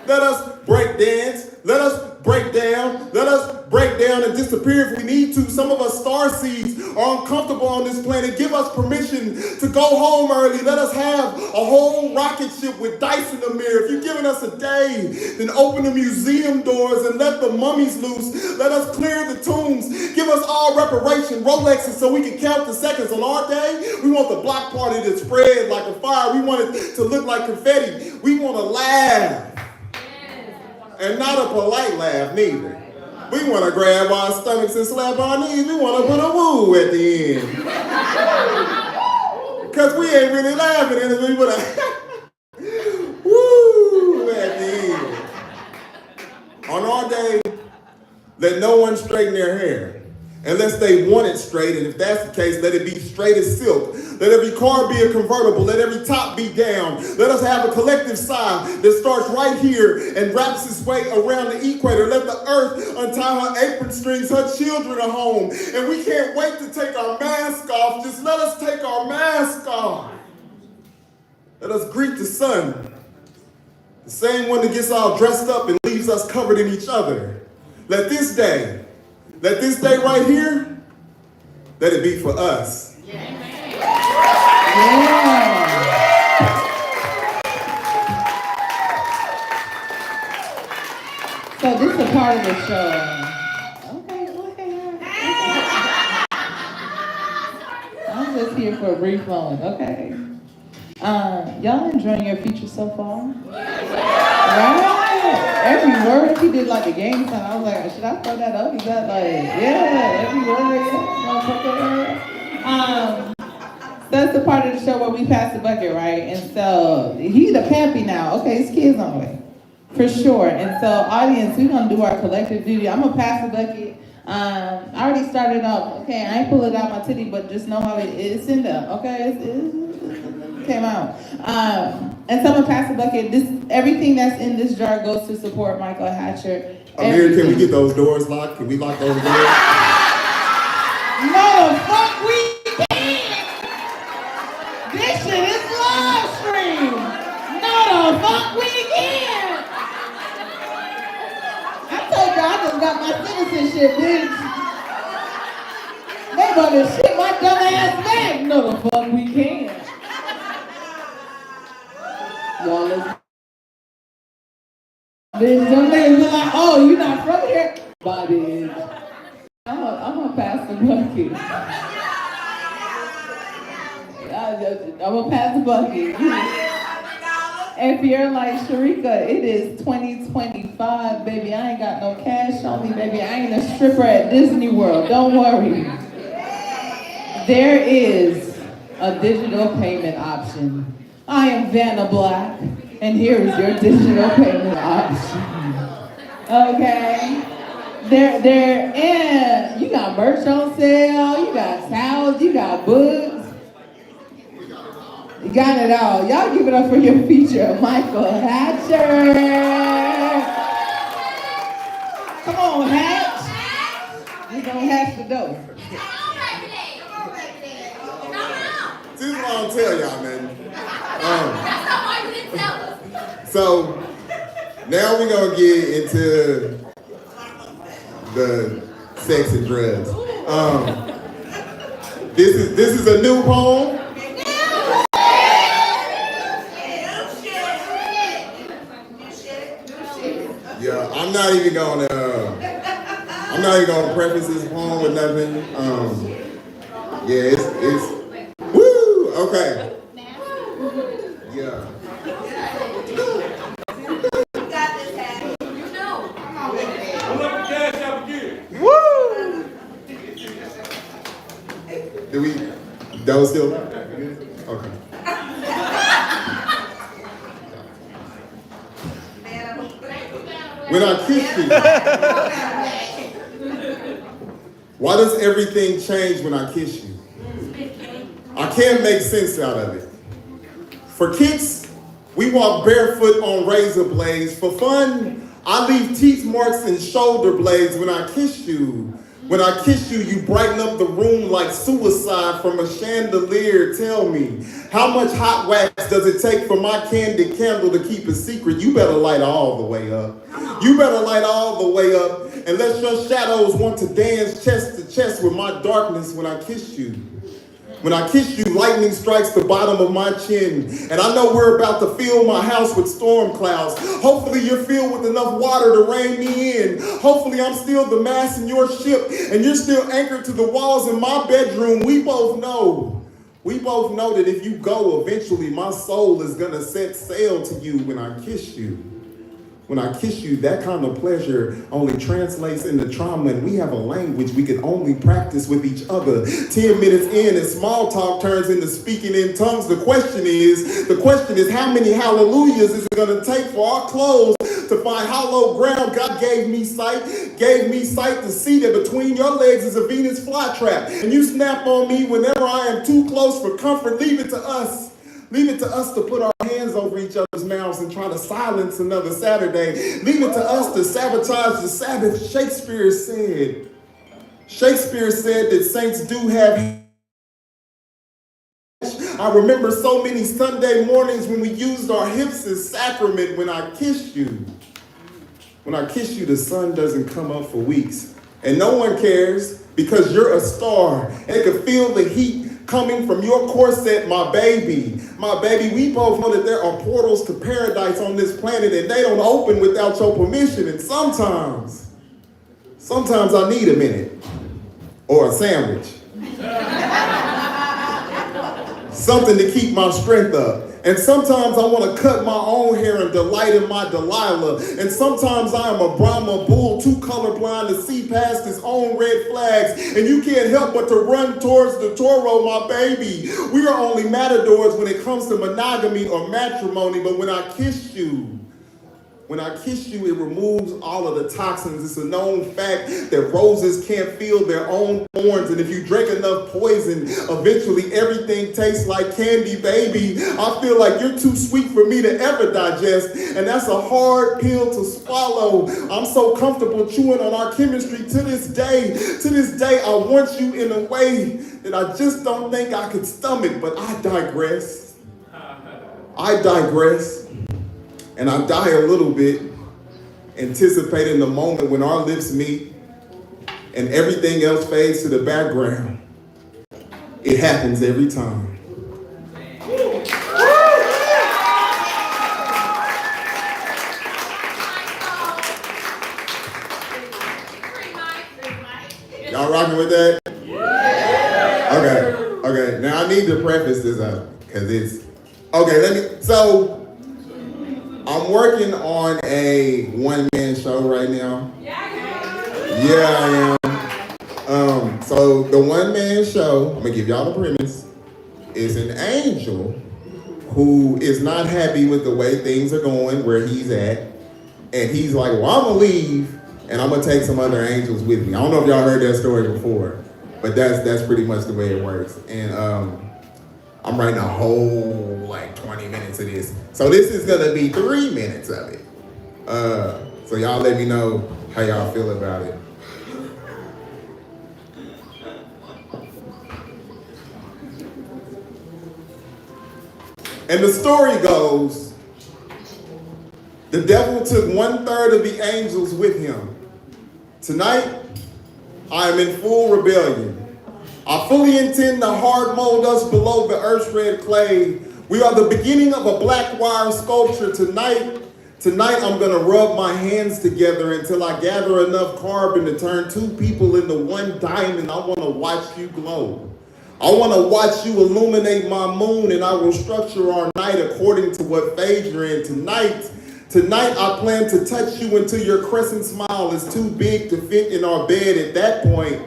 Let us break dance. Let us break down. Let us break down and disappear if we need to. Some of us starseeds are uncomfortable on this planet. Give us permission to go home early. Let us have a whole rocket ship with dice in the mirror. If you're giving us a day, then open the museum doors and let the mummies loose. Let us clear the tombs. Give us all reparation, Rolexes, so we can count the seconds. On our day, we want the block party to spread like a fire. We want it to look like confetti. We want to laugh. And not a polite laugh, neither. We want to grab our stomachs and slap our knees. We want to put a woo at the end. Because we ain't really laughing, and we put a woo at the end. On our day, let no one straighten their hair. Unless they want it straight, and if that's the case, let it be straight as silk. Let every car be a convertible. Let every top be down. Let us have a collective sigh that starts right here and wraps its way around the equator. Let the earth untie her apron strings. Her children are home. And we can't wait to take our mask off. Just let us take our mask off. Let us greet the sun. The same one that gets all dressed up and leaves us covered in each other. Let this day right here, let it be for us. Yeah. So this is a part of the show. Okay. I'm just here for a brief moment, okay? Y'all enjoying your feature so far? Right? Every word, he did like a game time. I was like, should I throw that up? He got like, yeah, every word, yeah. That's the part of the show where we pass the bucket, right? And so he's a pappy now. Okay, his kid's on the way, for sure. And so audience, we're gonna do our collective duty. I'm gonna pass the bucket. I already started off. Okay, I ain't pulling out my titty, but just know how it's in there. Okay, it came out. And someone pass the bucket. Everything that's in this jar goes to support Michael Hatcher. Amir, can we get those doors locked? Can we lock those doors? No, the fuck we can't. This shit is live stream. No, the fuck we can't. I told you I just got my citizenship, bitch. They about to shit my dumb ass back. No, the fuck we can't. Y'all listen. Bitch, them niggas be like, oh, you not from here? Bye, bitch. I'm gonna pass the bucket. I'm gonna pass the bucket. If you're like, Sharika, it is 2025, baby. I ain't got no cash on me, baby. I ain't a stripper at Disney World. Don't worry. There is a digital payment option. I am Vanna Black, and here is your digital payment option. Okay? And you got merch on sale, you got towels, you got books. You got it all. Y'all give it up for your feature, Michael Hatcher. Come on, Hatch. We're gonna hatch the dough. This is what I'll tell y'all, man. That's not why you didn't tell us. So now we're gonna get into the sex and drugs. This is a new poem. I'm not even gonna preface this poem with nothing. Yeah, it's woo. Okay. Yeah. Woo! Do we? That was still okay. When I kiss you, why does everything change when I kiss you? I can't make sense out of it. For kicks, we walk barefoot on razor blades. For fun, I leave teeth marks and shoulder blades when I kiss you. When I kiss you, you brighten up the room like suicide from a chandelier. Tell me, how much hot wax does it take for my candid candle to keep a secret? You better light all the way up. You better light all the way up, unless your shadows want to dance chest to chest with my darkness when I kiss you. When I kiss you, lightning strikes the bottom of my chin. And I know we're about to fill my house with storm clouds. Hopefully you're filled with enough water to rein me in. Hopefully I'm still the mast in your ship and you're still anchored to the walls in my bedroom. We both know that if you go, eventually my soul is gonna set sail to you when I kiss you. When I kiss you, that kind of pleasure only translates into trauma, and we have a language we can only practice with each other. 10 minutes in and small talk turns into speaking in tongues. The question is how many hallelujahs is it gonna take for our clothes to find hollow ground? God gave me sight to see that between your legs is a Venus flytrap. And you snap on me whenever I am too close for comfort. Leave it to us. Leave it to us to put our hands over each other's mouths and try to silence another Saturday. Leave it to us to sabotage the Sabbath. Shakespeare said that saints do have. I remember so many Sunday mornings when we used our hips as sacrament. When I kiss you, the sun doesn't come up for weeks. And no one cares because you're a star. And they can feel the heat coming from your corset, my baby. My baby, we both know that there are portals to paradise on this planet and they don't open without your permission. And sometimes I need a minute or a sandwich. Something to keep my strength up. And sometimes I want to cut my own hair and delight in my Delilah. And sometimes I am a Brahma bull, too colorblind to see past his own red flags. And you can't help but to run towards the Toro, my baby. We are only matadors when it comes to monogamy or matrimony. But when I kiss you, it removes all of the toxins. It's a known fact that roses can't feel their own thorns. And if you drink enough poison, eventually everything tastes like candy, baby. I feel like you're too sweet for me to ever digest. And that's a hard pill to swallow. I'm so comfortable chewing on our chemistry to this day. To this day, I want you in a way that I just don't think I could stomach. But I digress. And I die a little bit, anticipating the moment when our lips meet and everything else fades to the background. It happens every time. Y'all rocking with that? Okay. Now I need to preface this out because it's okay. I'm working on a one-man show right now. Yeah, I am. So the one-man show, I'm gonna give y'all the premise, is an angel who is not happy with the way things are going where he's at. And he's like, well, I'm gonna leave and I'm gonna take some other angels with me. I don't know if y'all heard that story before, but that's pretty much the way it works. And I'm writing a whole 20 minutes of this. So this is gonna be 3 minutes of it. So y'all let me know how y'all feel about it. And the story goes, the devil took 1/3 of the angels with him. Tonight, I am in full rebellion. I fully intend to hard mold us below the earth's red clay. We are the beginning of a black wire sculpture. Tonight, Tonight I'm gonna rub my hands together until I gather enough carbon to turn two people into one diamond. I wanna watch you glow. I wanna watch you illuminate my moon, and I will structure our night according to what phase you're in. Tonight I plan to touch you until your crescent smile is too big to fit in our bed. At that point,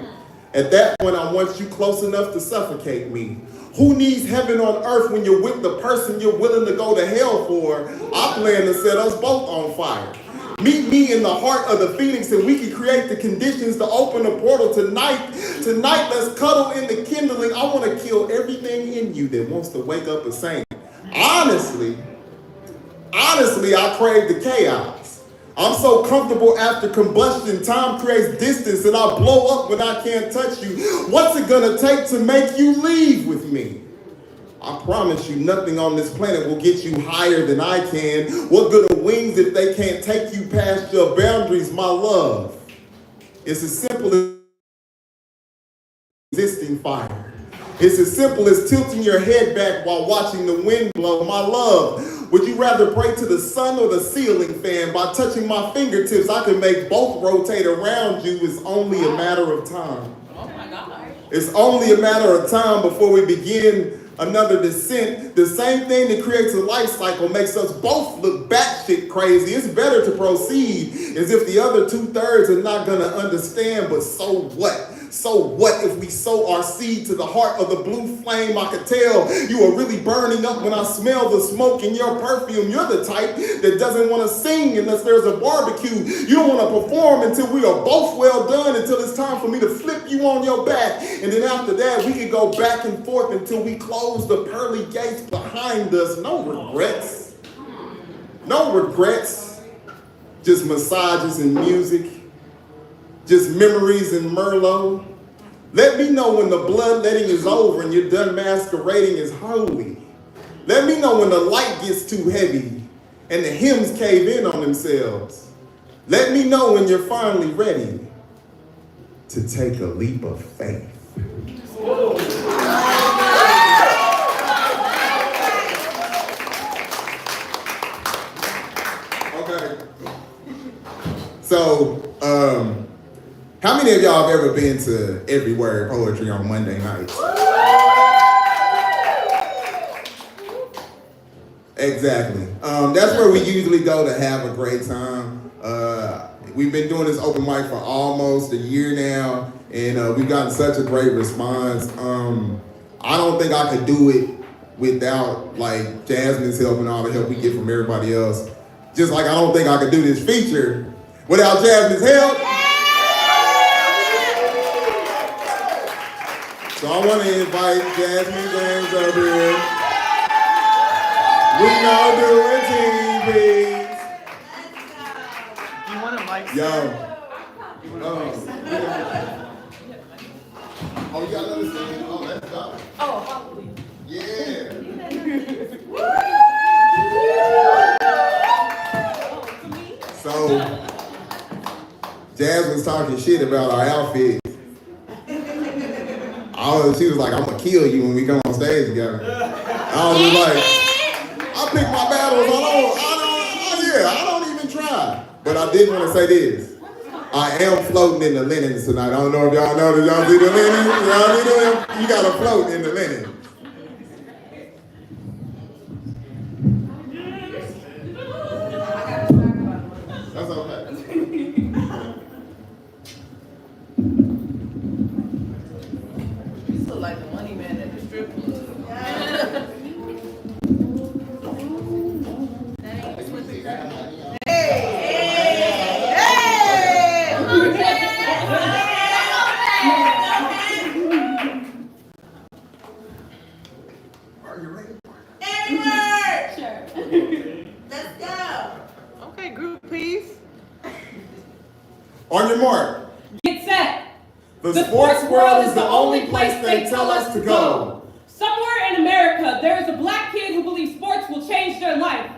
I want you close enough to suffocate me. Who needs heaven on earth when you're with the person you're willing to go to hell for? I plan to set us both on fire. Meet me in the heart of the Phoenix and we can create the conditions to open a portal tonight. Tonight, let's cuddle in the kindling. I want to kill everything in you that wants to wake up a saint. Honestly, I crave the chaos. I'm so comfortable after combustion, time creates distance and I blow up when I can't touch you. What's it gonna take to make you leave with me? I promise you nothing on this planet will get you higher than I can. What good are wings if they can't take you past your boundaries, my love? It's as simple as existing fire. It's as simple as tilting your head back while watching the wind blow, my love. Would you rather pray to the sun or the ceiling fan? By touching my fingertips, I can make both rotate around you. It's only a matter of time. Oh my God. It's only a matter of time before we begin another descent. The same thing that creates a life cycle makes us both look batshit crazy. It's better to proceed as if the other 2/3 are not gonna understand, but so what? So what if we sow our seed to the heart of the blue flame? I could tell you are really burning up when I smell the smoke in your perfume. You're the type that doesn't want to sing unless there's a barbecue. You don't want to perform until we are both well done, until it's time for me to flip you on your back. And then after that, we can go back and forth until we close the pearly gates behind us. No regrets. No regrets. Just massages and music. Just memories and Merlot. Let me know when the bloodletting is over and you're done masquerading as holy. Let me know when the light gets too heavy and the hymns cave in on themselves. Let me know when you're finally ready to take a leap of faith. Okay. So, how many of y'all have ever been to Every Word Poetry on Monday nights? Exactly. That's where we usually go to have a great time. We've been doing this open mic for almost a year now, and we've gotten such a great response. I don't think I could do it without like Jasmine's help and all the help we get from everybody else. Just like I don't think I could do this feature without Jasmine's help. So I want to invite Jasmine James up here. We gonna do a TV. You want a mic? Yo. Oh, you got another stand? Oh, let's go. Oh, probably. Yeah. So, Jasmine's talking shit about our outfits. She was like, I'm gonna kill you when we come on stage together. I was just like, I pick my battles. I don't even try. But I did want to say this. I am floating in the linens tonight. I don't know if y'all know. Did y'all see the linens? Y'all see them? You gotta float in the linens. That's okay. You look like the money man at the strip club. Are you ready? Let's go. Okay, group peace. On your mark. Get set. The sports world is the only place they tell us to go. Somewhere in America, there is a black kid who believes sports will change their life.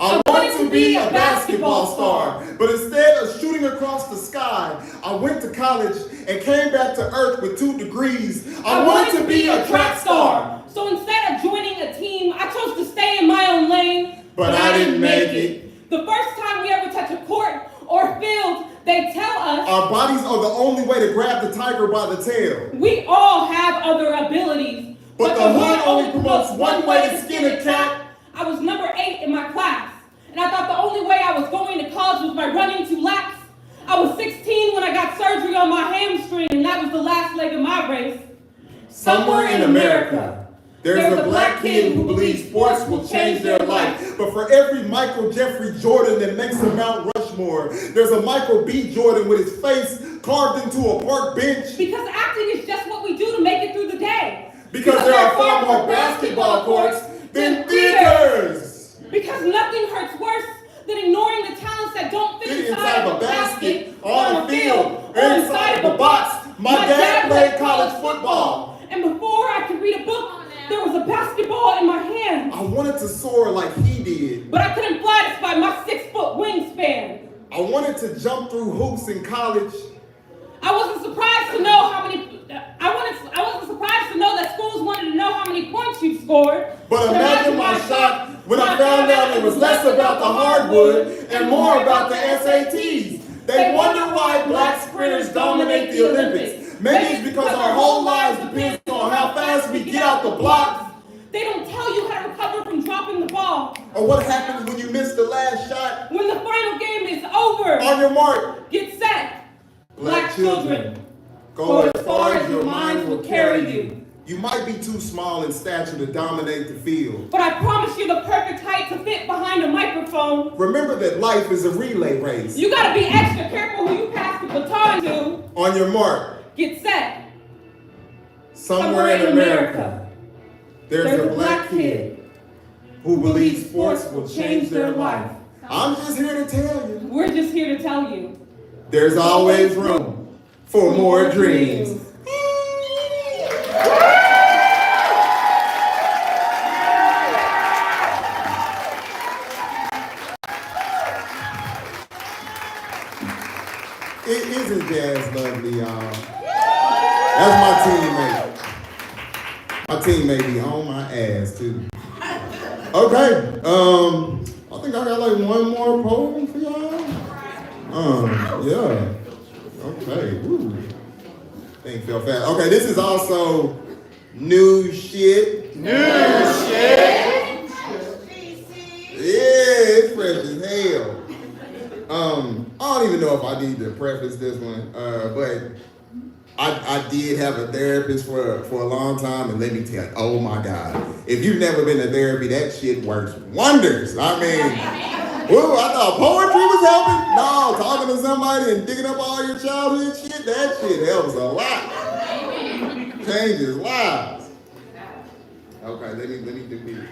I wanted to be a basketball star, but instead of shooting across the sky, I went to college and came back to earth with 2 degrees. I wanted to be a track star. So instead of joining a team, I chose to stay in my own lane. But I didn't make it. The first time we ever touch a court or field, they tell us our bodies are the only way to grab the tiger by the tail. we all have other abilities, but the hood only promotes one way to skin a cat. I was number 8 in my class, and I thought the only way I was going to college was by running 2 laps. I was 16 when I got surgery on my hamstring, and that was the last leg of my race. Somewhere in America, there's a black kid who believes sports will change their life. But for every Michael Jeffrey Jordan that makes a Mount Rushmore, there's a Michael B. Jordan with his face carved into a park bench. Because acting is just what we do to make it through the day. Because there are far more basketball courts than theaters. Because nothing hurts worse than ignoring the talents that don't fit inside of a basket, on a field, or inside of a box. My dad played college football. And before I could read a book, there was a basketball in my hand. I wanted to soar like he did. But I couldn't fly despite my 6-foot wingspan. I wanted to jump through hoops in college. I wasn't surprised to know how many. I wasn't surprised to know that schools wanted to know how many points you scored. But imagine my shock when I found out it was less about the hardwood and more about the SATs. They wonder why black sprinters dominate the Olympics. Maybe it's because our whole lives depends on how fast we get out the block. They don't tell you how to recover from dropping the ball. Or what happens when you miss the last shot. When the final game is over. On your mark. Get set. Black children, go as far as your mind will carry you. You might be too small in stature to dominate the field. But I promise you the perfect height to fit behind a microphone. Remember that life is a relay race. You gotta be extra careful who you pass the baton to. On your mark. Get set. Somewhere in America, there's a black kid who believes sports will change their life. I'm just here to tell you. We're just here to tell you. There's always room for more dreams. Isn't Jazz lovely, y'all? That's my teammate. My teammate be on my ass too. Okay, I think I got like one more poem for y'all. Yeah. Okay, woo. Thing fell fast. Okay, this is also new shit. New shit. Yeah, it's fresh as hell. I don't even know if I need to preface this one, but I did have a therapist for a long time, and let me tell you, oh my God, if you've never been to therapy, that shit works wonders. I mean, whoa, I thought poetry was helping. No, talking to somebody and digging up all your childhood shit, that shit helps a lot. Changes lives. Okay, let me do this.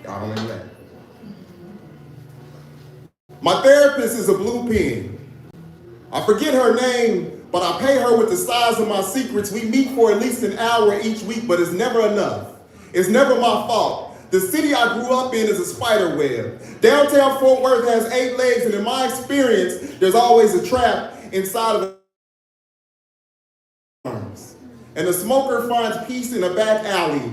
Y'all don't even laugh. My therapist is a blue pen. I forget her name, but I pay her with the size of my secrets. We meet for at least an hour each week, but it's never enough. It's never my fault. The city I grew up in is a spider web. Downtown Fort Worth has 8 legs, and in my experience, there's always a trap inside of the arms. And the smoker finds peace in a back alley.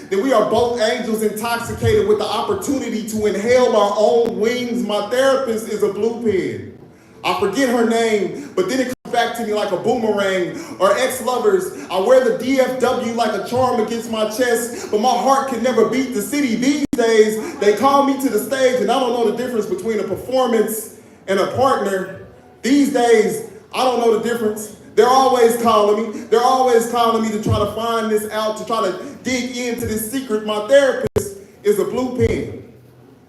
We are both angels intoxicated with the opportunity to inhale our own wings. My therapist is a blue pen. I forget her name, but then it comes back to me like a boomerang. Or ex-lovers, I wear the DFW like a charm against my chest, but my heart can never beat the city. These days, they call me to the stage, and I don't know the difference between a performance and a partner. These days, I don't know the difference. They're always calling me. They're always calling me to try to find this out, to try to dig into this secret. My therapist is a blue pen.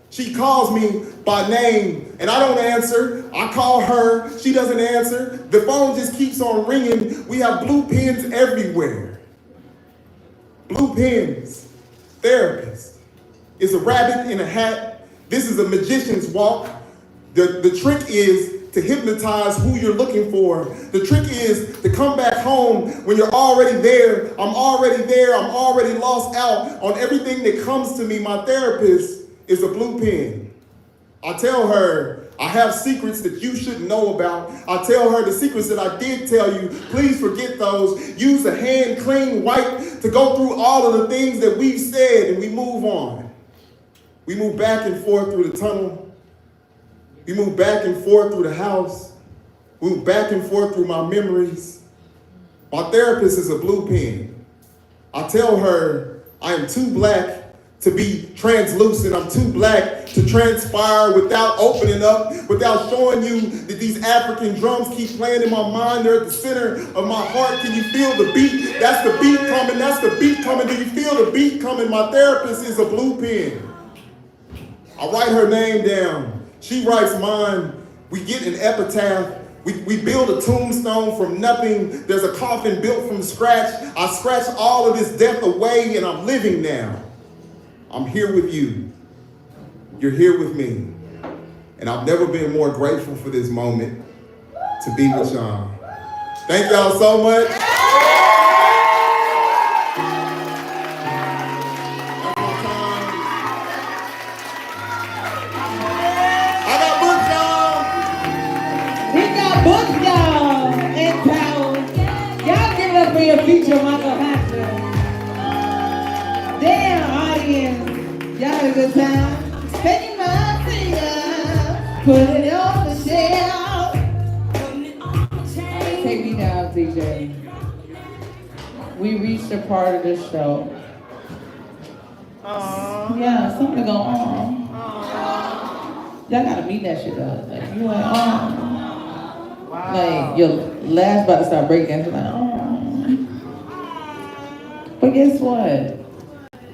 She calls me by name, and I don't answer. I call her. She doesn't answer. The phone just keeps on ringing. We have blue pens everywhere. Blue pens. Therapist. It's a rabbit in a hat. This is a magician's walk. The trick is to hypnotize who you're looking for. The trick is to come back home when you're already there. I'm already there. I'm already lost out on everything that comes to me. My therapist is a blue pen. I tell her, I have secrets that you shouldn't know about. I tell her the secrets that I did tell you, please forget those. Use a hand clean wipe to go through all of the things that we've said, and we move on. We move back and forth through the tunnel. We move back and forth through the house. We move back and forth through my memories. My therapist is a blue pen. I tell her I am too black to be translucent. I'm too black to transpire without opening up, without showing you that these African drums keep playing in my mind. They're at the center of my heart. Can you feel the beat? That's the beat coming. That's the beat coming. Do you feel the beat coming? My therapist is a blue pen. I write her name down. She writes mine. We get an epitaph. We build a tombstone from nothing. There's a coffin built from scratch. I scratch all of this death away, and I'm living now. I'm here with you. You're here with me. And I've never been more grateful for this moment to be with y'all. Thank y'all so much. For your future Michael Hampton. Damn, audience. Y'all had a good time. Taking my finger, put it on the shelf. Take me down, DJ. We reached a part of the show. Yeah, something go on. Y'all gotta meet that shit up. Like, you went on. Like, your last about to start breaking dancing. Like, But guess what?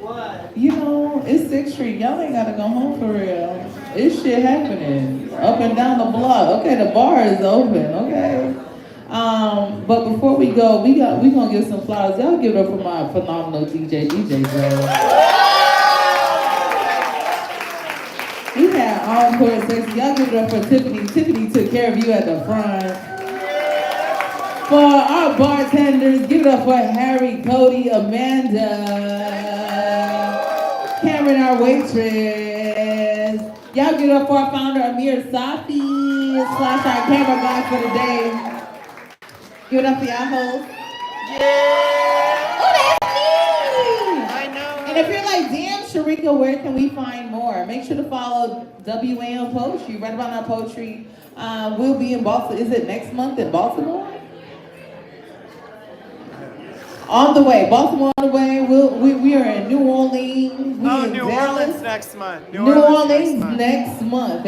What? You know, it's 6th Street. Y'all ain't gotta go home for real. It's shit happening up and down the block. Okay, the bar is open. Okay. But before we go, we gonna give some flowers. Y'all give it up for my phenomenal DJ, bro. We had encore sex. Y'all give it up for Tiffany. Tiffany took care of you at the front. For our bartenders, give it up for Harry, Cody, Amanda, Cameron, our waitress. Y'all give it up for our founder, Amir Safi, / our camera guy for the day. Give it up for y'all host. Yeah! Oh, that's me! I know. And if you're like, damn, Sharika, where can we find more? Make sure to follow WAM Poetry, right about our poetry. We'll be in Baltimore. Is it next month in Baltimore? On the way, Baltimore on the way. We are in New Orleans. New Orleans next month. New Orleans next month.